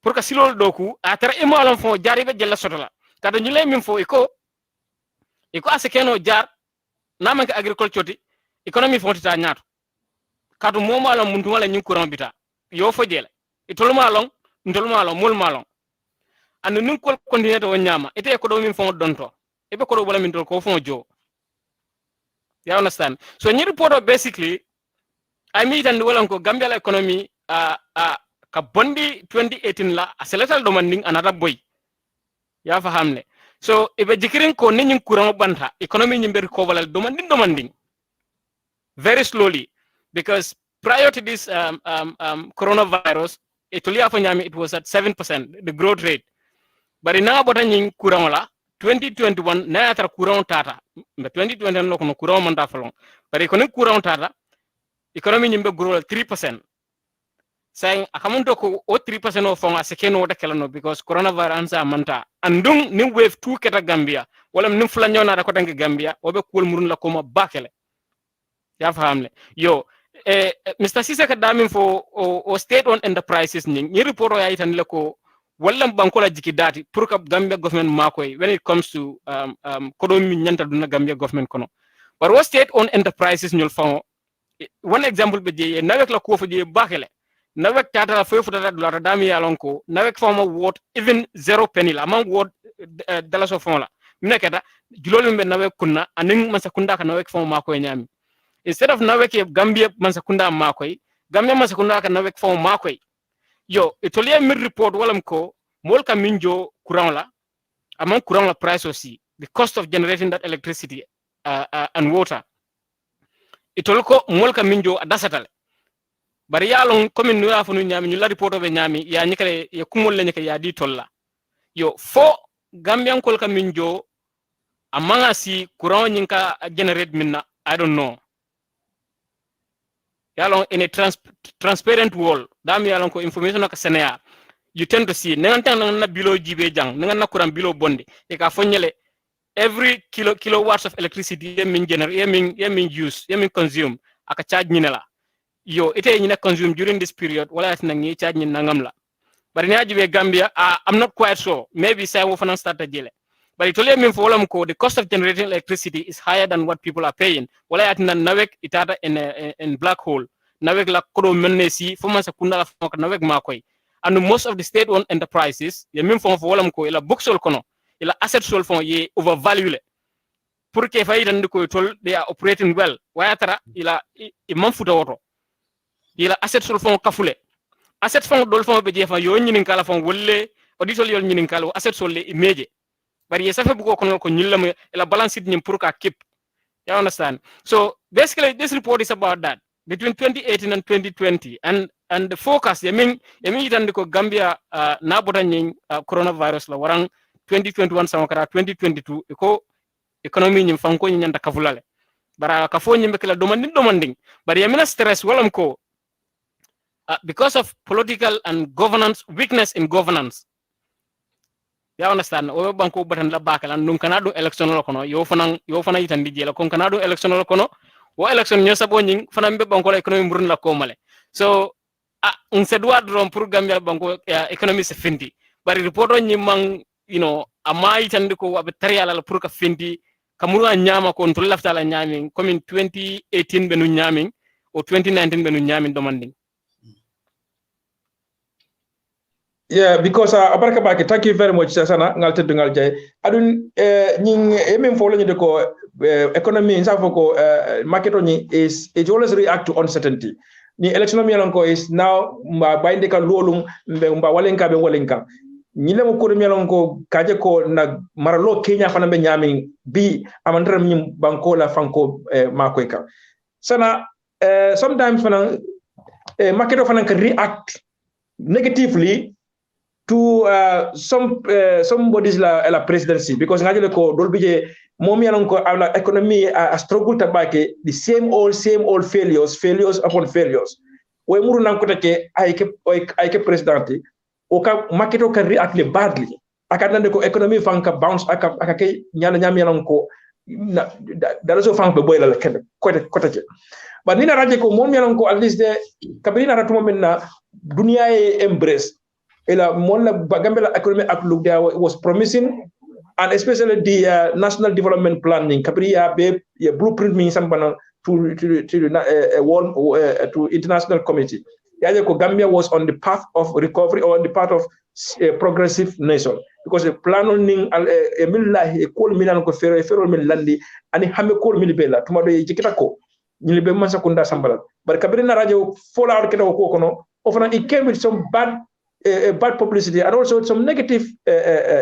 pour que silol doku atara imalon fo jari be jella sotola kada nyule min fo iko asekeno jar namanke agriculture ti economy fo tita nyaato kadu momalon muntu wala nyin courant bita yo fo jele itolmalon mol malon anu nin ko continue to nyama ite ko do min fo donto e be ko do wala min tol ko fo jo you understand so nyi report basically I mean and wala ko Gambia economy ka bondi 2018 la aseletal domanding another boy ya fahamne so ibe jikirin ko ninyin kuran banta economy nyimber ko wala domanding very slowly because prior to this coronavirus it was at 7% the growth rate but now bota nyin kuran la 2021 na atra kuran tata 2021 lo ko kuran manda falon but economy kuran tata economy nyimbe grow 3% saying akamunto ko o 3% of fonga sekeno wata kelano because coronavirus manta andung ni wave 2 keta Gambia wala nim flanyo na ko tangi Gambia obe kul murun la ko ma bakele ya fahamle yo Mr. Sise ka damin fo o state owned enterprises ni report ya itan le ko wala banko la jiki dati pour ka Gambia government makoy when it comes to kodomi nyanta duna Gambia government kono but what state owned enterprises nyol fon one example be je nawek la ko fo je bakele nawek tata la fofu tata dola dami yalon ko nawek fama word even 0 penny la man word dala so fon la minekata julol mbe nawek kunna anin man sakunda ka nawek fama makoy nyami instead of nawek e Gambia man sakunda makoy Gambia man sakunda ka nawek fama makoy yo itolia mir report walam ko molka minjo courant la among courant la price aussi the cost of generating that electricity and water itolko molka minjo adasatale bari yalon commune no afunu nyami ñu la report be nyami ya nyikale ya kumol le nyike ya di tolla yo fo Gambian kol ka minjo amanga si courant nyinka generate minna I don't know yalon in a transparent world dam yalon ko information ka senea you tend to see nantan na bilo jibe jang na courant bilo bonde e ka fonyele every kilowatts of electricity yemin generate yemin use yemin consume aka charge nyinela yo ite nyina consume during this period wala atina ngi charge nyin nangam la bari ni ajibe Gambia I'm not quite sure maybe say wo fanan start jele but itole min fo wolam ko the cost of generating electricity is higher than what people are paying wala atina nawek itata in black hole nawek la kodo menne si fo man sa kunda la fo nawek makoy and most of the state owned enterprises ye min fo wolam ko ila boxol kono ila asset sol fon ye overvalue pour que fay tan ko tol they are operating well wayatara ila imam futa woto ila asset sol fon kafule asset fon dol fon be jefa yo nyinin kala fon wolle auditol yol nyinin kala asset sol le imeje bari yesafe buko kono ko nyulam la balance it nyim pour ka keep. You understand? So basically this report is about that between 2018 and 2020 and the focus yemin itandiko Gambia na botanyin coronavirus la warang 2021 sama kara 2022 iko economy nyim fanko nyanda kavulale bara kafo nyimbe kala domanding bari yamina stress walam ko because of political and governance weakness in governance. You understand? O banko batan la bakala num kanado election lo kono yo fana itandi jela kon kanado election lo kono wo election nyo sabo nyin fana mbe banko la economy murun la ko male. So on se doit rom pour Gambia banko economy se findi bari reporto nyimang ama itandi ko wabe tariala la pour ka findi kamuru nyama ko to lafta la nyami comme in 2018 benu nyami o 2019 benu nyami demanding. Yeah, because abaraka baki, thank you very much sana ngal teddu ngal jay adun nying emem fo lañu de ko economy in safo market ni is it always react to uncertainty ni election mi ko is now mba bainde kan lolum mba walenka be walenka ni lemu ko mi ko kaje ko na maralo Kenya fana be nyami bi amandra mi banko la franco makoy ka sana sometimes fana market fana can react negatively to some bodies la presidency because ngajele ko dolbije momi yanon ko ala economy a struggle tabake the same old failures upon failures we muru nan ko take ay ke presidenti o ka marketo ka react badly akadande ko economy fanka bounce aka ke nyana nyam yanon ko daraso fanka boyla la ken ko take but nina raje ko momi yanon ko at least de kabina ratumo minna dunia e embrace ela mon la Gambia economic outlook there was promising, and especially the national development planning kabriya be blueprint mean sambana to world to international committee yaje ko Gambia was on the path of recovery or on the path of progressive nation because the plan on ning emillahi ko milan ko fero min landi ani hamme ko mil bela tuma do jikita ko ni be man sakunda sambala bar kabrina radio fola or kedo ko kono often it came with some bad publicity and also some negative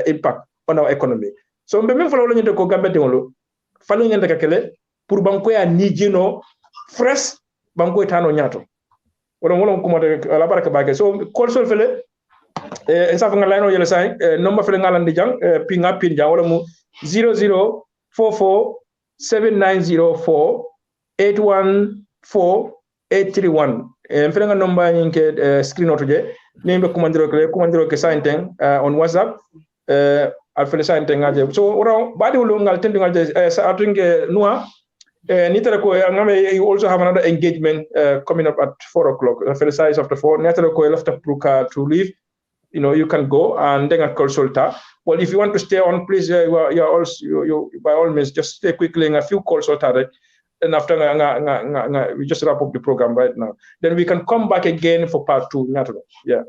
impact on our economy. So mbeme fala wala nyende ko Gambia dingolo fala nyende ka kele pour banko ya nijino fresh banko tano nyato wala ko mode la baraka bagé so call sol fele en sa nga layno yele say nomba fele ngalandi jang pinga pin jang wala mu 00447904814 fele nga nomba nyinke screen autoje nimbe kumandiro ke sainteng on WhatsApp al fele sainteng ngaje so ora badi wulu ngal tendi ngal sa atunge noa nitara ko ngame you also have another engagement coming up at 4 o'clock fele size of the 4 nitara ko lafta pruka to leave you can go and then at consulta well if you want to stay on please you also you by all means just stay quickly a few calls and after we just wrap up the program right now. Then we can come back again for part 2. Yeah.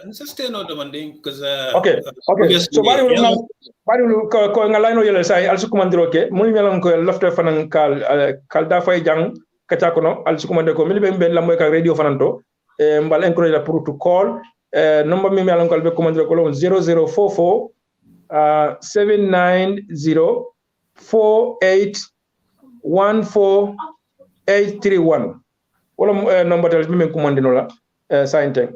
Sustain or demanding because okay. So bari will ko ngalaino yele sai also komandiro ke muni melan ko lafta fanan kal da fay jang kacha kono also komande ko mili ben la moy ka radio fananto mbal encourage pour to call number mi melan ko be komandiro ko 0044 790 14831 wala number tel mi commandino la sainte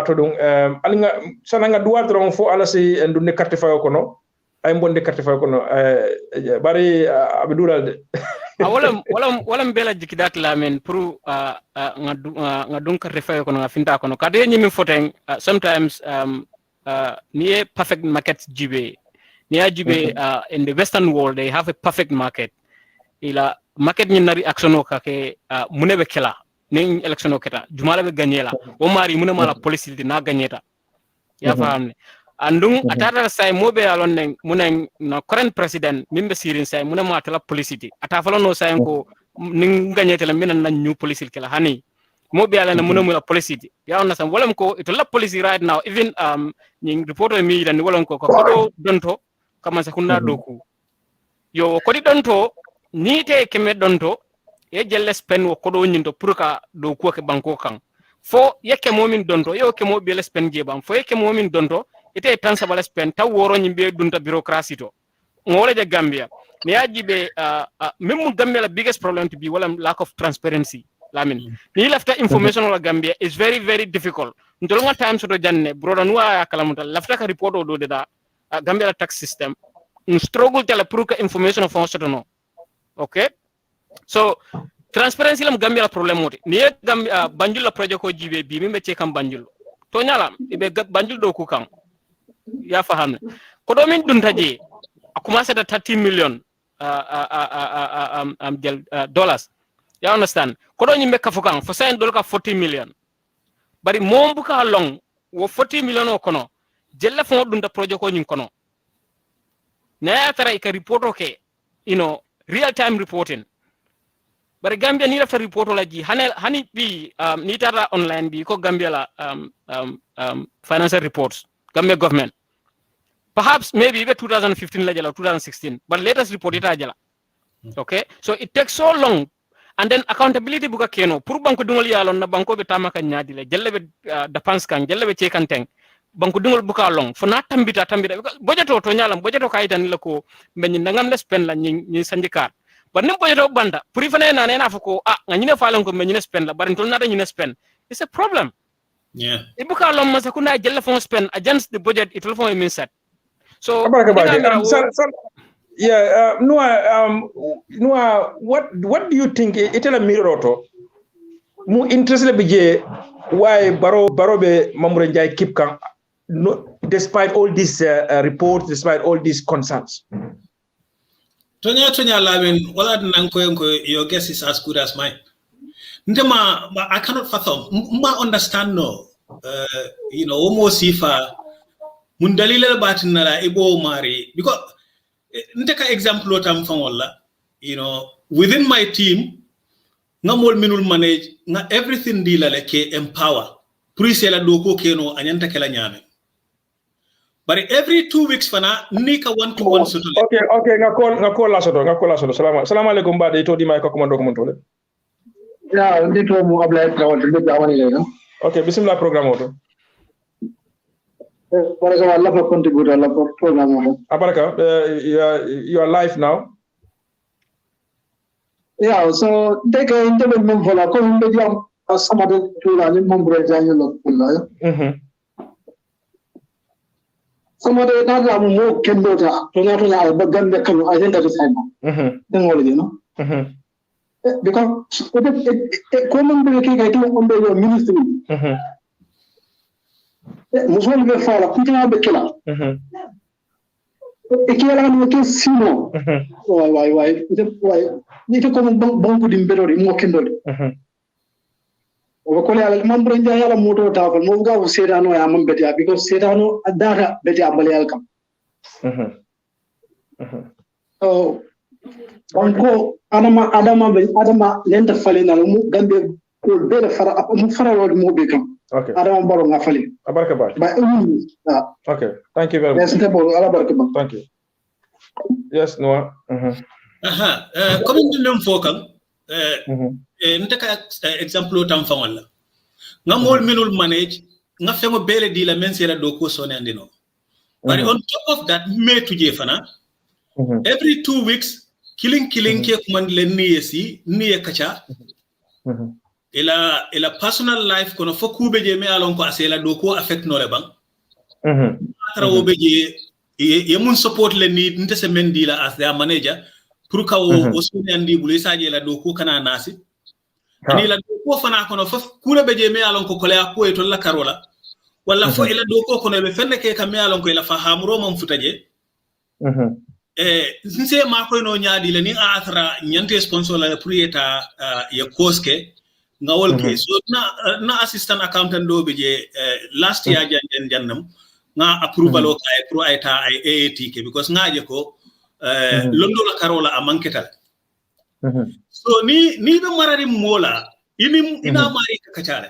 to dum alinga sananga duwa tron fo ala si ndunde carte fayo kono ay bonde carte fayo kono bari abdulal de wala mbela jikidat la men pour ngadun carte fayo kono finta kono kade nyimi foten sometimes near perfect market jibe in the Western world, they have a perfect market. Ila market ni nari actiono kake munebe kela ni electiono keta jumala be ganyela o mari munema policy na ganyeta ya fahamne andung atata say mobe alon nen munen na current president mimbe sirin say munema atala policy ata falono say ko nin ganyeta la minan na new policy kela hani mobe ala na munema policy ya on sam walam ko to la policy right now even ning report mi dan walam ko donto kama sakunda doku yo kodi donto ni te keme donto e jelle spend wo kodo nyindo pour ka doku ke banko kan fo yeke momin donto yo ke mo bele spend je bam fo yeke momin donto ite transabale spend taw woro nyimbe dunta bureaucracy to ngole de Gambia ni ajibe même Gambia la biggest problem to be wala lack of transparency lamin ni lafta information wala Gambia is very very difficult ndolonga time so do janne broda nuwa kalamuta lafta ka report o do de da Gambia la tax system struggle tele pour que information fon soto no okay so transparency lam Gambia la problem moti ni Gambia banjul la projet ko jibe bi mi ci kam banjul to nyala ibe banjul do ku kan ya faham ko do min dun taji a commencé da 30 million dollars you understand ko do nyimbe ka fukan fo sain dol ka 40 million bari mom bu ka long wo 40 million o kono jelle fo dun da projet ko nyin kono na tara ka report okay you know real time reporting bari Gambia ni lafa report la ji hani bi ni tara online bi ko Gambia la financial reports Gambia government perhaps maybe even 2015 la jala 2016 but latest report ita jala okay so it takes so long and then accountability buka keno pour banko dungol yalon na banko be tamaka nyaadi le jelle be dépense kan jelle be cekanteng banko dungol buka long fo na tambita budgeto to nyalam budgeto kaytan la ko men nangam le spend la ni syndicat but nim budgeto banda pour ifane na na fako ngani ne falon ko men ni spend la barin to na ni spend it's a problem yeah ibuka long masa kuna jelle fo spend against the budget it will form a mean set so yeah Noah what do you think itela miroto mu interested bije why baro be Mamour Njie keep kan no, despite all these reports despite all these concerns Tonya Lamin wala nanko your guess is as good as mine ndema I cannot fathom ma understand no you know almost if mun dalila batin la ibo mari because nteka example tam fan wala you know within my team ngamol minul manage na everything dila le ke empower prise la doko keno anyanta kala nyame but every 2 weeks fana nika 1 to 1 soto okay ngakol la soto salam alaikum bade to di may ko komando ko montole ya ndito mu ablay trawal de jawani le no okay bismillah programme auto baraka Allah for contribute Allah for program auto abaraka you are live now. Yeah, so they can develop for la ko be jam some of the tools and Mamour Njie lo kula some of the na mo kendo ta to na ba Gambia kan I think that is fine then all you know because it common be ke ga on be your ministry musul be fala kutina be kila ikela no ke sino why ni to comme banko di mbedori mo kendode o ko le ala Mamour Njie ala moto ta fa mo ga o sedano ya mam betia because sedano adara betia bali alkam so banko adama lenta fale na mu Gambia ko be fara mu fara wod mo be kam okay adama baro nga fale abaraka ba okay thank you very much thank you yes Noah comme ndem fokal ntaka example tam fa wala ngamol minul manage nga femo bele di la men sera do ko sone andino but on top of that me tuje fana every 2 weeks killing ke command le niye kacha ila personal life kono fo kube je me alon ko asela do ko affect no le bang atra wo be je ye mun support le ni nte se men di la as their manager pour ka o sone andi bulu saje la do ko kana nasi ani la do ko fana kono fo kule be je me alon ko kole ko e to la karola wala fo ila do ko kono be fenne ke ka me alon ko ila fahamro mom futaje nse ma ko no nyaadi le ni atra nyante sponsor la prieta ya koske ngawol ke so na assistant accountant do be je last year jannam nga approval o kay pro ayta ay AAT ke because ngaaje ko londo la karola amanketal so ni be marari mola ina mari kakachale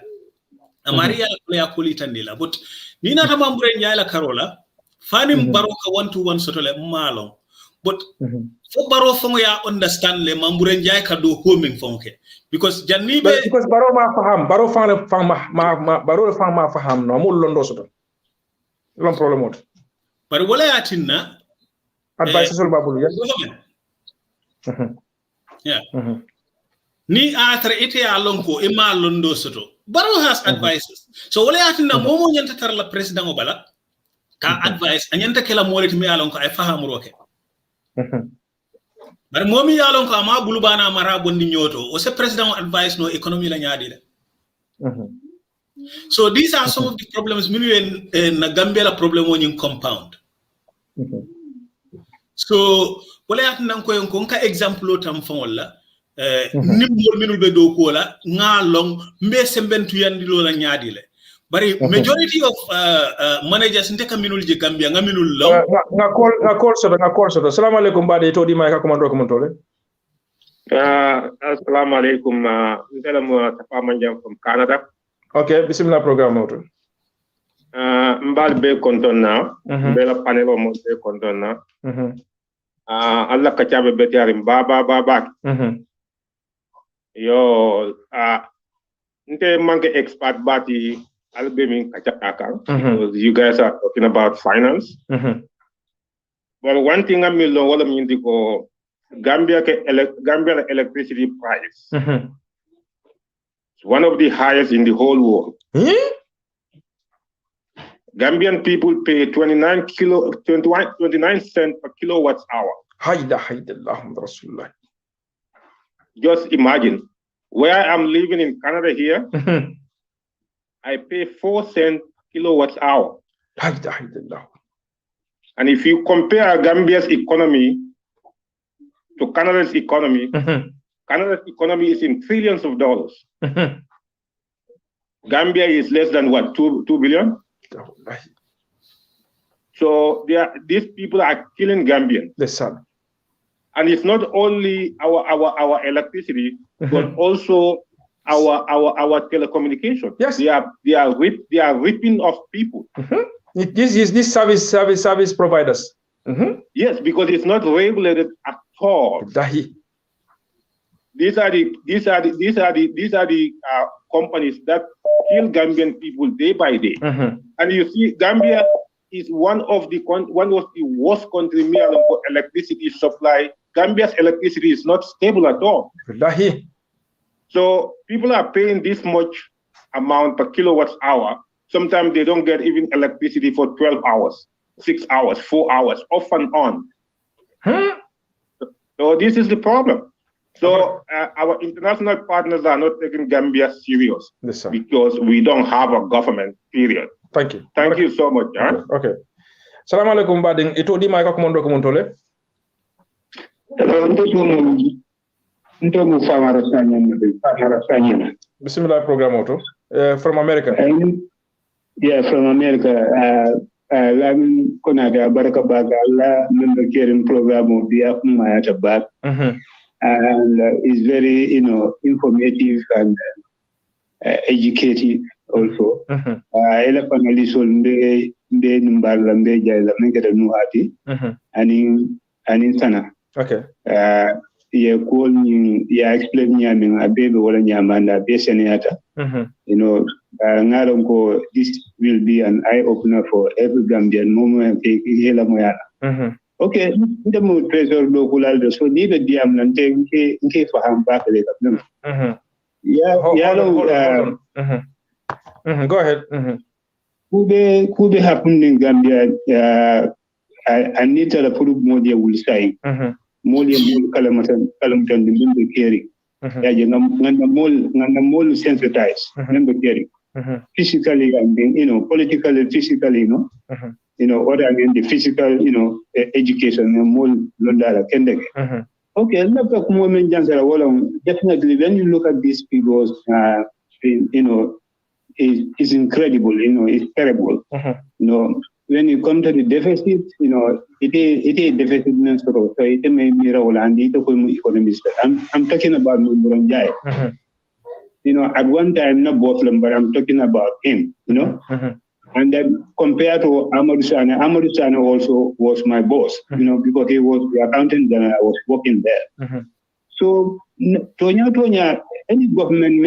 amari ya kulitandila but ni na Mamour Njie la karola fani baroka 1 to 1 sotole malon but fo baro fongo ya understand le Mamour Njie ka do homing fonke because jannibe because baro ma faham no mo londo soto Long problem out. But wala yatinna advice sol babulu yes. Yeah. Ni atra ite alonko ima londo soto. Baro has advices. So wala yatinna momo nyanta tar la president o bala ka advice anyanta kala moleti mi alonko ay fahamu roke. But momi alonko ama bulubana mara bondi nyoto o se president advice no economy la nyaadi la. So these are some of the problems in Gambia la problem in compound. So wala yatinna ko yon ko ka example tam wala nimmol minul be do ko la ngalong mbe sembentu yandi lo la nyaadi le. Bari majority of managers ndeka minul je Gambia ngaminul law nga call so assalamu alaikum bade to di may ka komando ko montole assalamu alaikum ndelamu Tafa Manjang from Canada. Okay, bismillah program auto mbal be kontonna be la panel o mo be kontonna Allah ka chabe be tiarim baba yo nte manke expert bati albemi kachaka because you guys are talking about finance. But one thing I'm lo wala mindi ko Gambia electricity price is one of the highest in the whole world. Gambian people pay 29 cents per kilowatt hour. Just imagine where I'm living in Canada here. I pay 4 cents kilowatt hour. And if you compare Gambia's economy to Canada's economy, Canada's economy is in trillions of dollars. Gambia is less than what, 2 billion? So these people are killing Gambians. And it's not only our electricity, but also our telecommunication. Yes, they are ripping off people. This service providers. Yes, because it's not regulated at all. These are the companies that kill Gambian people day by day. And you see, Gambia is one of the worst countries for electricity supply. Gambia's electricity is not stable at all. So people are paying this much amount per kilowatt hour. Sometimes they don't get even electricity for 12 hours, 6 hours, 4 hours, off and on. So this is the problem. So our international partners are not taking Gambia serious because we don't have a government, period. Thank you. Thank you so much. Okay. Salam alaikum bading. Ito di may kakumando kumuntole. Bismillah program auto. From America. Yeah, from America. Lamin konaga baraka baga Allah member caring program of the Mayata back. And it's very, informative and educative also. Ela panelists on the Numbala Mbeja Mengata Nuati and in Sana. Okay. Yeah, explain yamming a baby or a yamanda beseniata. Ngaronko, this will be an eye opener for every Gambian moment. Okay, the mood treasure local aldo, so neither diam and take for him back later. Go ahead. Could be happen in Gambia? I need to approve Modia will say. Modia Kalamatan, the member caring. Mol sensitized, member caring. Physically and politically, physically, other than the physical, education, more Londara Kendek. Okay, definitely when you look at these figures, it's incredible, it's terrible. When you come to the deficit, it is deficit so it may be and economist. I'm talking about Muranjai. At one time, not both of them, but I'm talking about him, And then compared to Amadou Sane also was my boss, because he was the accountant that I was working there. So, Tonya, any government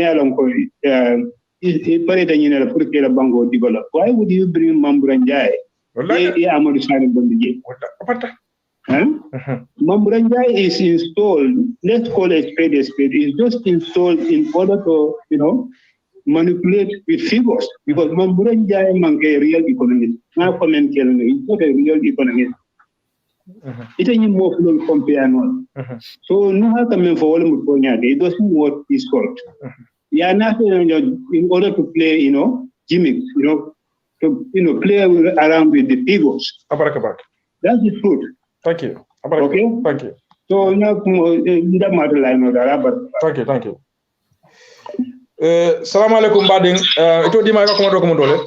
why would you bring Mamburanjai Yeah, I'm on the side of the Mambranja is installed, let's call it a spade, is just installed in order to, manipulate with figures. Because Mambranja is a real economist. Now comment it's not a real economist. It's a more compare one. So no how come for all it doesn't work is called. Yeah, nothing in order to play, gimmicks, to play around with the figures. That's the truth. Thank you. Okay. Thank you. So now that matter line Thank you. Salam alaikum bading. Ito di mai ko mo dole.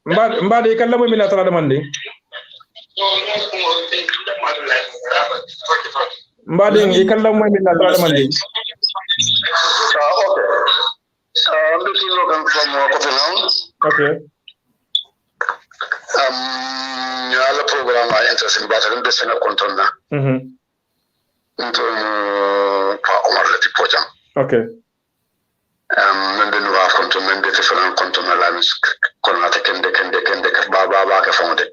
Mbadi kan la mo mina tala demande. Mbadi e kan la mo mina tala demande. Okay. Alla programma interesting but I'm just gonna control pa Omar lati pojam. Okay. Membe no wa konto membe te fana konto na la mis kono ta kende ka baba ka fonde.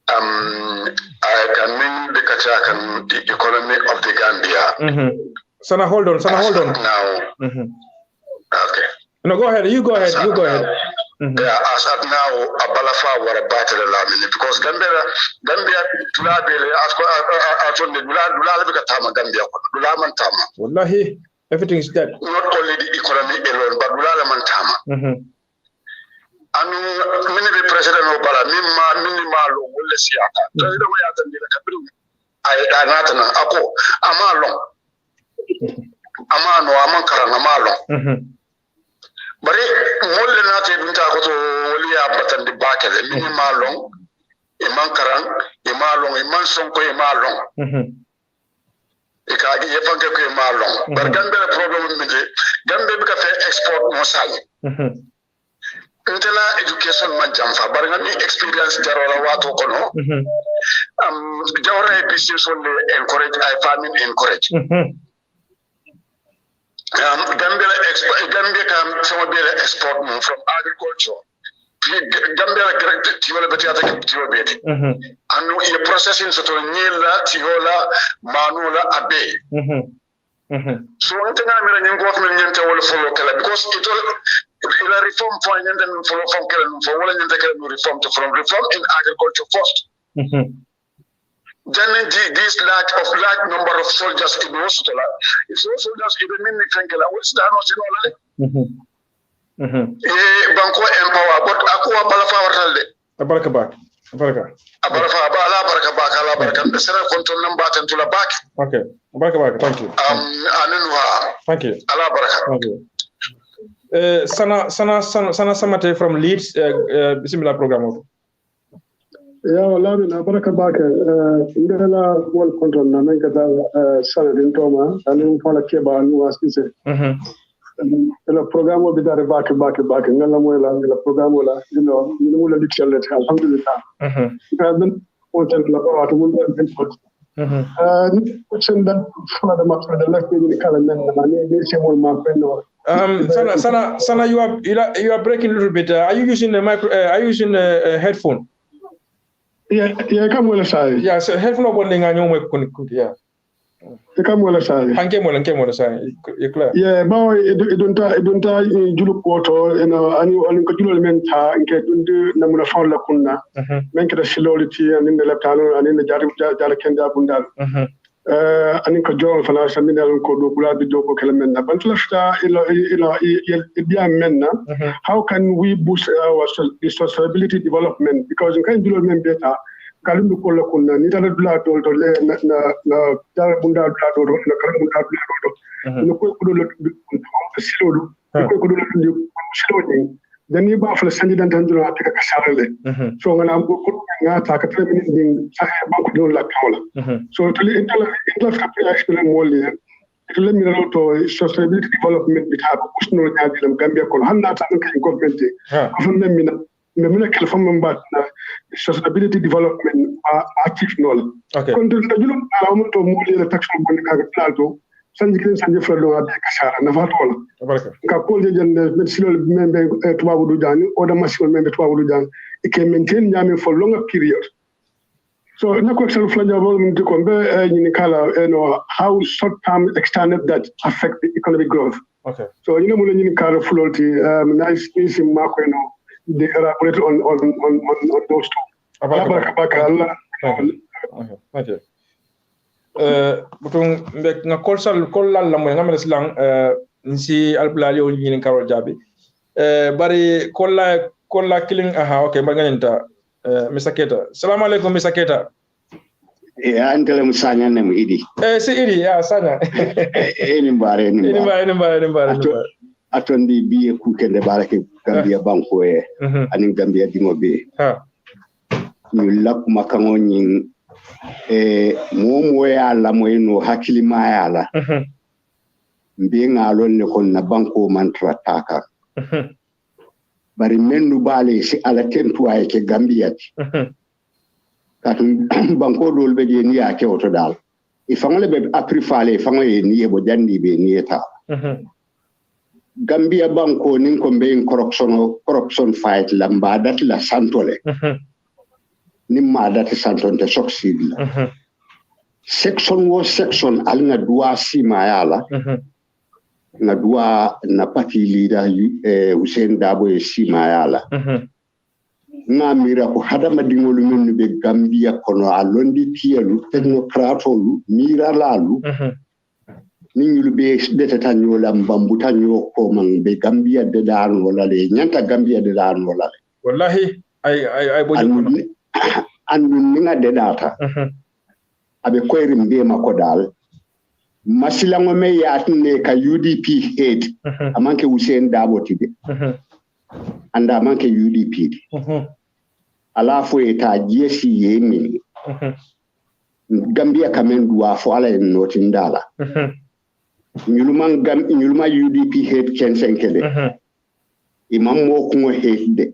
I can mean the kan the economy of the Gambia. Sana hold on. Now. Okay. No, go ahead. You go ahead. Yeah, as at now, Abalafa were a battle alarm because Gambia, Tulabele, Gambia, Dulaman Tama. Wallahi, everything is dead. Not only the economy alone, but Dulaman Tama. And many president Obala, Minimal, Wulesiaka, President Wayatan, I Natana, Ako, Amano, Amankaran, Amalo. But more not even talk to Wolia Batan the Bakel, Minimalong, Imankaran, Imalong, Imansonko, Imalong. Ikagi Yapanka Imalong. But Gambia problem with it, Gambia export Mosai. Intela education Manjamfa, but any experience Jarora Wato Kono. Jawara business only encourage, I farming encourage. Gambia can some of the export from agriculture. Gambia and the processing so to Nila, Tiola, Manula, Abe. So one thing I'm government will follow because it will reform point and then follow from Kellen reform from reform in agriculture first. Then this large number of soldiers in Wositola, if those soldiers even mean Frankela, what's that not in all? Banco Empower, but Aqua Balafa Abaraka. Abarafa Bala Baraka, the Senate control number and to the back. Okay, Abaraka, thank you. Thank you. Thank you. Sana Samate from Leeds, similar program. Yeah, Lamin, Abaraka Baka, Indela World Control, Namaka, Saladin Toma, and then Fala Keba, and was this. The program will be that back, and Nalamuela, the program will, you will dictate it, alhamdulillah. Then, what and Lapa, question that for the master, the left in the calendar, and they say, well, my friend, Sana, you are breaking a little bit. Are you using the micro? Are you using a headphone? Yeah, come well aside. Yeah, so headphone of one thing I know. Yeah. Come well aside. Thank you, well aside. You're clear. Yeah, but it don't Julu Porto, and Kajul Menta, and get into Namuna Fowla Kuna, make it a shilolity and in the left hand and in the Jarakenda Bundal. And in Kajon Falasha Minal Kodukula, the Joko Kelamena. But how can we boost our sustainability development? Because in kind of better, Kalundu Kolakuna, Nitala Blood or the Jarabunda Blood or the Karamunda Blood, the Kudu Silodu, the neighbor for the Sandy and Tandra take a salary. So when I'm attack a 3 minute thing, so to explain more, it will let me know to sustainability development with our personal Gambia called Hannah government. From them, the from sustainability development are active. Okay. sanji fula do abe kasara na fatola baraka ka kolje jande medicine membe tubabu du jani o da machine membe tubabu du jani e ke maintain nyame for longer period so na ko excel fula jabo mun ko be ni kala how short term extended that affect the economic growth okay so mo ni kala fuloti nice is mako they elaborate on those two baraka Allah okay butung mbek nga kolal la moy nga mel silang nsi alblali o ñini karol jabi bari kolla killing aha okay mba nganta Mr. Keta assalamu alaikum Mr. Keta antele musanya ne mu idi si idi ya sana ni mbare atondi biye ku kende barake Gambia banko e anin Gambia dimo be ñu lak makango ñing momo yala moyno hakili mayala mbi ngalon ne kon na banko mantra taka bari mennu bale si ala tentu ay ke Gambia katum banko dol be je ni ake oto dal e fangle be apri fale fangle ni e bo jandi be ni eta Gambia banko nin ko be corruption fight lamba dat la santole nimma dati santonte soksidi section alna dua sima yala na dua na party leader Hussein Dabo sima yala na mira ko hadama dingolu men be Gambia kono alondi tielu technocratolu mira lalu niñulu be detata nyola mbambu tanyo ko man be Gambia de dan wala le nyanta Gambia de dan wala le wallahi ay boju andu ninga de data abe koyri mbe makodal masilango me yatne ka UDP head amanke Hussein Dabo tibe anda amanke UDP ala fo eta jesi yemi Gambia kamen duwa fo ala en notindala nyuluma UDP head kensenkele imam mo ko head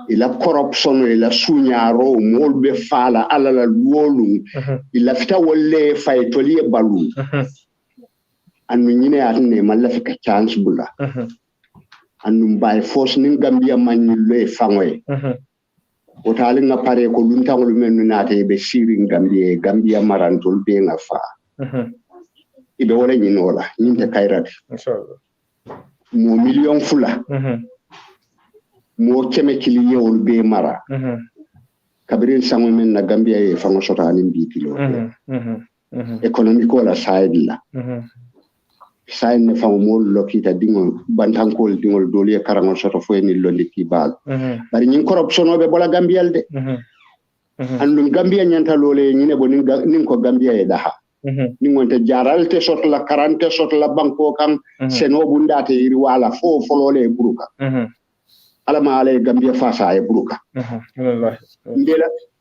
ila corruption ila sunyaro molbe fala alala luolu ila fita wolle faytoli balu anu nyine atne malla fika chance bula anu by force nin Gambia manyle fangwe o tali nga pare ko luntangol men nate be sirin Gambia marantol be nga fa ibe wala nyinola nyinte kairat inshallah mo million fula mo keme kiliyewol be mara kabirin sango men na Gambia e fango sota anin bitilo economico la side la side ne fango mo lokita dingo bantankol dingol doli e karango sota fo en londi kibal bari nyin corruption obe bola Gambia de andum Gambia nyanta lole nyine bo nin ko Gambia e daha ni ngonte jaralte sota la 40 sota la banko kam seno bundate iri wala fo folole buruka alama ale Gambia fasa e buruka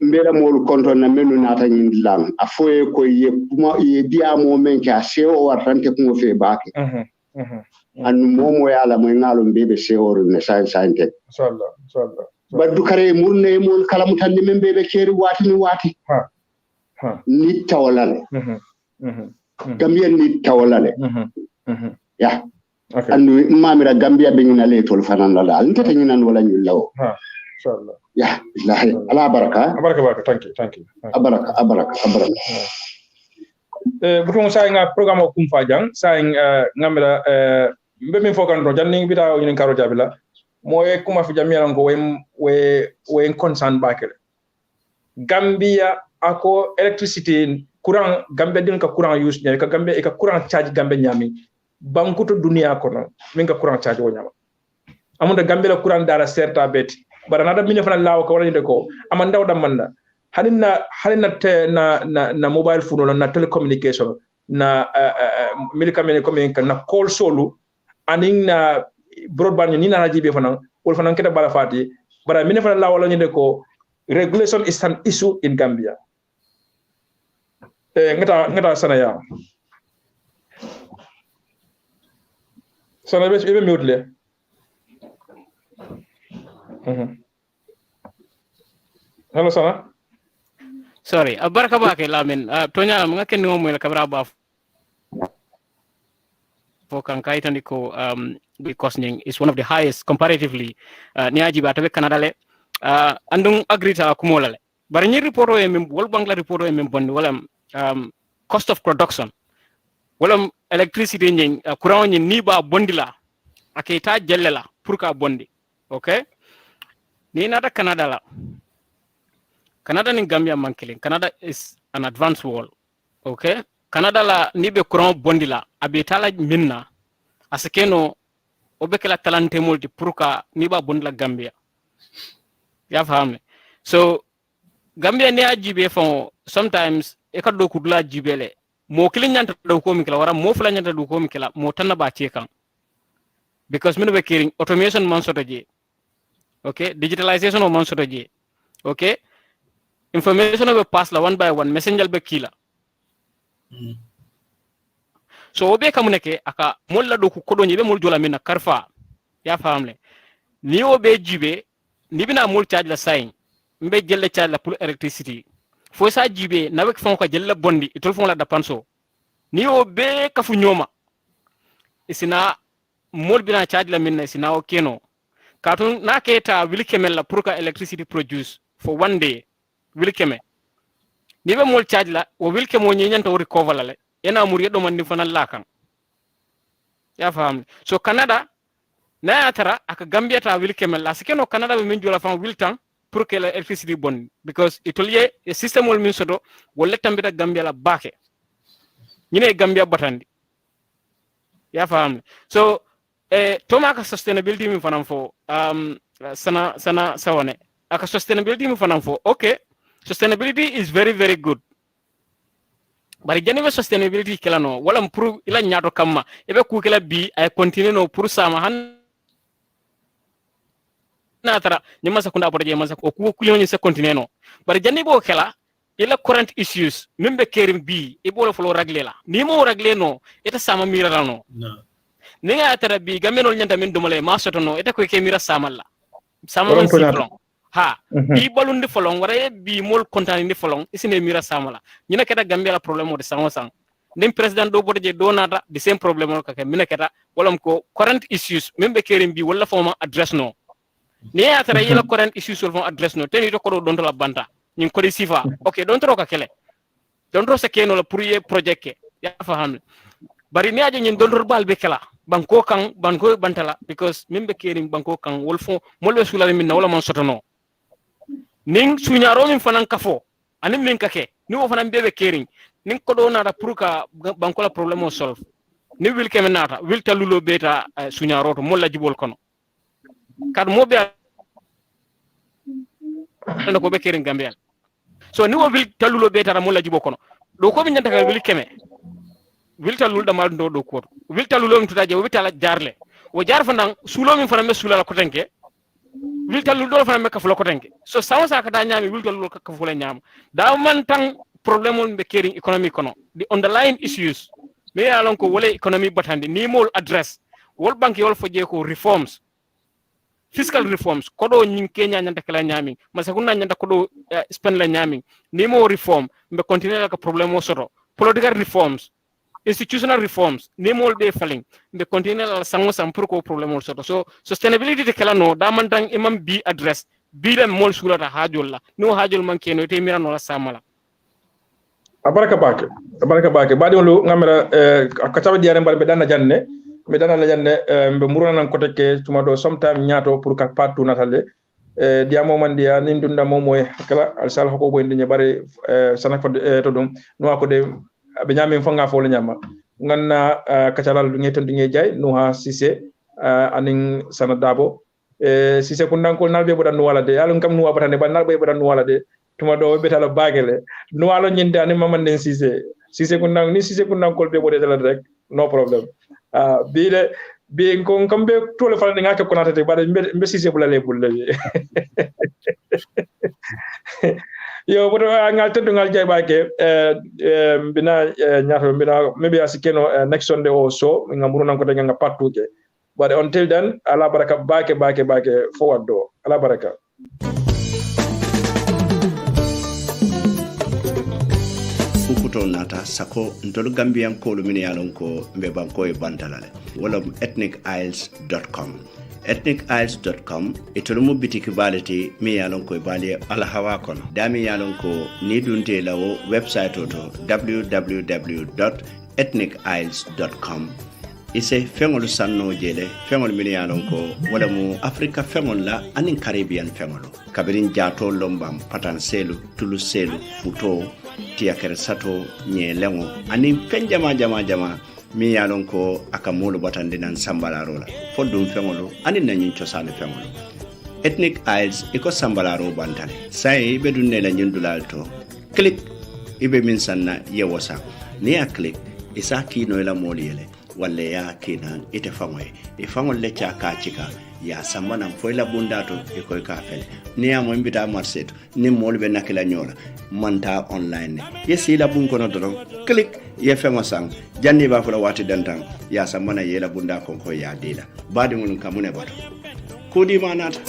mbela mol konton na menu nata nyindlan afoye ko ye kuma ye dia mo men ka seo wartante ko fe baake an momo yala mo ngalo mbebe seo ne science inshallah baddu kare murne mol kala mutande men bebe keri wati ni tawalale Gambia ni tawalale ya andu mamira Gambia be ngina le tol fanan la dal ngata ngina wala ñu law inshallah ya billahi ala baraka thank you abaraka butung sa nga programme kum fajang sa ngamira mbe min fokan do janning bita ñu karo jabila moy kuma fi jamia ngo we concern bakel Gambia ako electricity courant Gambia din ka courant use ne ka Gambia e ka courant charge Gambia nyami bankuto dunia kono min ka courant charge wonyama amunda Gambia la courant dara certa beti bara nada mine fana lawo ko wala ko amanda wada manda halina te na mobile phone na telecommunication na milkamene comme na call solo aning na broadband ni na jibe fana wol fana keda bala fati bara mine fana lawo la ko regulation is an issue in Gambia ngata sana ya sana be mute le hello sana sorry baraka bake lamin tonya nga ken mo la kabra baf for kankaitani ko because is one of the highest comparatively niaji ba tabe Canada le andung agrita kumola le bari ni report o mem wol bangla report o mem bonni wala cost of production wala electricity nyin courant nyin ni ba bondila akita jellela pour ka bondi okay ni nata Canada la Canada ni Gambia mankilin Canada is an advanced world okay Canada la ni be courant bondi la abitala minna asekeno obekela talante multi pour ka ni ba bondi la Gambia ya famne so Gambia ni ajibe fon sometimes e ka do kudula jibele mo kilin nyanta do ko mikela wara mo fula nyanta do ko mikela mo tanna ba kan because mino be caring automation man soto je okay digitalization o man soto je okay information be pass la one by one messenger be kila so obe kamuneke aka molla do ko do nyibe mol jola mina karfa ya famle ni obe jibe ni bina mol charge la sign mbe jelle charge la pour electricity fo sa jibe na wek fon ko jelle bondi itol fon la da panso ni obe kafu nyoma isina mol bina charge la minna isina o keno katun na keta wilkemel la pour ka electricity produce for one day wilkeme ni be mol charge la o wilkemo nyanta o recover la le ena muri do man ni fanal lakan ya faham so Canada na atara aka Gambia ta wilkemel la sikeno Canada be min jola fam wiltan pour que electricity bon because itoliye e system wol min soto wolle tambita Gambia la bake ñine Gambia batandi ya faham so toma ka sustainability mi fanam fo sana sawane aka sustainability mi fanam fo okay sustainability is very very good bari janibe sustainability kala no wala pour ila nyaato kamma ebe ku kala bi ay continue no pour sama han na tara nyama sakunda projet man ko ku kulino ni se continue no bari janibo kala ila current issues membe kerim bi e bolo folo ragle la ni mo ragle no eta sama mira no ni nga tara bi gamenol nyanta min dumale ma soto no eta ko ke mira samalla sama man siflon ha bi balundi folon wara bi mol kontani ni folon isine mira samala ñina keta Gambia la problème de sango sang nim president do bodje do nata the same problem ko ke mina keta walam ko current issues membe kerim bi wala foma address no ni ya tara yela current issues wala foma address no teni to ko don to la banta ñin ko di sifa okay don to ka kele don to se keno la pour ye project ke ya faham bari ni aje ñin don to bal be kala banko bantala because membe kerim banko kan wol fo molbe sulale min wala man sotono ning suñaro min fanan kafo anim min kake ni wo fanan bebe kering ning ko do nata pour ka banko la problème o solve ni wil kemen nata wil talulo beta suñaro to molla jibol kono kad mo be no ko be kering Gambia so ni wo wil talulo beta molla jibol kono do ko bi nyanta ka wil keme wil talul damal do ko wil talulo min tutaje wo bitala jarle wo jar fanan sulo min fanan me sulala ko tanke wiltal do fa mekka fulo ko tanke so sawa sa ka da nyami wiltal lo ka fulo nyam da man tan problem on be caring economy kono the underlying issues me alon ko wole economy batande ni mol address wol bank yol fo je ko reforms fiscal reforms ko do nyin kenya nyanta kala nyami masa kunna nyanta ko do spend la nyami ni mo reform be continuer ka problem o soto political reforms institutional reforms ni mol be falling be continue la sango sam pour ko problem ol soto so sustainability de kala no da man tan imam bi address bi dem mol sulata hajol la no hajol man keno te mirano la samala abaraka bake badi wolu ngamera akatabe diare mbar be dana janne be dana la janne be muruna nan ko tekke tuma do sometime nyaato pour ka patu natale diamo man dia nindunda momoy kala al sal hako boy ndinya bare sanak fa to dum no ko de be nyami fanga fo le nyama nganna kacaral du ngeten du ngey jay no ha sise aning sana dabo sise kundan ko nalbe bodan wala de yalum kam no wabata ne ban nalbe bodan wala de tuma do be tala bagele no walo nyinde ani mamman den sise kundan ko be bodetala rek no problem bi ko kambe tole fala ngaka ko natate bade mbe sise bulale bulle yo bodo ngal teddo ngal jay baake bina nyaato bina maybe asikeno next Sunday or so ngamuru nan ko daga nga pattuke but until then ala baraka baake forward do ala baraka woto nata sako ntolu Gambian ko lumini yalon ko mbe banko e bantalale wala ethnicisles.com ethnicisles.com itolumu bitiki baleti mi yalon ko bali alhawa kono dami yalon ko ni dunte lawo website to www.ethnicisles.com ise fengolu sanno jele fengol min yalon ko wala mu Africa fengol la anin Caribbean fengolo kabirin jato lombam patan selu tulu selu futo tiakere sato nye lengo anin fen jama mi yalon ko aka mulu batandi nan sambalaro la fodum fengolo anin nanyin chosane fengolo Ethnic Isles iko sambalaro bantale sai be dunne la nyindulal to click ibe min sanna yewosa ni a click isa kino ila moliyele walla ya kinan ite fangoy e fangol le chaka chika ya sambana foila bundato e koy ka fele ni amo mbita marset ni molbe nakila nyola manta online yesi la bun kono don click ye fengo sang janni ba fula wati dantan ya sambana yela bunda kon ko ya dila badi mun kamune bato kudi manata.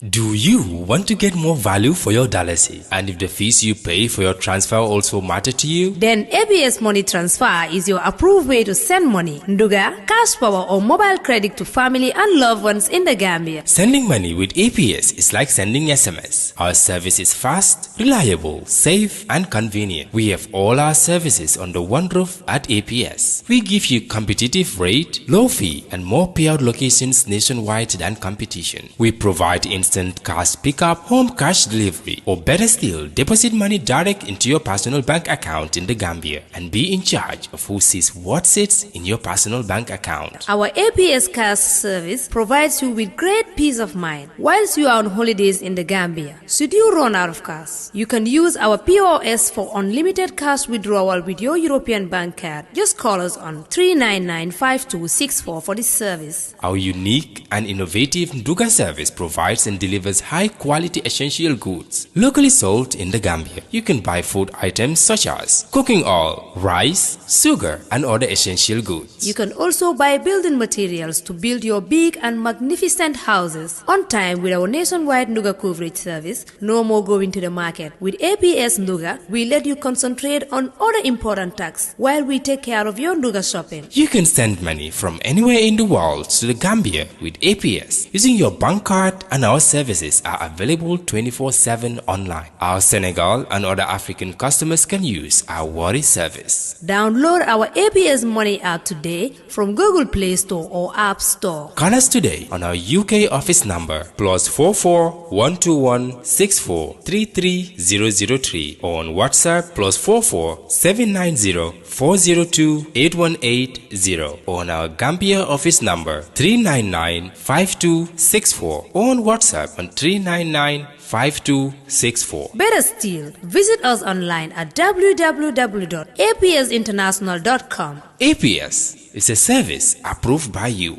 Do you want to get more value for your dollars? And if the fees you pay for your transfer also matter to you? Then ABS Money Transfer is your approved way to send money, nduga, cash power or mobile credit to family and loved ones in the Gambia. Sending money with APS is like sending SMS. Our service is fast, reliable, safe and convenient. We have all our services under one roof at APS. We give you competitive rate, low fee and more payout locations nationwide than competition. We provide instant cash pickup, home cash delivery, or better still, deposit money direct into your personal bank account in the Gambia and be in charge of who sees what sits in your personal bank account. Our APS cash service provides you with great peace of mind whilst you are on holidays in the Gambia. Should you run out of cash, you can use our POS for unlimited cash withdrawal with your European bank card. Just call us on 399-5264 for this service. Our unique and innovative Nduga service provides and delivers high-quality essential goods locally sold in the Gambia. You can buy food items such as cooking oil, rice, sugar, and other essential goods. You can also buy building materials to build your big and magnificent houses on time with our nationwide Nduga coverage service. No more going to the market. With APS Nduga, we let you concentrate on other important tasks while we take care of your Nduga shopping. You can send money from anywhere in the world to the Gambia with APS using your bank card, and our services are available 24/7 online. Our Senegal and other African customers can use our Worry service. Download our APS Money app today from Google Play Store or App Store. Call us today on our UK office number +44 121 64 33003 or on WhatsApp +44 790 402 8180 or on our Gambia office number 399 5264 or on WhatsApp on 399-5264. Better still, visit us online at www.apsinternational.com. APS is a service approved by you.